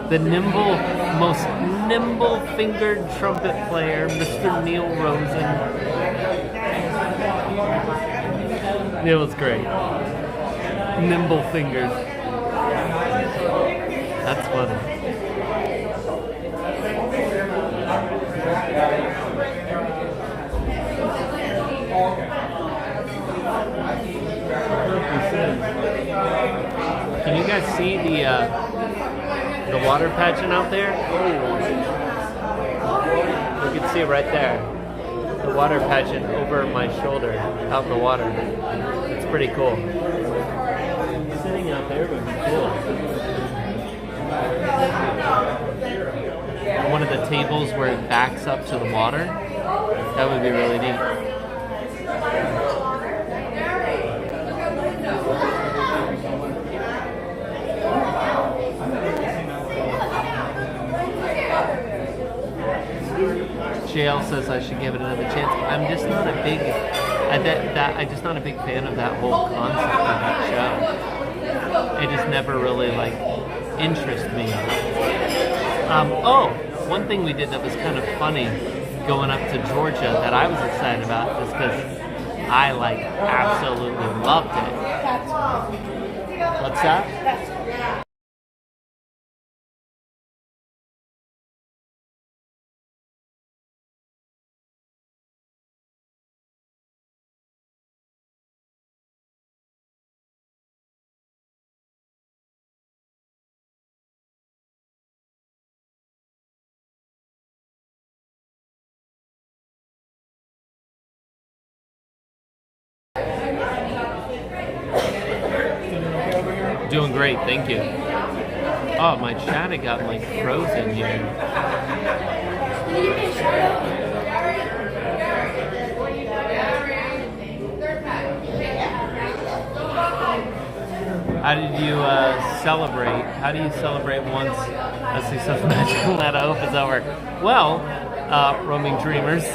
The most nimble-fingered trumpet player, Mr. Neil Rosen. It was great. Nimble-fingered. That's funny. Can you guys see the water pageant out there? You can see it right there. The water pageant over my shoulder, out in the water. It's pretty cool. Sitting out there would be cool. One of the tables where it backs up to the water, that would be really neat. JL says I should give it another chance. I'm just not a big fan of that whole concept of that show. It just never really interested me. One thing we did that was kind of funny going up to Georgia that I was excited about is because I absolutely loved it. What's that? Doing great, thank you. Oh, my chat had gotten frozen here. How did you celebrate? How do you celebrate once a successful magical night? I hope it's over. Well, roaming dreamers,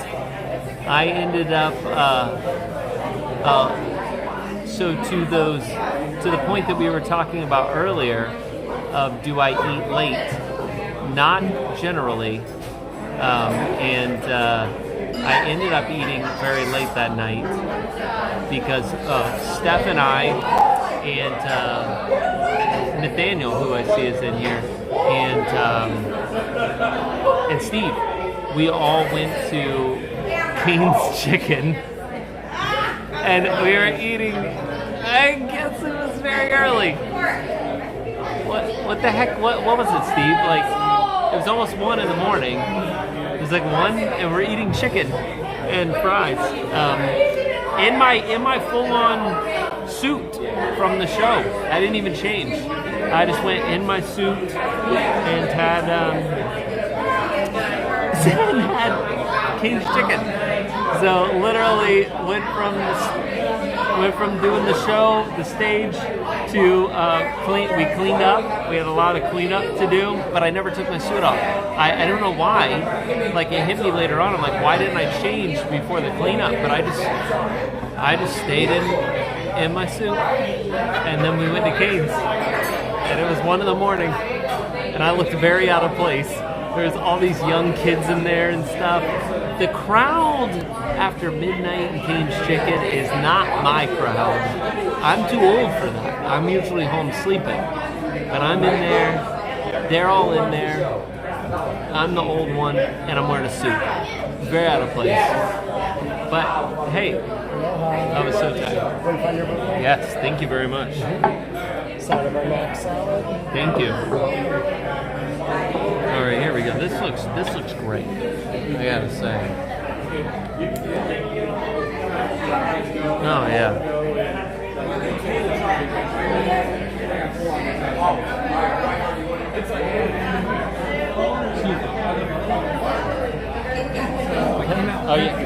I ended up to the point that we were talking about earlier of do I eat late? Not generally, and I ended up eating very late that night because Steph and I and Nathaniel, who I see is in here, and Steve, we all went to Kane's Chicken, and we were eating. I guess it was very early. What the heck? What was it, Steve? It was almost 1 in the morning. It was 1, and we're eating chicken and fries. In my full-on suit from the show. I didn't even change. I just went in my suit and had Kane's Chicken. So literally went from doing the show, the stage, to we cleaned up. We had a lot of cleanup to do, but I never took my suit off. I don't know why. It hit me later on. I'm like, why didn't I change before the cleanup? But I just stayed in my suit, and then we went to Kane's, and it was 1 in the morning, and I looked very out of place. There's all these young kids in there and stuff. The crowd after midnight in Kane's Chicken is not my crowd. I'm too old for that. I'm usually home sleeping. But I'm in there. They're all in there. I'm the old one, and I'm wearing a suit. Very out of place. But hey, I was so tired. Yes, thank you very much. Side of our mac salad. Thank you. All right, here we go. This looks great. I gotta say. Oh yeah. Oh yeah.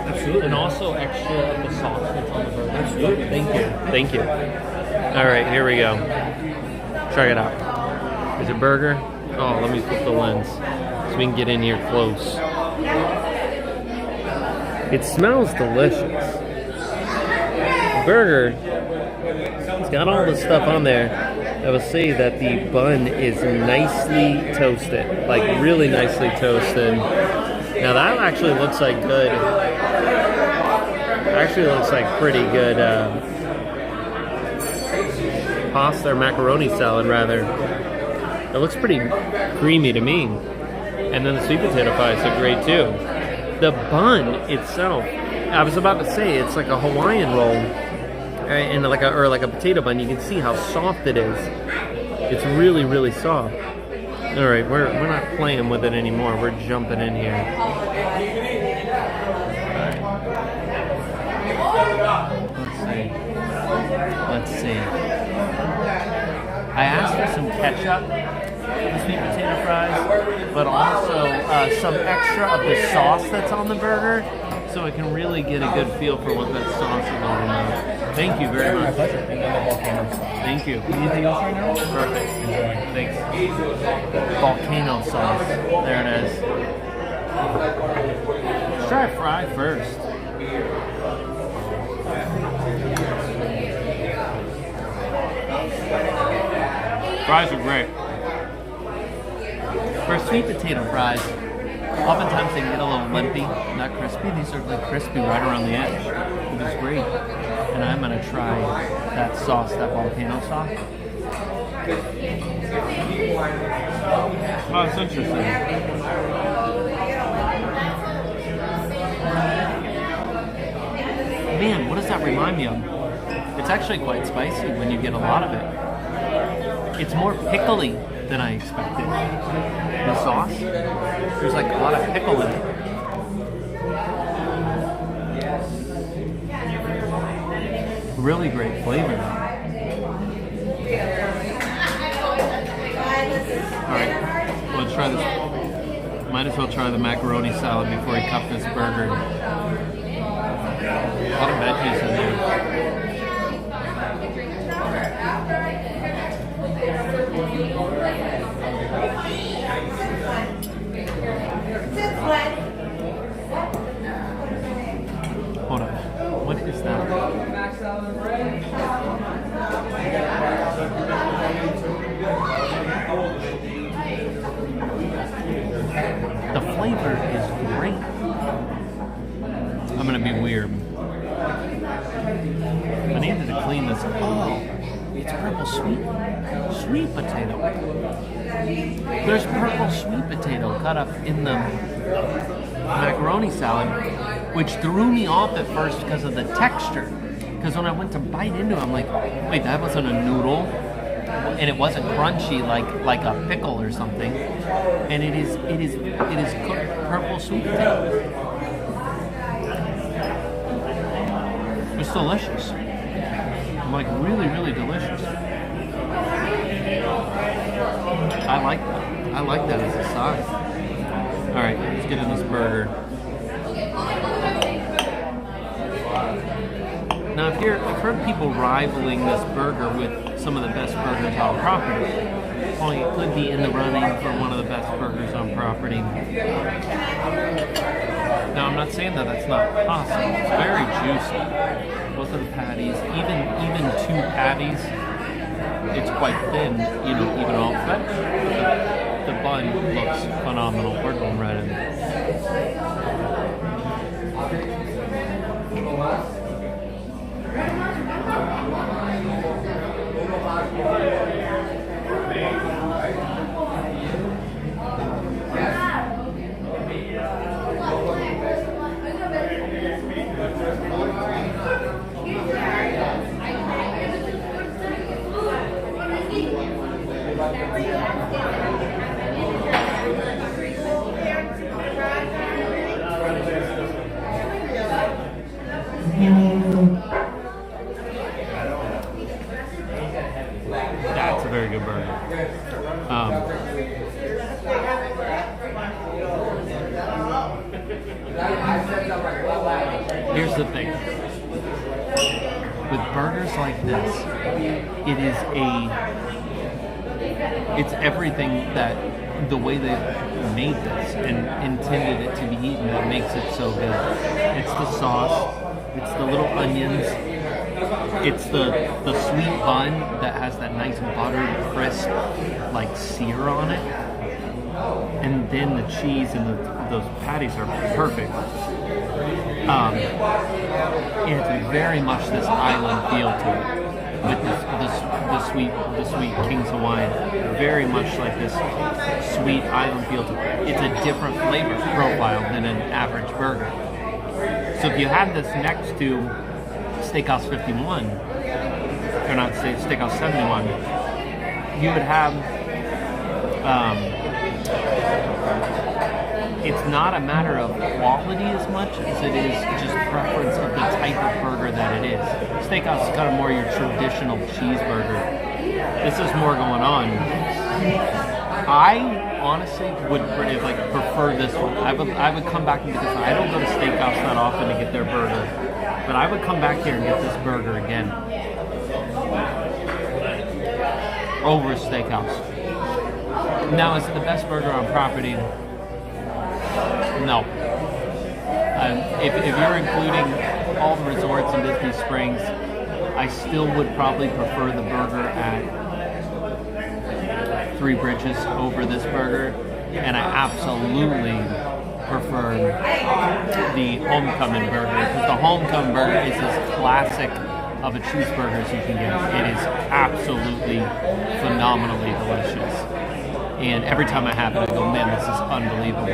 Absolutely. And also extra of the sauce that's on the burger. Absolutely. Thank you. All right, here we go. Check it out. There's a burger. Oh, let me flip the lens so we can get in here close. It smells delicious. The burger, it's got all the stuff on there. I will say that the bun is nicely toasted, like really nicely toasted. Now that actually looks like good. Actually looks like pretty good pasta or macaroni salad rather. It looks pretty creamy to me. And then the sweet potato fries look great too. The bun itself, I was about to say it's like a Hawaiian roll, and like a potato bun. You can see how soft it is. It's really, really soft. All right, we're not playing with it anymore. We're jumping in here. Let's see. I asked for some ketchup, the sweet potato fries, but also some extra of the sauce that's on the burger, so I can really get a good feel for what that sauce is all about. Thank you very much. My pleasure. Thank you. Anything else right now? Perfect. Enjoy. Thanks. Volcano sauce. There it is. Let's try a fry first. Fries are great. For sweet potato fries, oftentimes they get a little lumpy, not crispy. These are like crispy right around the edge, which is great. And I'm gonna try that sauce, that volcano sauce. Oh, it's interesting. Man, what does that remind me of? It's actually quite spicy when you get a lot of it. It's more pickly than I expected. The sauce, there's like a lot of pickle in it. Really great flavor. Alright, let's try this. Might as well try the macaroni salad before we cup this burger. A lot of veggies in there. Hold on. What is that? The flavor is great. I'm gonna be weird. I needed to clean this. Oh, it's purple sweet potato. There's purple sweet potato cut up in the macaroni salad, which threw me off at first because of the texture. Because when I went to bite into it, I'm like, wait, that wasn't a noodle, and it wasn't crunchy like a pickle or something. And it is cooked purple sweet potato. It's delicious. Like really, really delicious. I like that. I like that as a side. All right, let's get in this burger. Now, I've heard people rivaling this burger with some of the best burgers on property. Well, it could be in the running for one of the best burgers on property. Now, I'm not saying that that's not possible. It's very juicy. Both of the patties, even two patties, it's quite thin, even all fat. The bun looks phenomenal. We're going right in. here's the thing. With burgers like this, it's everything that the way they made this and intended it to be eaten that makes it so good. It's the sauce, it's the little onions, it's the sweet bun that has that nice buttered, crisp, like sear on it, and then the cheese and those patties are perfect. And it's very much this island feel to it, with the sweet King's Hawaiian, very much like this sweet island feel to it. It's a different flavor profile than an average burger. So if you had this next to Steakhouse 51, or not Steakhouse 71, you would have. It's not a matter of quality as much as it is just preference of the type of burger that it is. Steakhouse is kind of more your traditional cheeseburger. This is more going on. I honestly would prefer this one. I would come back because I don't go to Steakhouse that often to get their burger, but I would come back here and get this burger again over Steakhouse. Now, is it the best burger on property? No. If you're including all the resorts in Disney Springs, I still would probably prefer the burger at Three Bridges over this burger, and I absolutely prefer the Homecoming burger, because the Homecoming burger is as classic of a cheeseburger as you can get. It is absolutely phenomenally delicious. And every time I have it, I go, man, this is unbelievable.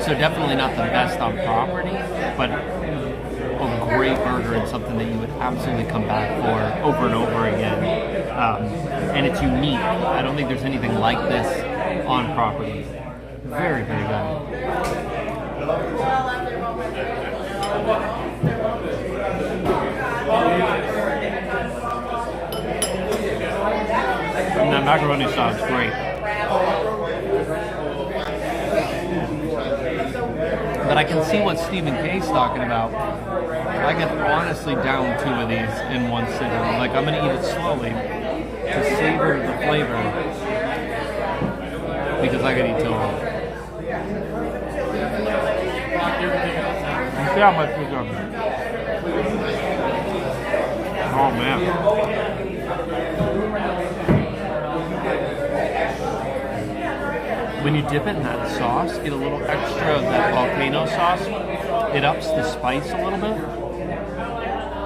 So definitely not the best on property, but a great burger and something that you would absolutely come back for over and over again. And it's unique. I don't think there's anything like this on property. Very, very good. And that macaroni sauce is great. But I can see what Stephen K's talking about. I could honestly down 2 of these in one sitting. Like, I'm going to eat it slowly to savor the flavor, because I could eat 2 of them. See how much we got. Oh, man. When you dip it in that sauce, get a little extra of that volcano sauce. It ups the spice a little bit.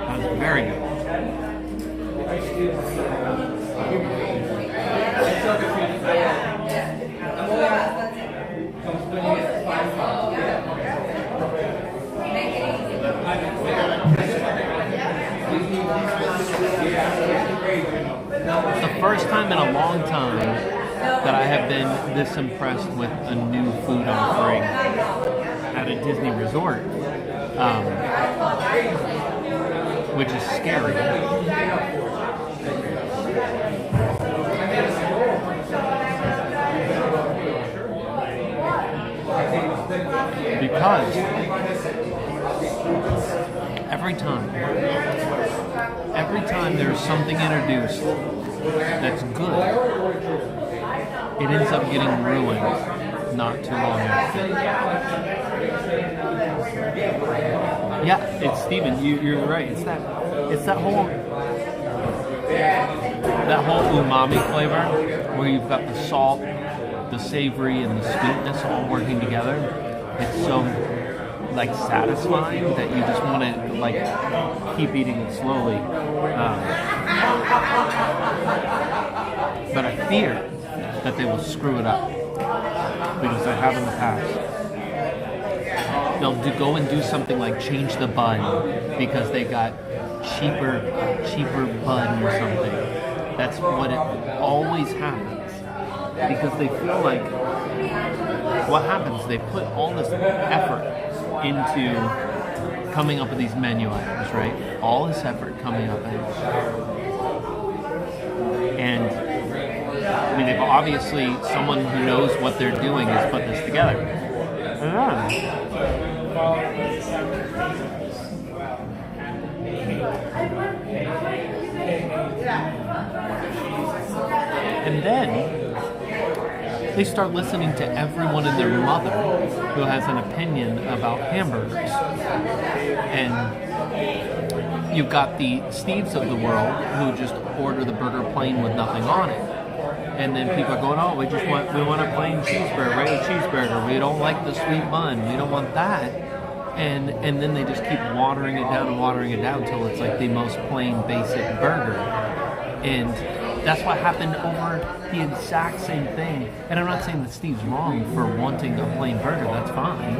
That's very good. It's the first time in a long time that I have been this impressed with a new food offering at a Disney resort, which is scary. Because every time there's something introduced that's good, it ends up getting ruined not too long after. Yeah, it's Steven, you're right. It's that whole umami flavor where you've got the salt, the savory, and the sweetness all working together. It's so like satisfying that you just want to like keep eating it slowly. But I fear that they will screw it up, because they have in the past. They'll go and do something like change the bun because they got cheaper bun or something. That's what it always happens, because they feel like what happens, they put all this effort into coming up with these menu items, right? All this effort coming up with, and I mean, they've obviously, someone who knows what they're doing has put this together. And then they start listening to everyone and their mother who has an opinion about hamburgers. And you've got the Steves of the world who just order the burger plain with nothing on it. And then people are going, oh, we want a plain cheeseburger, regular cheeseburger. We don't like the sweet bun. We don't want that. And then they just keep watering it down until it's like the most plain, basic burger. And that's what happened over the exact same thing. And I'm not saying that Steve's wrong for wanting a plain burger. That's fine.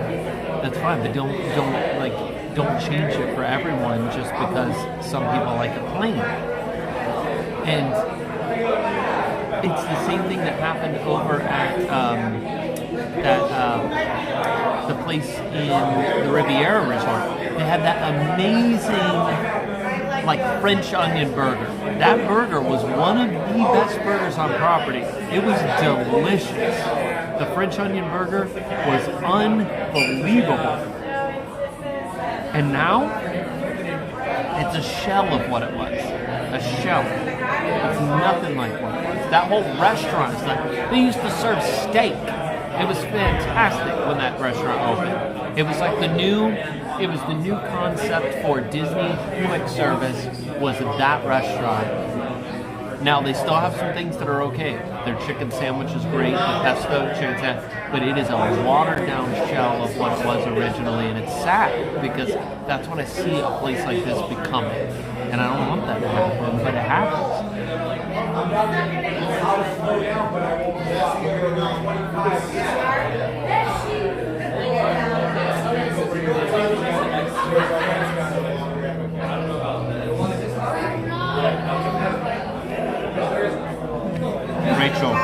But don't change it for everyone just because some people like it plain. And it's the same thing that happened over at the place in the Riviera Resort. They had that amazing French onion burger. That burger was one of the best burgers on property. It was delicious. The French onion burger was unbelievable. And now, it's a shell of what it was. A shell. It's nothing like what it was. That whole restaurant is like, they used to serve steak. It was fantastic when that restaurant opened. It was like the new concept for Disney quick service was that restaurant. Now they still have some things that are okay. Their chicken sandwich is great, the pesto chicken sandwich, but it is a watered down shell of what it was originally, and it's sad because that's what I see a place like this becoming. And I don't want that to happen, but it happens. Rachel,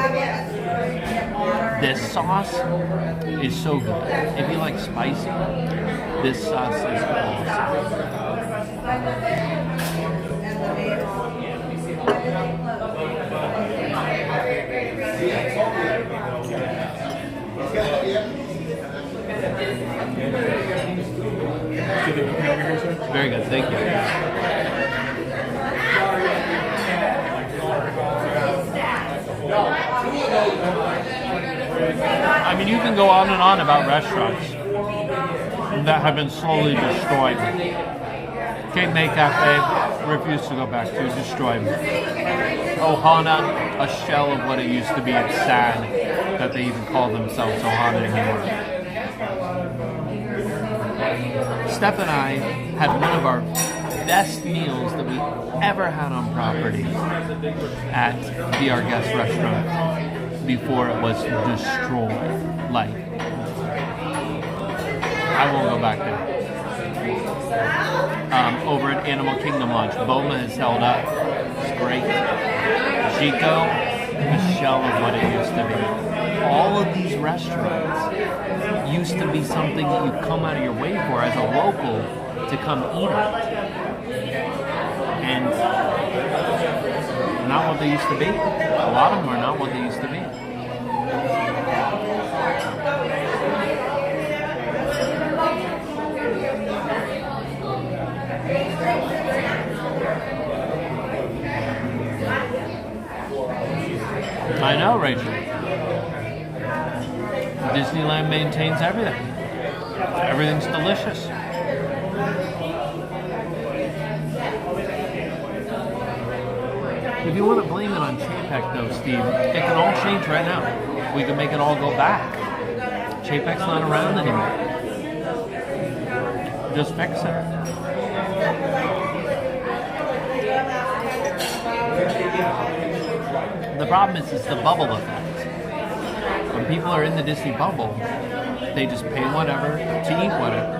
this sauce is so good. If you like spicy, this sauce is awesome. Very good, thank you. I mean, you can go on and on about restaurants that have been slowly destroyed. Cape May Cafe, refuse to go back to, destroyed. Ohana, a shell of what it used to be. It's sad that they even call themselves Ohana anymore. Steph and I had one of our best meals that we ever had on property at the Our Guest restaurant before it was destroyed. Like, I won't go back there. Over at Animal Kingdom Lunch, Boma has held up. It's great. Chico, a shell of what it used to be. All of these restaurants used to be something that you come out of your way for as a local to come eat at. And not what they used to be. A lot of them are not what they used to be. I know, Rachel. Disneyland maintains everything. Everything's delicious. If you want to blame it on Chapek, though, Steve, it can all change right now. We can make it all go back. Chapek's not around anymore. Just fix it. The problem is the bubble effect. When people are in the Disney bubble, they just pay whatever to eat whatever.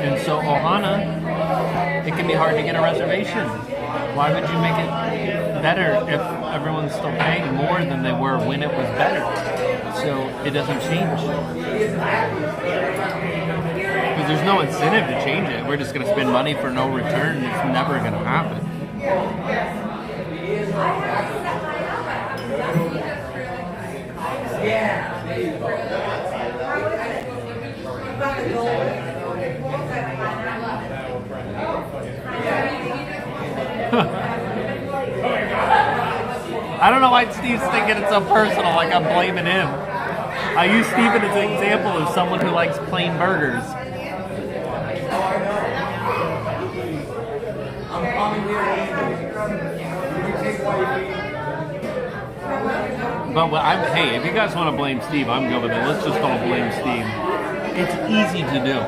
And so Ohana, it can be hard to get a reservation. Why would you make it better if everyone's still paying more than they were when it was better? So it doesn't change. Because there's no incentive to change it. We're just going to spend money for no return. It's never going to happen. Yeah. why Steve's thinking it's so personal, like I'm blaming him. I use Steven as an example of someone who likes plain burgers. But hey, if you guys want to blame Steve, I'm good with it. Let's just all blame Steve. It's easy to do.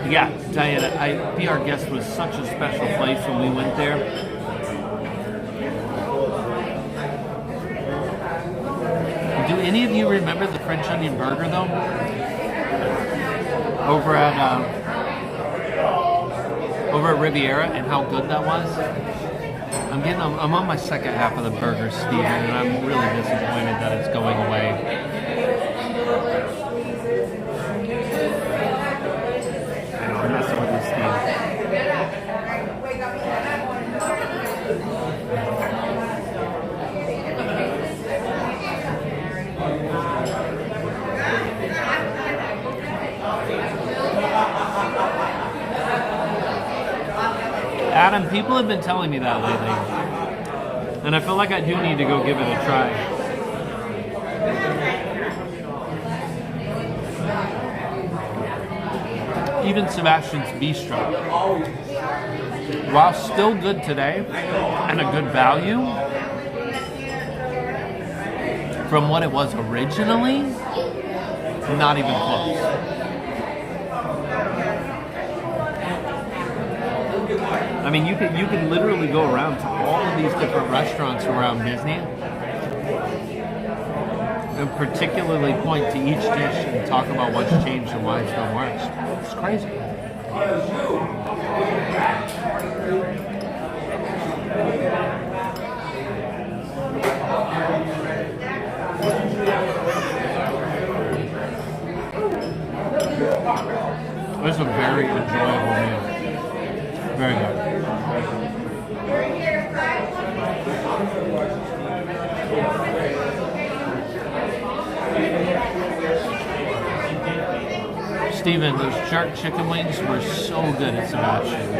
Yeah, Diana, Be Our Guest was such a special place when we went there. Do any of you remember the French onion burger though? Over at Riviera, and how good that was? I'm on my second half of the burger, Steve, and I'm really disappointed that it's going away. I'm messing with this, Steve. Adam, people have been telling me that lately, and I feel like I do need to go give it a try. Even Sebastian's Bistro, while still good today and a good value from what it was originally, not even close. I mean, you can literally go around to all of these different restaurants around Disney and particularly point to each dish and talk about what's changed and why it's done worse. It's crazy. It was a very enjoyable meal. Very good. Steven, those jerk chicken wings were so good at Sebastian's.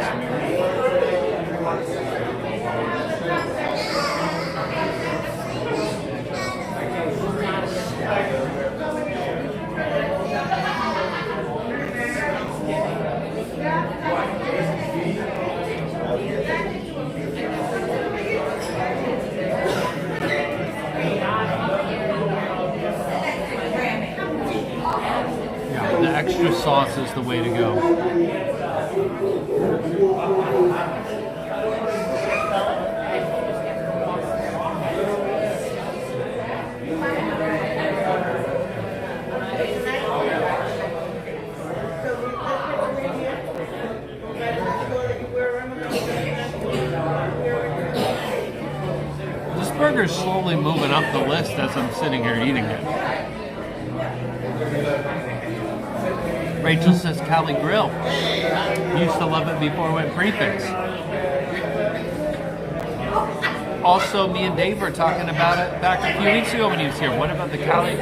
The extra sauce is the way to go. This burger's slowly moving up the list as I'm sitting here eating it. Rachel says Cali Grill. Used to love it before it went prefix. Also, me and Dave were talking about it back a few weeks ago when he was here. What about the Cali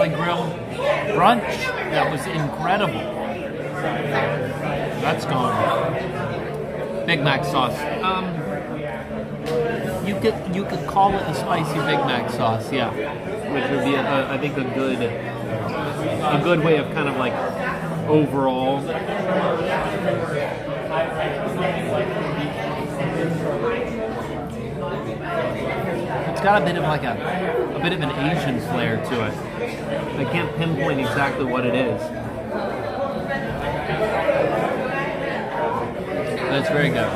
Grill brunch? That was incredible. That's gone. Big Mac sauce. You could call it a spicy Big Mac sauce, yeah, which would be I think a good way of kind of like overall. It's got a bit of like a bit of an Asian flair to it. I can't pinpoint exactly what it is. But it's very good.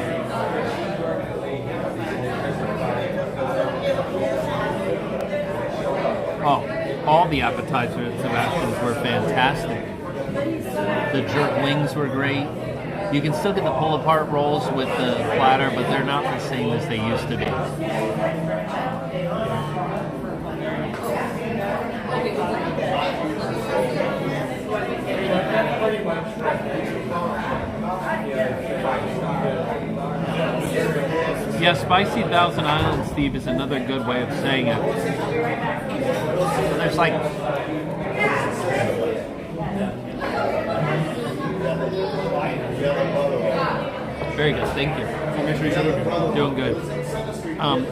Oh, all the appetizers at Sebastian's were fantastic. The jerk wings were great. You can still get the pull-apart rolls with the platter, but they're not the same as they used to be. Yeah, Spicy Thousand Islands, Steve, is another good way of saying it. So there's like Very good. Thank you. I'll make sure you're doing good.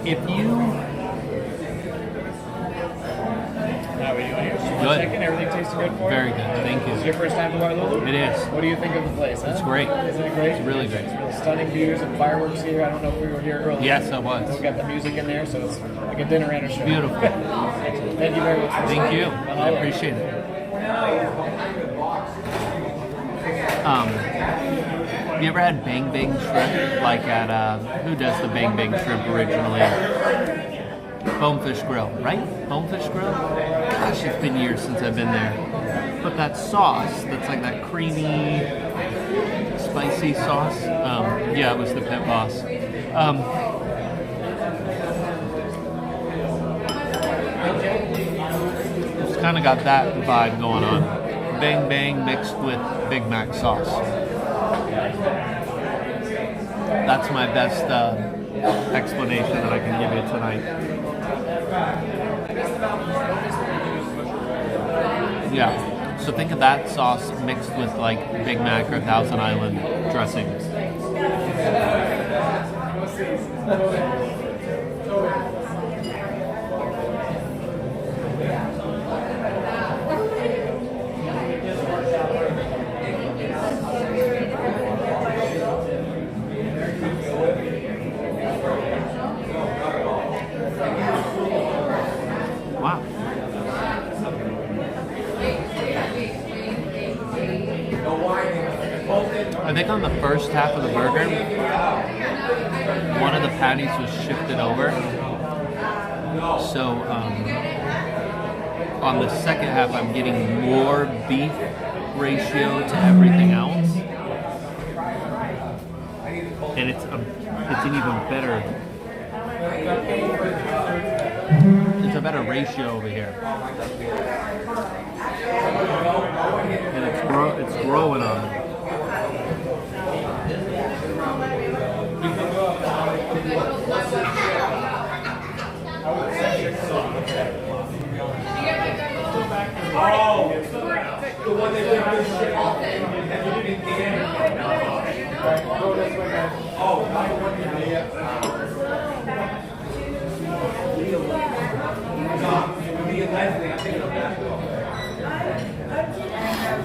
If you How are we doing here? Good. Chicken, everything tastes good for you? Very good. Thank you. Is it your first time to Waterloo? It is. What do you think of the place? Huh? It's great. Isn't it great? It's really great. Real stunning views and fireworks here. I don't know if we were here earlier. Yes, I was. We got the music in there, so it's like a dinner and a show. Beautiful. Thank you very much. Thank you. I appreciate it. You ever had Bang Bang Shrimp? Like at, who does the Bang Bang Shrimp originally? Bonefish Grill, right? Bonefish Grill? Gosh, it's been years since I've been there. But that sauce, that's like that creamy, spicy sauce. Yeah, it was the pit boss. It's kind of got that vibe going on. Bang Bang mixed with Big Mac sauce. That's my best explanation that I can give you tonight. Yeah, so think of that sauce mixed with like Big Mac or Thousand Island dressings. Wow. I think on the first half of the burger, one of the patties was shifted over. So on the second half, I'm getting more beef ratio to everything else. And it's an even better, it's a better ratio over here. And it's growing on me. The one that did this shit off and you didn't get in. Go this way, man. Oh, not the one you did.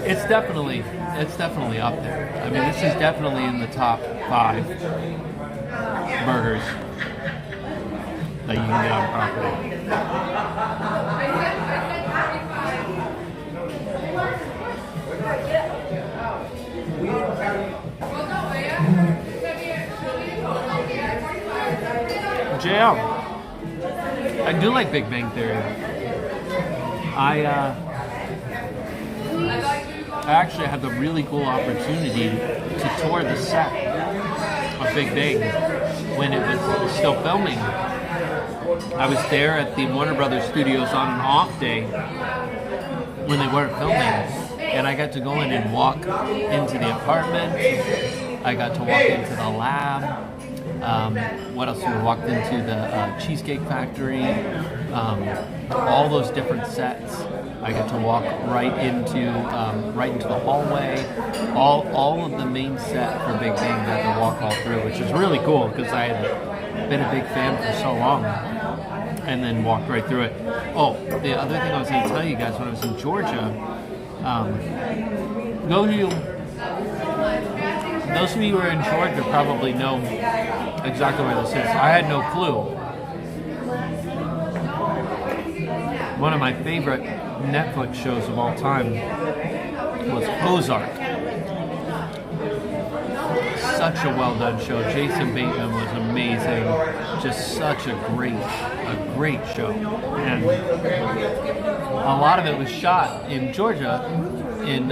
It's definitely up there. I mean, this is definitely in the top 5 burgers that you can get on property. JL, I do like Big Bang Theory. I actually had the really cool opportunity to tour the set of Big Bang when it was still filming. I was there at the Warner Brothers Studios on an off day when they weren't filming, and I got to go in and walk into the apartment. I got to walk into the lab. What else? We walked into the Cheesecake Factory. All those different sets. I got to walk right into the hallway. All of the main set for Big Bang I had to walk all through, which is really cool because I had been a big fan for so long, and then walked right through it. Oh, the other thing I was going to tell you guys when I was in Georgia, those of you who are in Georgia probably know exactly where this is. I had no clue. One of my favorite Netflix shows of all time was Ozark. Such a well done show. Jason Bateman was amazing. Just such a great show. And a lot of it was shot in Georgia, in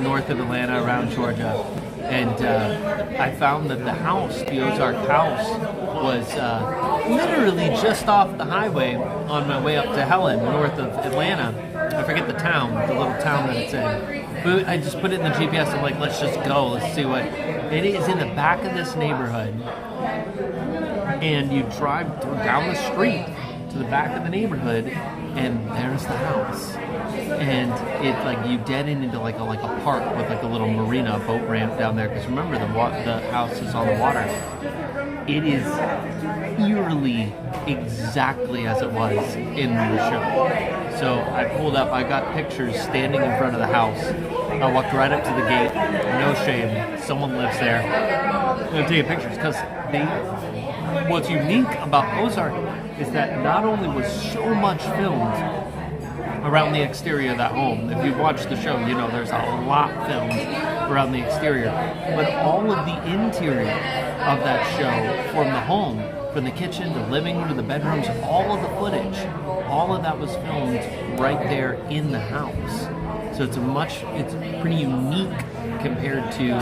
north of Atlanta, around Georgia. And I found that the Ozark house, was literally just off the highway on my way up to Helen, north of Atlanta. I forget the town, the little town that it's in. But I just put it in the GPS. I'm like, let's just go. Let's see what. It is in the back of this neighborhood. And you drive down the street to the back of the neighborhood, and there's the house. and it like you dead end into like a park with like a little marina boat ramp down there. Because remember the house is on the water. It is eerily exactly as it was in the show. So I pulled up, I got pictures standing in front of the house. I walked right up to the gate, no shame, someone lives there. I'm gonna take pictures because what's unique about Ozark is that not only was so much filmed around the exterior of that home. If you've watched the show, you know there's a lot filmed around the exterior. But all of the interior of that show, from the home, from the kitchen to the living room to the bedrooms, all of the footage, all of that was filmed right there in the house. So it's pretty unique compared to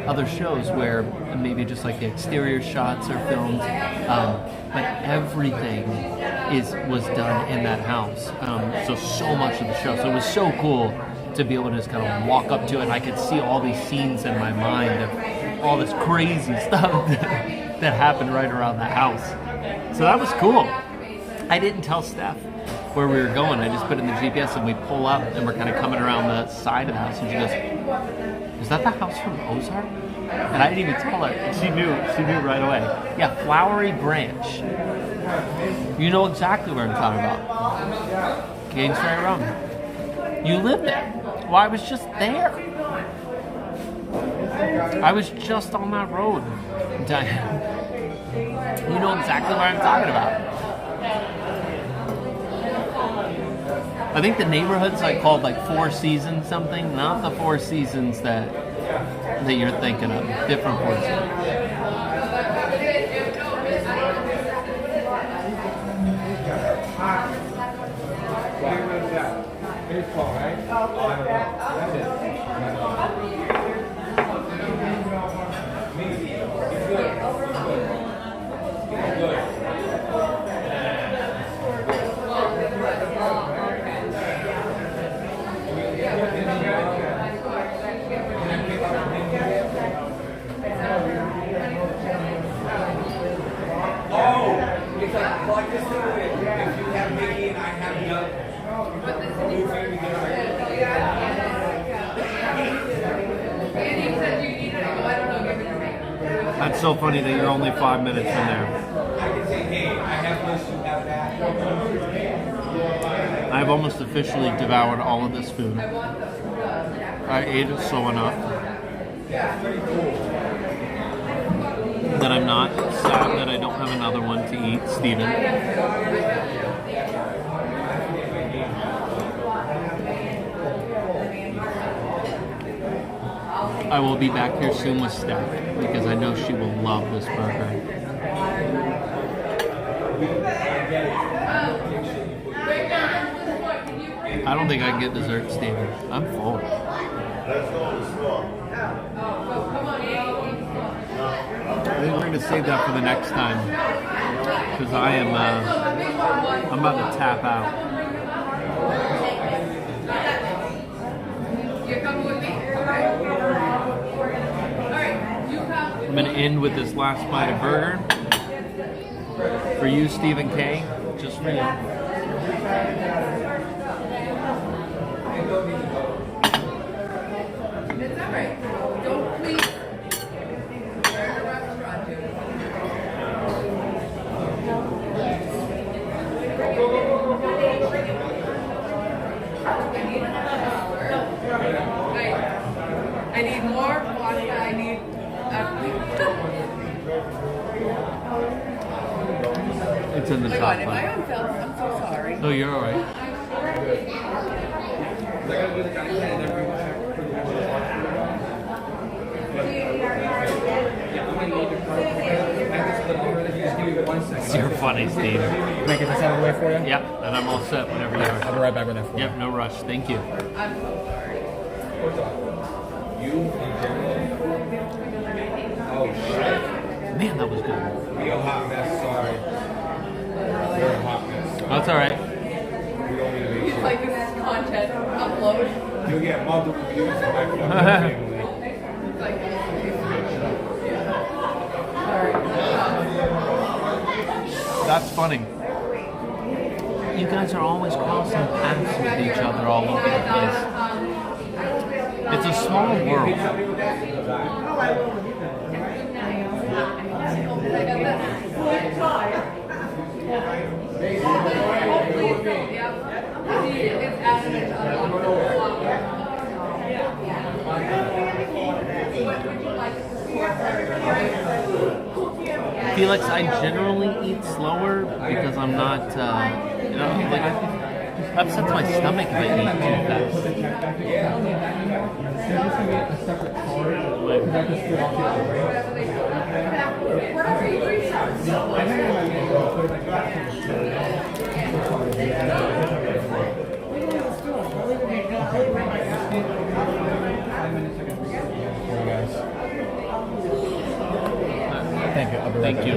other shows where maybe just like the exterior shots are filmed, but everything was done in that house. So much of the show. So it was so cool to be able to just kind of walk up to it, and I could see all these scenes in my mind of all this crazy stuff that happened right around the house. So that was cool. I didn't tell Steph where we were going. I just put in the GPS and we pull up and we're kind of coming around the side of the house, and she goes, "Is that the house from Ozark?" And I didn't even tell her. She knew right away. Yeah, Flowery Branch. You know exactly where I'm talking about. Gainesbury Road. You live there. Well, I was just there. I was just on that road. You know exactly what I'm talking about. I think the neighborhood's like called like Four Seasons something, not the Four Seasons that you're thinking of. Different Four Seasons. Baseball, right? That's it. That's so funny that you're only 5 minutes in there. I can say, hey, I have this, you have that. I've almost officially devoured all of this food. I ate it so enough that I'm not sad that I don't have another one to eat, Steven. I will be back here soon with Steph because I know she will love this burger. I don't think I can get dessert, Steven. I'm full. Let's go to the store. I think we're going to save that for the next time because I'm about to tap out. I'm going to end with this last bite of burger. For you, Stephen K. Just for you. It's alright. Don't please. We're in a restaurant, dude. I need more pasta. I need. It's in the top Am I one. on film? I'm so sorry. Oh, you're all right. You're funny, Steve. Can I get this out of the way for you? Yep, and I'm all set whenever you are. I'll be right back with that for you. Yep, no rush. Thank you. I'm so sorry. Oh, shit. Man, that was good. Real hot mess, sorry. Very hot mess. That's all right. We don't need to make sure. Like this content upload. You'll get multiple views from my family. That's funny. You can guys are always crossing paths with each other all over the place. It's a small world. Felix, I generally eat slower because I'm not, like it upsets my stomach if I eat too fast. Thank you. Thank you.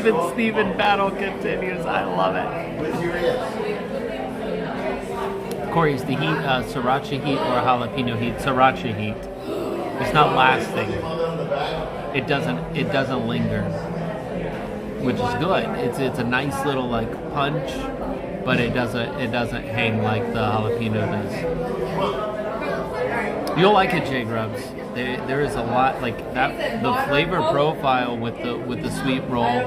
The Steven battle continues. I love it. Cory, is the heat sriracha heat or jalapeno heat? Sriracha heat. It's not lasting. It doesn't linger, which is good. It's a nice little like punch, but it doesn't hang like the jalapeno does. You'll like it, Jay Grubs. There is a lot like that. The flavor profile with the sweet roll,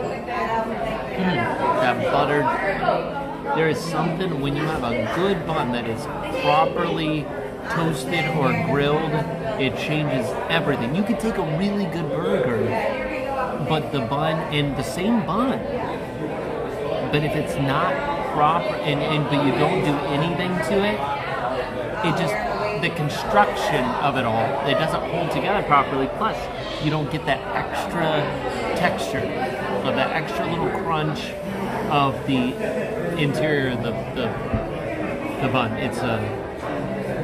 that buttered. There is something when you have a good bun that is properly toasted or grilled, it changes everything. You could take a really good burger, but the bun and the same bun, but if it's not proper but you don't do anything to it, it just the construction of it all, it doesn't hold together properly. Plus, you don't get that extra texture of that extra little crunch of the interior of the bun. It's a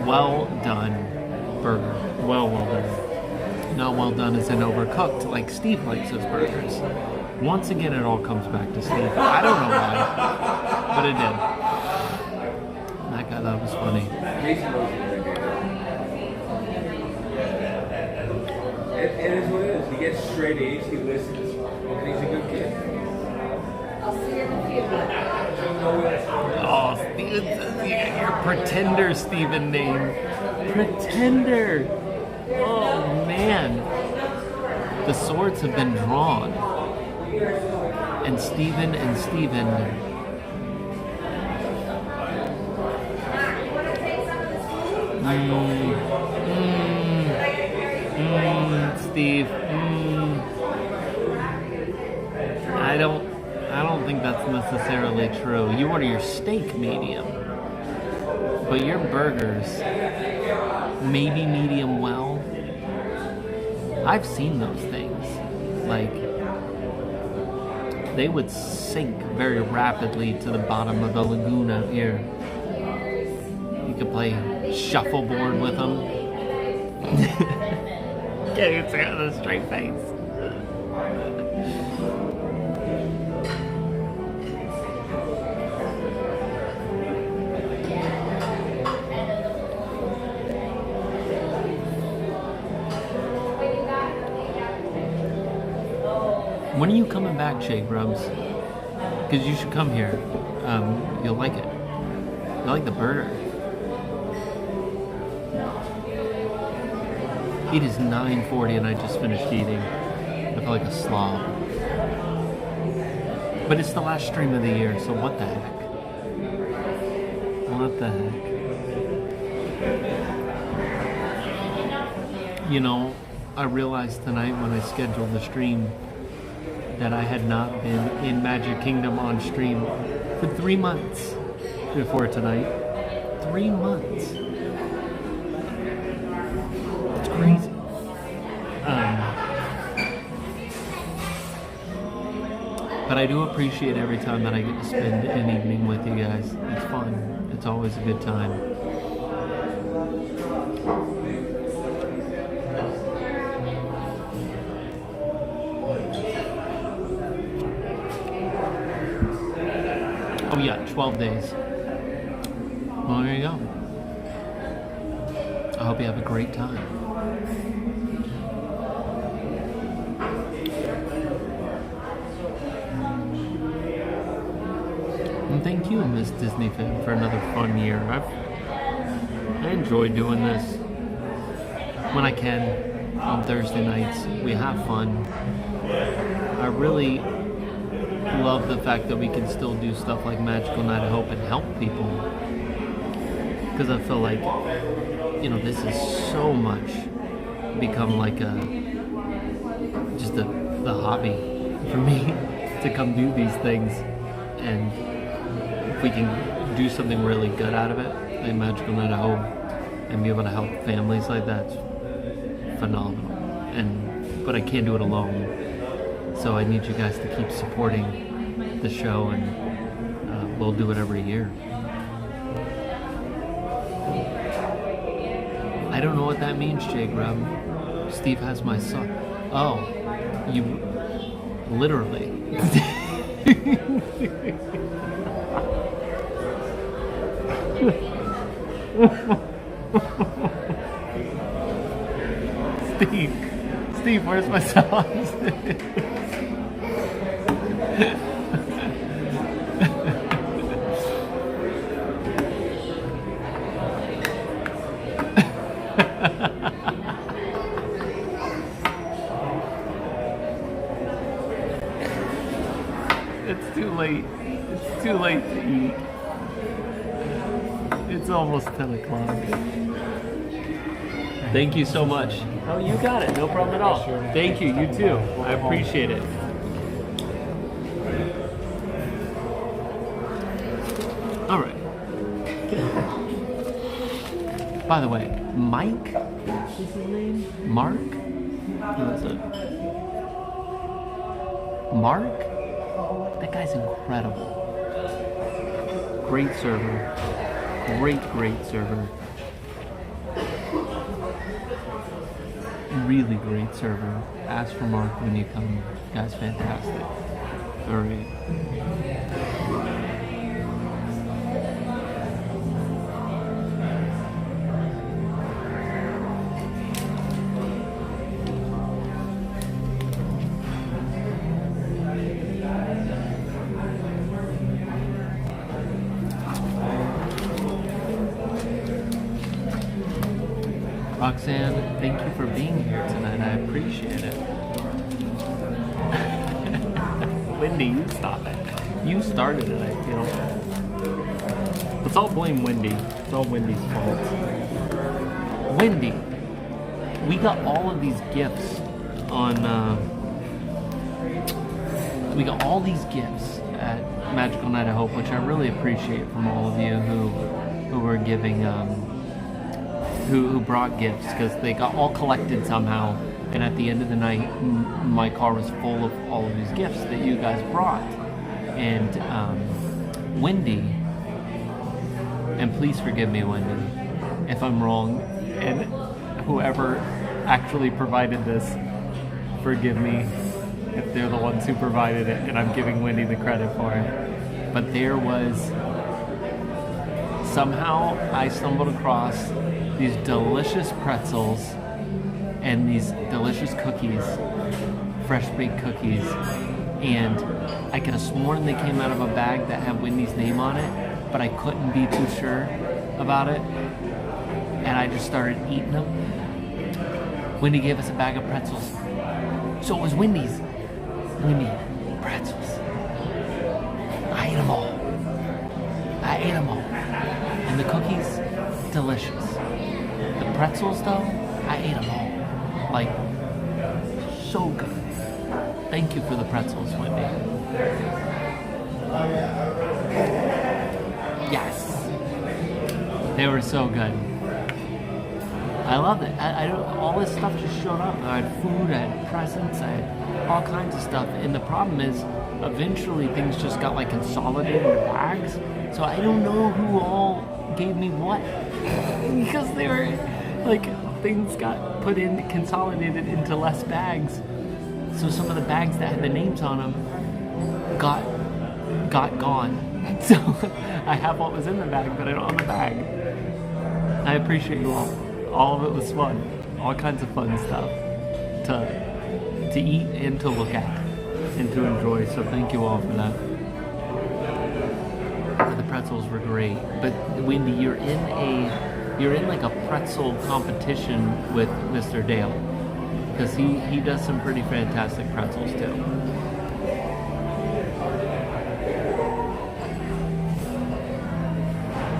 well done burger. Well done. Not well done as in overcooked, like Steve likes his burgers. Once again, it all comes back to Steve. I don't know why, but it did. That guy thought it was funny. It is what it is. He gets straight A's, he listens, and he's a good kid. I'll see you in the field. Oh, Steven says your pretender Steven name. Pretender. Oh man. The swords have been drawn. And Steven Steve. I don't think that's necessarily true. You order your steak medium, but your burgers maybe medium well. I've seen those things. Like, they would sink very rapidly to the bottom of the lagoon out here. You could play shuffleboard with them. Can't even say it with a straight face. When are you coming back, Jay Grubs? Because you should come here. You'll like it. You'll like the burger. It is 9:40 and I just finished eating. I feel like a slob. But it's the last stream of the year, so what the heck? What the heck? You know, I realized tonight when I scheduled the stream that I had not been in Magic Kingdom on stream for 3 months before tonight. 3 months. It's crazy. But I do appreciate every time that I get to spend an evening with you guys. It's fun. It's always a good time. yeah, 12 days. Well, there you go. I hope you have a great time. And thank you, Miss Disney fan, for another fun year. I enjoy doing this when I can on Thursday nights. We have fun. I really love the fact that we can still do stuff like Magical Night of Hope and help people. Because I feel like, you know, this is so much become like just the hobby for me to come do these things. And if we can do something really good out of it, like Magical Night of Hope, and be able to help families like that, it's phenomenal. But I can't do it alone. So I need you guys to keep supporting the show, and we'll do it every year. I don't know what that means, Jay Grub. Steve has my son. Oh, you literally. Steve, where's my socks? It's too late. It's too late to eat. It's almost 10 o'clock. Thank you so much. Oh, you got it. No problem at all. Thank you. You too. I appreciate it. All right. By the way, Mike is his name? Mark? Who is it? Mark? That guy's incredible. Great server. Great server. Really great server. Ask for Mark when you come. Guy's fantastic. Alright. Roxanne, thank you for being here tonight. I appreciate it. Wendy, you stop it. You started it, I feel. Let's all blame Wendy. It's all Wendy's fault. Wendy, we got all of these gifts on... we got all these gifts at Magical Night of Hope, which I really appreciate from all of you who were giving... who brought gifts, because they got all collected somehow, and at the end of the night my car was full of all of these gifts that you guys brought. And Wendy, and please forgive me, Wendy, if I'm wrong, and whoever actually provided this, forgive me if they're the ones who provided it and I'm giving Wendy the credit for it, but there was somehow I stumbled across these delicious pretzels and these delicious cookies, fresh baked cookies, and I could have sworn they came out of a bag that had Wendy's name on it, but I couldn't be too sure about it, and I just started eating them. Wendy gave us a bag of pretzels, so it was Wendy's. Wendy, pretzels. I ate them all. And the cookies, delicious. The pretzels, though, I ate them all. Like, so good. Thank you for the pretzels, Wendy. Yes. They were so good. I loved it. I don't, all this stuff just showed up. I had food, I had presents, I had all kinds of stuff. And the problem is, eventually things just got like consolidated in bags. So I don't know who all gave me what. Because they were like, things got put in, consolidated into less bags. So some of the bags that had the names on them got gone. So I have what was in the bag, but I don't have the bag. I appreciate you all. All of it was fun. All kinds of fun stuff to eat and to look at and to enjoy. So thank you all for that. The pretzels were great, but Wendy, you're in like a pretzel competition with Mr. Dale, because he does some pretty fantastic pretzels too.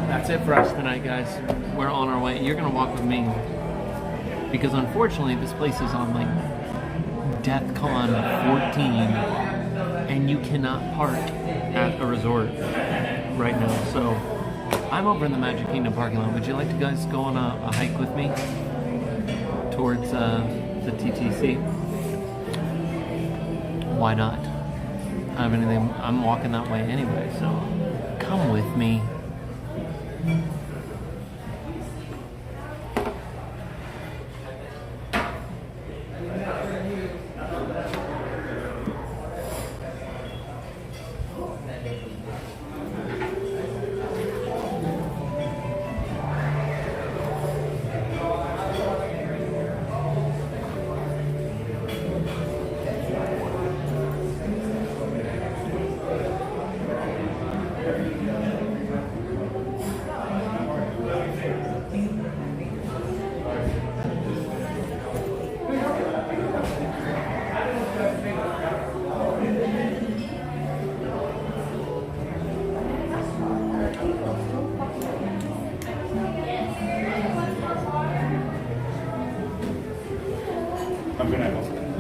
That's it for us tonight, guys. We're on our way. You're gonna walk with me, because unfortunately this place is on like DEFCON 14, and you cannot park at a resort right now. So I'm over in the Magic Kingdom parking lot. Would you like to guys go on a hike with me towards the TTC? Why not? I don't have anything. I'm walking that way anyway, so come with me.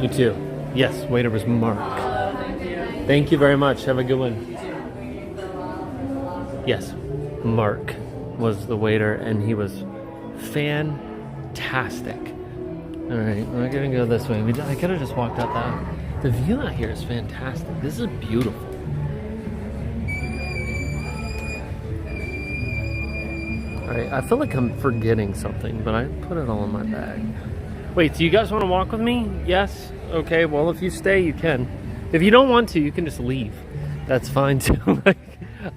You too. Yes, waiter was Mark. Thank you very much. Have a good one. Yes, Mark was the waiter, and he was fantastic. All right, we're gonna go this way. I could have just walked out that. The view out here is fantastic. This is beautiful. All right, I feel like I'm forgetting something, but I put it all in my bag. Wait, do you guys want to walk with me? Yes? Okay, well, if you stay, you can. If you don't want to, you can just leave. That's fine too. Like,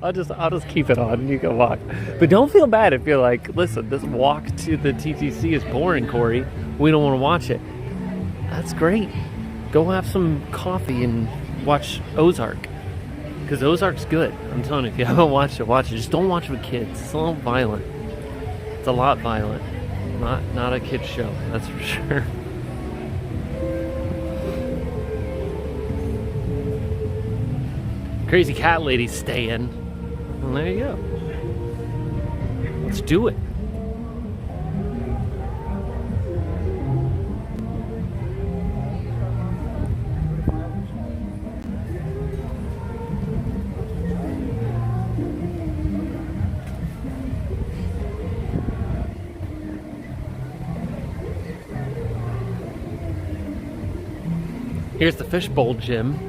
I'll just keep it on and you can walk. But don't feel bad if you're like, listen, this walk to the TTC is boring, Cory. We don't want to watch it. That's great. Go have some coffee and watch Ozark. Because Ozark's good. I'm telling you, if you haven't watched it, watch it. Just don't watch it with kids. It's a little violent. It's a lot violent. Not a kid's show, that's for sure. Crazy cat lady's staying. Well, there you go. Let's do it. Here's the fishbowl gym.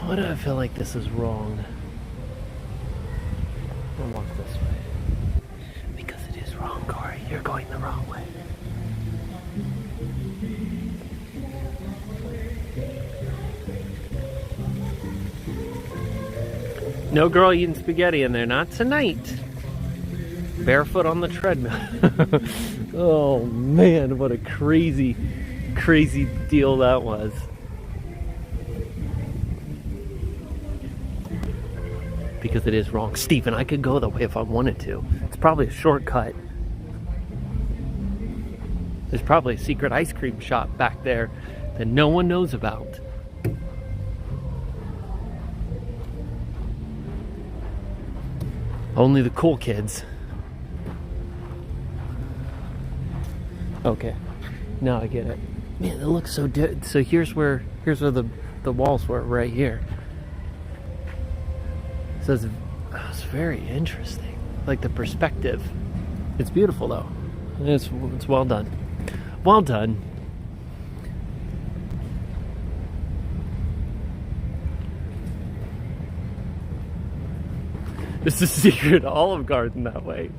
Why do I feel like this is wrong? I'll walk this way. Because it is wrong, Cory. You're going the wrong way. No girl eating spaghetti in there, not tonight. Barefoot on the treadmill. Oh man, what a crazy, crazy deal that was. Because it is wrong. Stephen, I could go that way if I wanted to. It's probably a shortcut. There's probably a secret ice cream shop back there that no one knows about. Only the cool kids. Okay, now I get it. Man, it looks so so here's where the walls were, right here. So it's very interesting. Like the perspective. It's beautiful though. It's well done. Well done. It's a secret Olive Garden that way.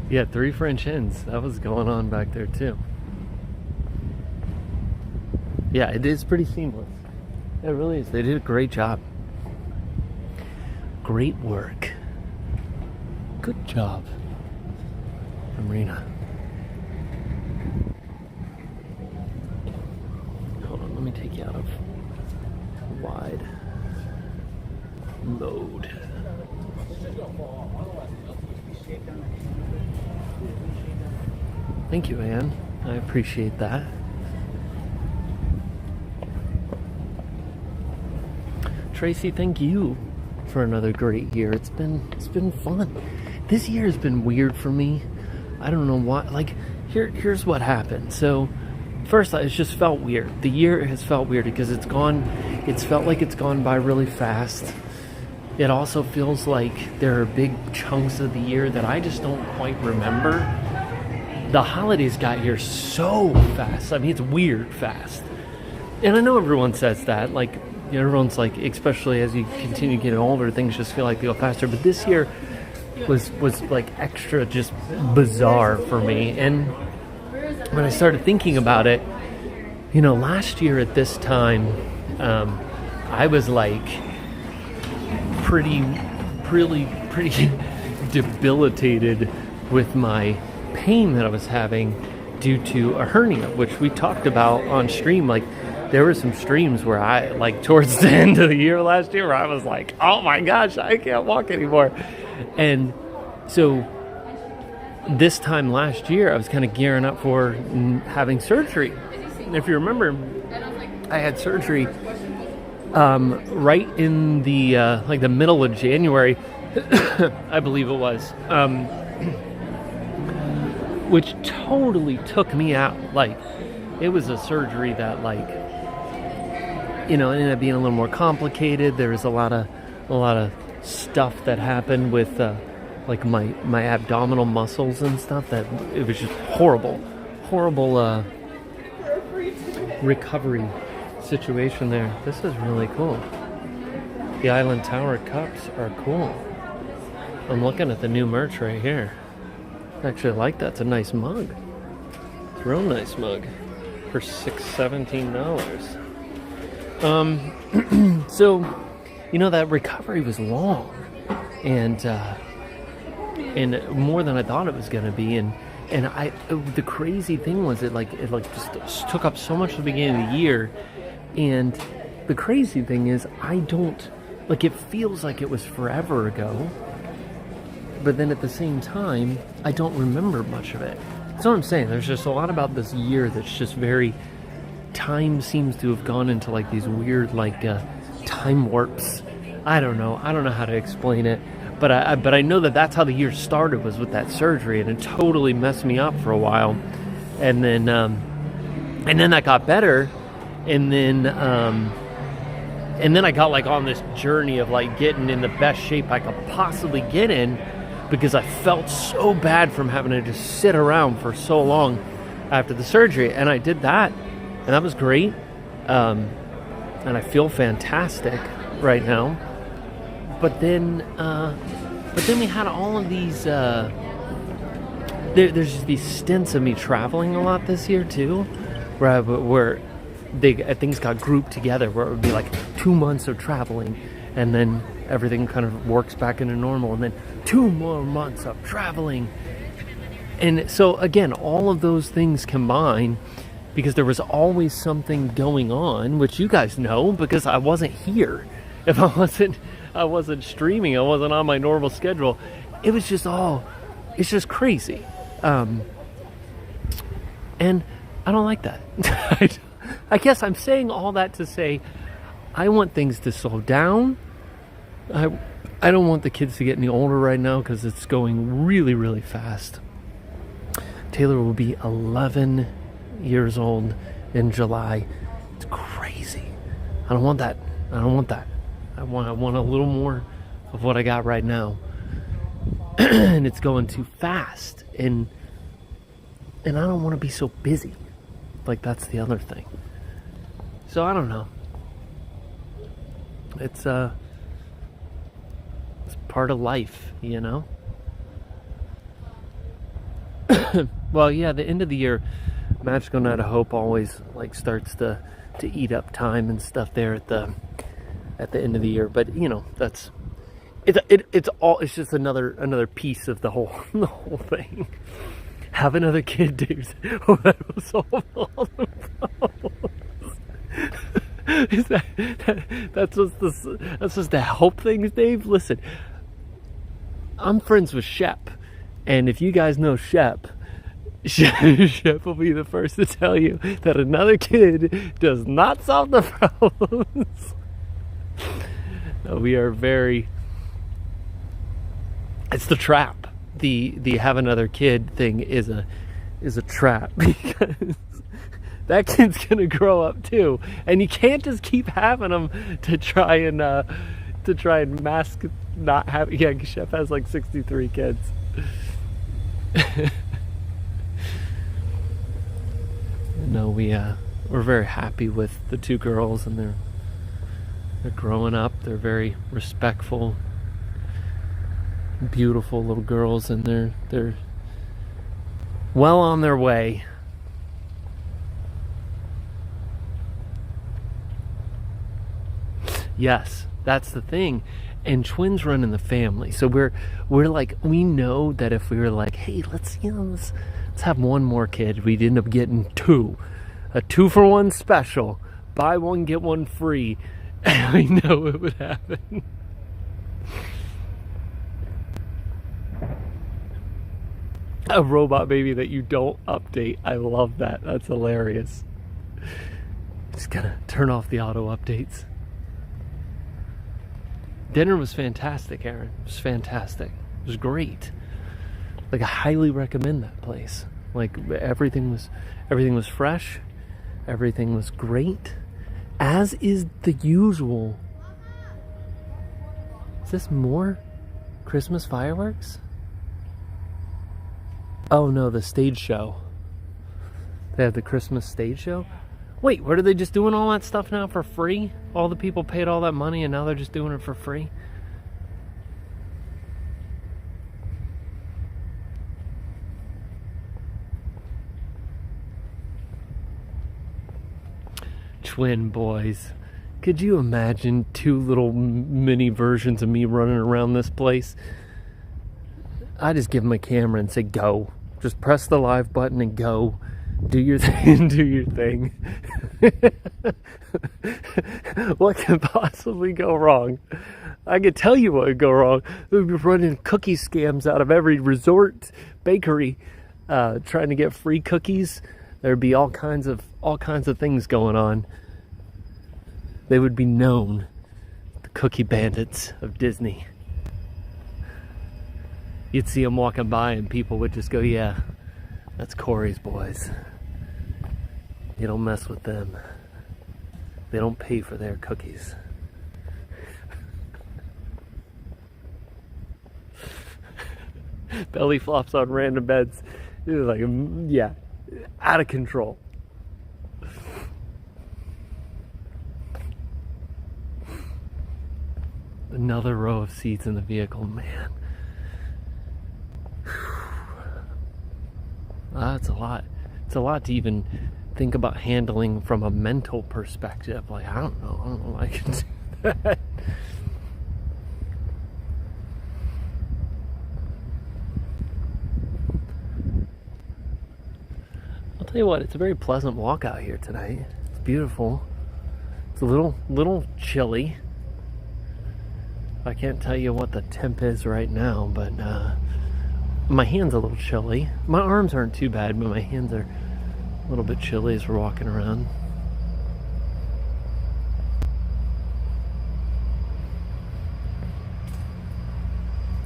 Yeah, 3 French hens. That was going on back there too. Yeah, it is pretty seamless. It really is. They did a great job. Great work. Good job, Marina. Hold on, let me take you out of wide mode. Thank you, Anne. I appreciate that. Tracy, thank you for another great year. It's been fun. This year has been weird for me. I don't know why. Like, here's what happened. So, first, it just felt weird. The year has felt weird because it's felt like it's gone by really fast. It also feels like there are big chunks of the year that I just don't quite remember. The holidays got here so fast. I mean, it's weird fast. And I know everyone says that. Like, everyone's like, especially as you continue getting older, things just feel like they go faster. But this year was like extra just bizarre for me. And when I started thinking about it, last year at this time, I was like pretty debilitated with my pain that I was having due to a hernia, which we talked about on stream. Like, there were some streams where I, like, towards the end of the year last year, where I was like, oh my gosh, I can't walk anymore. And so this time last year, I was kind of gearing up for having surgery. And if you remember, I had surgery right in the like the middle of January, I believe it was, which totally took me out. Like, it was a surgery that, like, it ended up being a little more complicated. There was a lot of stuff that happened with like my abdominal muscles and stuff, that it was just horrible recovery situation there. This is really cool. The Island Tower cups are cool. I'm looking at the new merch right here. Actually, I like that. It's a nice mug. It's a real nice mug for $17. So, that recovery was long, and more than I thought it was going to be, and the crazy thing was it just took up so much at the beginning of the year, and the crazy thing is I don't, like, it feels like it was forever ago, but then at the same time I don't remember much of it. That's what I'm saying. There's just a lot about this year that's just very, time seems to have gone into like these weird time warps. I don't know how to explain it, but I know that's how the year started, was with that surgery, and it totally messed me up for a while, and then that got better, and then I got like on this journey of like getting in the best shape I could possibly get in, because I felt so bad from having to just sit around for so long after the surgery, and I did that. And that was great, and I feel fantastic right now. But then we had all of these. There's just these stints of me traveling a lot this year too, where things got grouped together, where it would be like 2 months of traveling, and then everything kind of works back into normal, and then 2 more months of traveling, and so again, all of those things combine. Because there was always something going on, which you guys know, because I wasn't here. If I wasn't streaming, I wasn't on my normal schedule. It was just it's just crazy. And I don't like that. I guess I'm saying all that to say, I want things to slow down. I don't want the kids to get any older right now, because it's going really, really fast. Taylor will be 11 years old in July. It's crazy. I don't want that. I don't want that. I want a little more of what I got right now. And it's going too fast. And I don't want to be so busy. Like, that's the other thing. So I don't know. It's part of life, you know? Well, yeah, the end of the year, Magical Night of Hope always like starts to eat up time and stuff there at the end of the year. But you know, it's just another piece of the whole thing. Have another kid, Dave. Oh, that will solve all the problems. Is that's just to help things, Dave? Listen, I'm friends with Shep, and if you guys know Shep will be the first to tell you that another kid does not solve the problems. No, we are very... It's the trap. The have another kid thing is a trap, because that kid's gonna grow up too, and you can't just keep having them to try and mask not having. Yeah, Chef has like 63 kids. No, we're very happy with the two girls, and they're growing up. They're very respectful, beautiful little girls, and they're well on their way. Yes, that's the thing. And twins run in the family, so we're like, we know that if we were like, hey, let's have one more kid, we'd end up getting two, a 2-for-1 special, buy one get one free, and we know it would happen. A robot baby that you don't update. I love that. That's hilarious. Just gotta turn off the auto updates. Dinner was fantastic, Aaron. It was fantastic. It was great. Like, I highly recommend that place. Like, everything was fresh. Everything was great. As is the usual. Is this more Christmas fireworks? Oh no, the stage show. They have the Christmas stage show? Wait, what, are they just doing all that stuff now for free? All the people paid all that money and now they're just doing it for free? Twin boys. Could you imagine 2 little mini versions of me running around this place? I just give them a camera and say, go. Just press the live button and go. Do your thing, do your thing. What could possibly go wrong? I could tell you what would go wrong. We'd be running cookie scams out of every resort bakery, trying to get free cookies. There'd be all kinds of things going on. They would be known, the cookie bandits of Disney. You'd see them walking by and people would just go, yeah, that's Cory's boys. You don't mess with them. They don't pay for their cookies. Belly flops on random beds. It was like, yeah, out of control. Another row of seats in the vehicle, man. That's a lot. It's a lot to even think about handling from a mental perspective. Like, I don't know if I can do that. I'll tell you what, it's a very pleasant walk out here tonight. It's beautiful. It's a little chilly. I can't tell you what the temp is right now, but my hand's a little chilly. My arms aren't too bad, but my hands are a little bit chilly as we're walking around.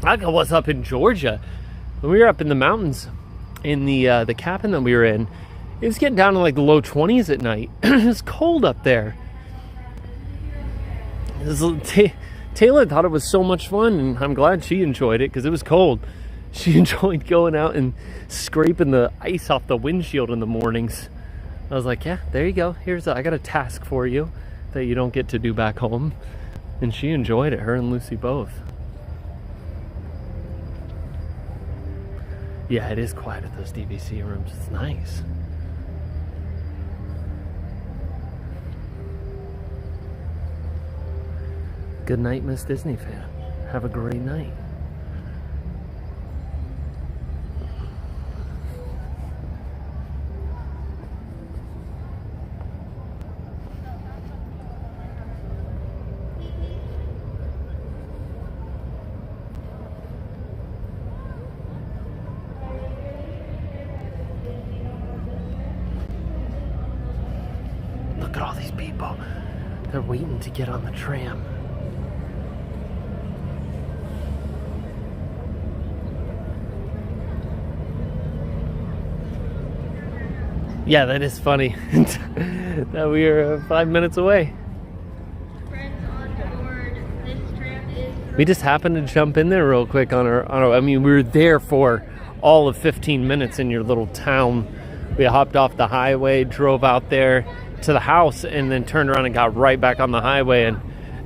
I was up in Georgia. When we were up in the mountains, in the cabin that we were in, it was getting down to like the low 20s at night. It was cold up there. Taylor thought it was so much fun, and I'm glad she enjoyed it because it was cold. She enjoyed going out and scraping the ice off the windshield in the mornings. I was like, yeah, there you go. I got a task for you that you don't get to do back home. And she enjoyed it, her and Lucy both. Yeah, it is quiet at those DVC rooms. It's nice. Good night, Miss Disney fan. Have a great night. Look at all these people. They're waiting to get on the tram. Yeah, that is funny. That we are 5 minutes away. We just happened to jump in there real quick on our I mean, we were there for all of 15 minutes in your little town. We hopped off the highway, drove out there to the house, and then turned around and got right back on the highway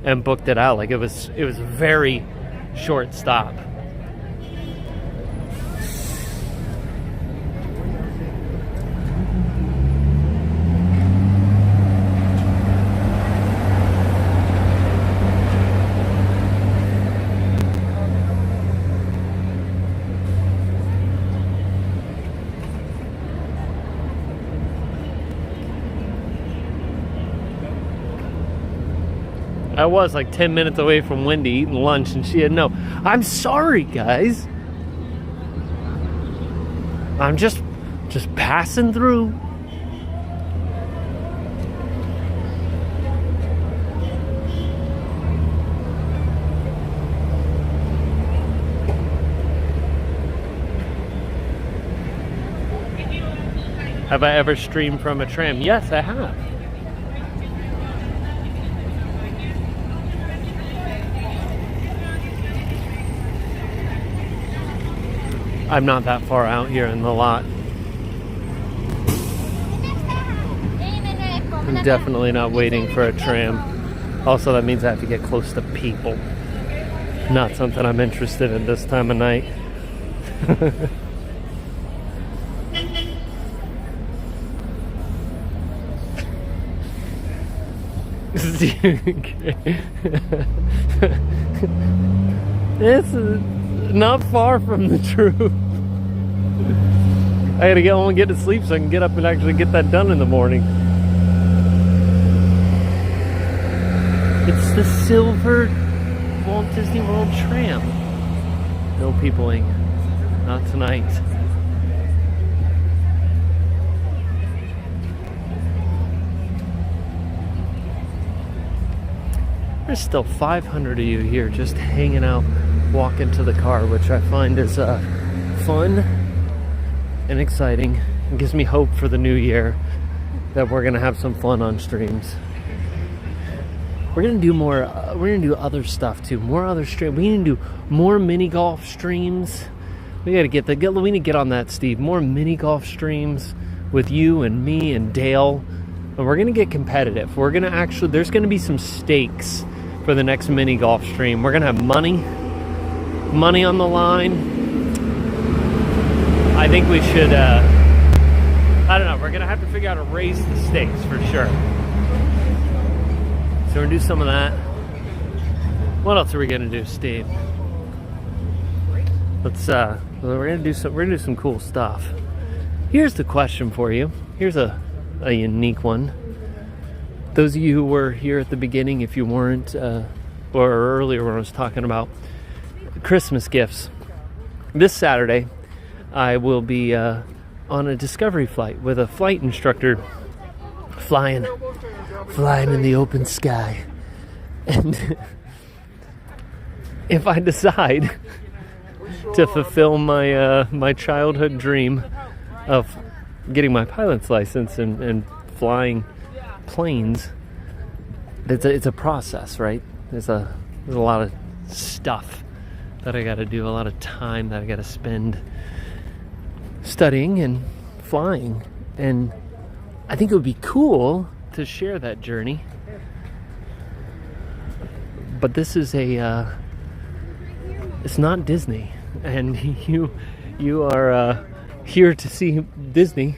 and booked it out. Like it was a very short stop. I was like 10 minutes away from Wendy eating lunch, and she had no. I'm sorry, guys. I'm just passing through. Have I ever streamed from a tram? Yes, I have. I'm not that far out here in the lot. I'm definitely not waiting for a tram. Also, that means I have to get close to people. Not something I'm interested in this time of night. This is not far from the truth. I gotta get home and get to sleep so I can get up and actually get that done in the morning. It's the silver Walt Disney World tram. No peopling. Not tonight. There's still 500 of you here just hanging out, walking to the car, which I find is fun and exciting. It gives me hope for the new year that we're gonna have some fun on streams. We're gonna do more. We're gonna do other stuff too. More other streams. We need to do more mini golf streams. We gotta get we need to get on that, Steve. More mini golf streams with you and me and Dale. And we're gonna get competitive. We're gonna actually. There's gonna be some stakes for the next mini golf stream. We're gonna have money on the line. I think we should. I don't know. We're gonna have to figure out how to raise the stakes for sure. So we're gonna do some of that. What else are we gonna do, Steve? Let's we're gonna do some cool stuff. Here's the question for you. Here's a unique one. Those of you who were here at the beginning, if you weren't, or earlier when I was talking about Christmas gifts, this Saturday I will be on a discovery flight with a flight instructor, flying in the open sky. And if I decide to fulfill my childhood dream of getting my pilot's license and flying planes, it's a process, right? There's a lot of stuff that I got to do, a lot of time that I got to spend studying and flying, and I think it would be cool to share that journey. But this is it's not Disney, and you are here to see Disney,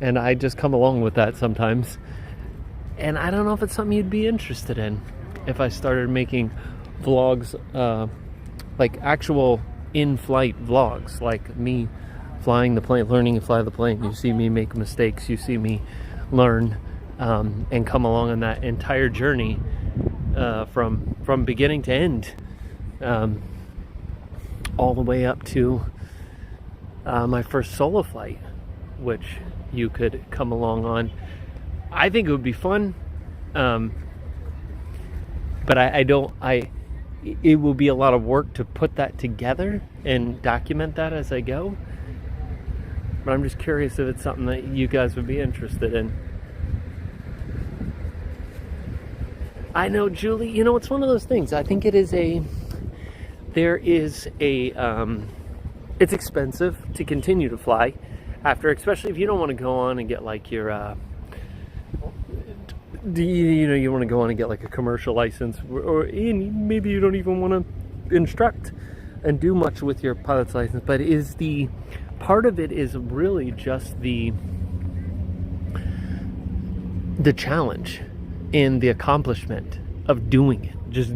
and I just come along with that sometimes. And I don't know if it's something you'd be interested in if I started making vlogs, like actual in-flight vlogs, like me flying the plane, learning to fly the plane. You see me make mistakes, you see me learn, and come along on that entire journey, from beginning to end, all the way up to my first solo flight, which you could come along on. I think it would be fun, but it will be a lot of work to put that together and document that as I go. But I'm just curious if it's something that you guys would be interested in. I know, Julie, it's one of those things. I think it's expensive to continue to fly after, especially if you don't want to go on and get like your, you want to go on and get like a commercial license, or maybe you don't even want to instruct and do much with your pilot's license. But part of it is really just the challenge and the accomplishment of doing it, just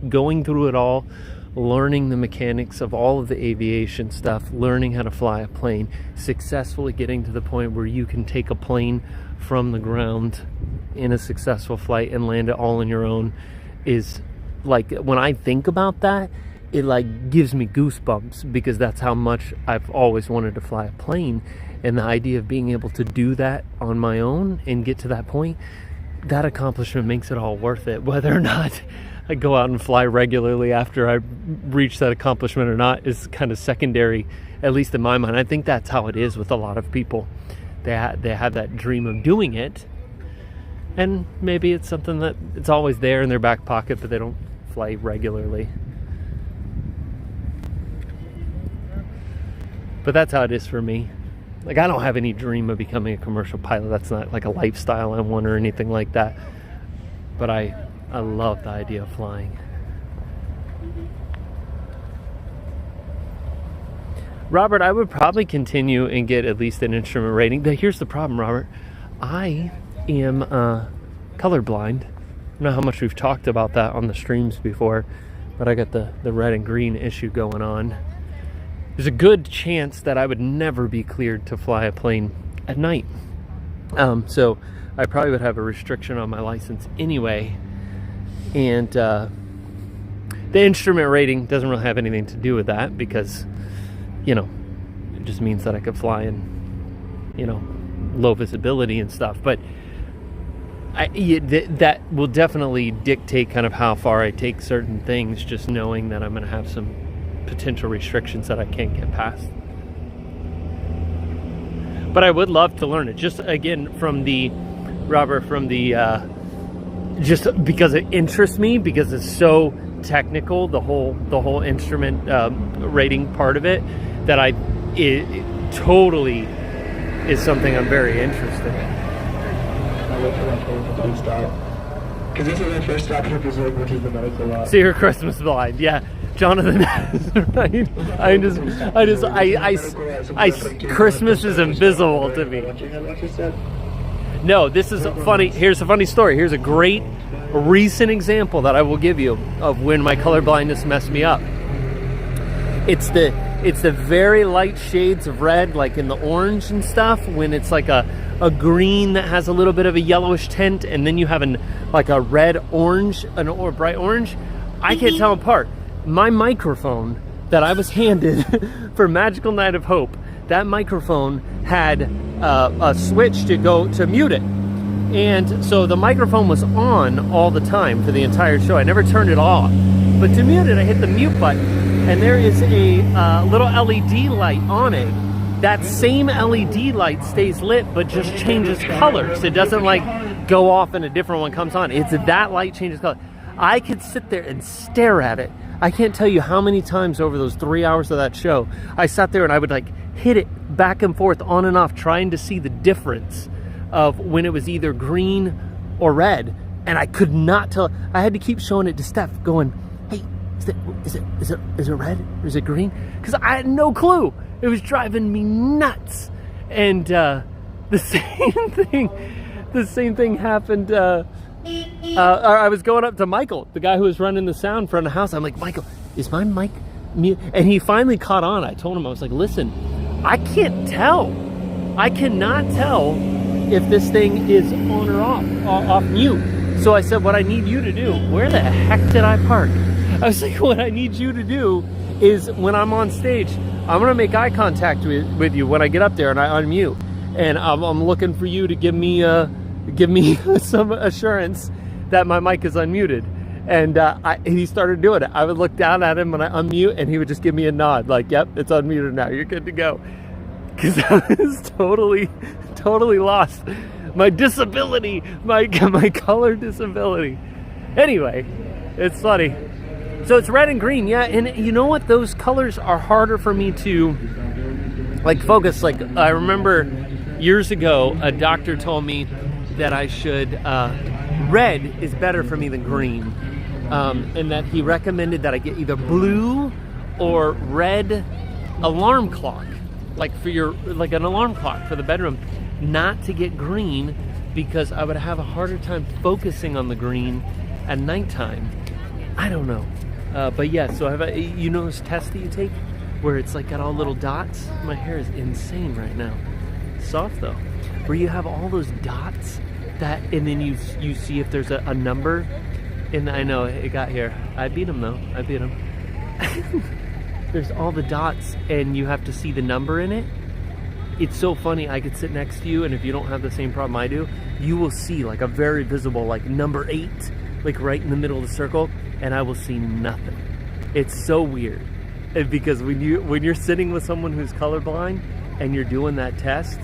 going through it all, learning the mechanics of all of the aviation stuff, learning how to fly a plane, successfully getting to the point where you can take a plane from the ground in a successful flight and land it all on your own. Is like, when I think about that, it like gives me goosebumps, because that's how much I've always wanted to fly a plane. And the idea of being able to do that on my own and get to that point, that accomplishment makes it all worth it. Whether or not I go out and fly regularly after I reach that accomplishment or not is kind of secondary, at least in my mind. I think that's how it is with a lot of people. They have that dream of doing it, and maybe it's something that it's always there in their back pocket, but they don't fly regularly. But that's how it is for me. Like, I don't have any dream of becoming a commercial pilot. That's not like a lifestyle I want or anything like that. But I love the idea of flying. Robert, I would probably continue and get at least an instrument rating. But here's the problem, Robert. I am colorblind. I don't know how much we've talked about that on the streams before, but I got the red and green issue going on. There's a good chance that I would never be cleared to fly a plane at night. So I probably would have a restriction on my license anyway. And the instrument rating doesn't really have anything to do with that, because, it just means that I could fly in, low visibility and stuff. But that will definitely dictate kind of how far I take certain things, just knowing that I'm going to have some potential restrictions that I can't get past. But I would love to learn it, just again just because it interests me, because it's so technical, the whole instrument rating part of it, that it totally is something I'm very interested in. I look for that first stop, because this is my first stop here, which is the medical lot. See your Christmas blind, yeah. Jonathan, right? Christmas is invisible to me. No, this is funny. Here's a funny story. Here's a great recent example that I will give you of when my color blindness messed me up. It's the very light shades of red, like in the orange and stuff, when it's like a green that has a little bit of a yellowish tint, and then you have a red orange, or bright orange. I can't tell them apart. My microphone that I was handed for Magical Night of Hope, that microphone had a switch to mute it. And so the microphone was on all the time for the entire show. I never turned it off. But to mute it, I hit the mute button, and there is a little LED light on it that same LED light stays lit, but just changes colors. It doesn't like go off and a different one comes on. It's that light changes color. I could sit there and stare at it. I can't tell you how many times over those 3 hours of that show, I sat there and I would like hit it back and forth on and off, trying to see the difference of when it was either green or red. And I could not tell. I had to keep showing it to Steph, going, hey, is it red or is it green? Because I had no clue. It was driving me nuts. And the same thing happened. I was going up to Michael, the guy who was running the sound in front of the house. I'm like, Michael, is my mic mute? And he finally caught on. I told him, I was like, listen, I can't tell. I cannot tell if this thing is on or off mute. So I said, what I need you to do, where the heck did I park? I was like, what I need you to do is when I'm on stage, I'm gonna make eye contact with you when I get up there and I unmute. And I'm looking for you to give me some assurance that my mic is unmuted. And he started doing it. I would look down at him when I unmute and he would just give me a nod like, yep, it's unmuted now, you're good to go. Because I was totally lost. My disability, my color disability. Anyway, it's funny. So it's red and green, yeah. And you know what? Those colors are harder for me to like focus. Like I remember years ago, a doctor told me that I should, red is better for me than green. And that he recommended that I get either blue or red alarm clock. Like an alarm clock for the bedroom. Not to get green because I would have a harder time focusing on the green at nighttime. I don't know. But yeah, so you know this test that you take where it's like got all little dots? My hair is insane right now. Soft though. Where you have all those dots and then you see if there's a number. And I know it got here. I beat him though. I beat him. There's all the dots and you have to see the number in it. It's so funny. I could sit next to you and if you don't have the same problem I do, you will see like a very visible like number 8, like right in the middle of the circle, and I will see nothing. It's so weird. And because when you're sitting with someone who's colorblind and you're doing that test,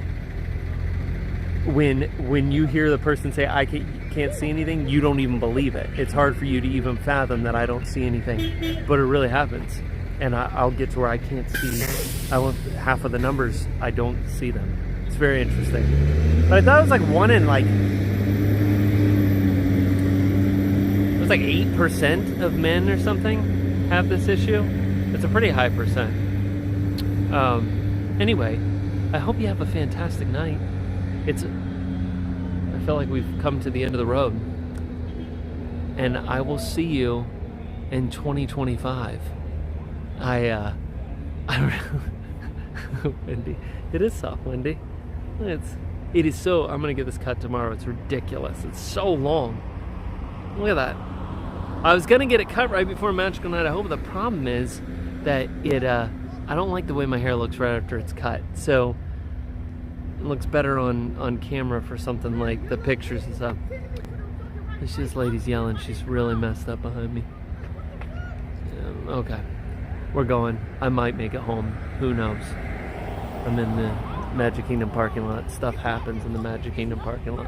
when you hear the person say I can't see anything, you don't even believe it. It's hard for you to even fathom that I don't see anything, but it really happens. And I'll get to where I can't see. I want half of the numbers. I don't see them. It's very interesting. But I thought it was like 8% of men or something have this issue. It's a pretty high percent. Anyway, I hope you have a fantastic night. I feel like we've come to the end of the road. And I will see you in 2025. Wendy, it is soft, Wendy. It is so. I'm gonna get this cut tomorrow. It's ridiculous. It's so long. Look at that. I was gonna get it cut right before Magical Night at Home. The problem is that I don't like the way my hair looks right after it's cut. So it looks better on camera for something like the pictures and stuff. This lady's yelling. She's really messed up behind me. Okay. We're going. I might make it home. Who knows? I'm in the Magic Kingdom parking lot. Stuff happens in the Magic Kingdom parking lot.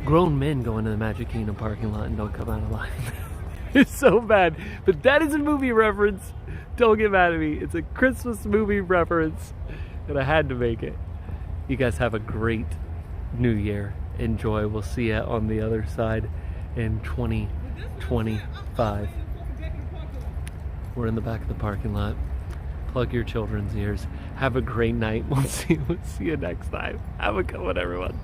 Grown men go into the Magic Kingdom parking lot and don't come out alive. It's so bad. But that is a movie reference. Don't get mad at me. It's a Christmas movie reference. And I had to make it. You guys have a great new year. Enjoy. We'll see you on the other side in 2025. We're in the back of the parking lot. Plug your children's ears. Have a great night. We'll see you next time. Have a good one, everyone.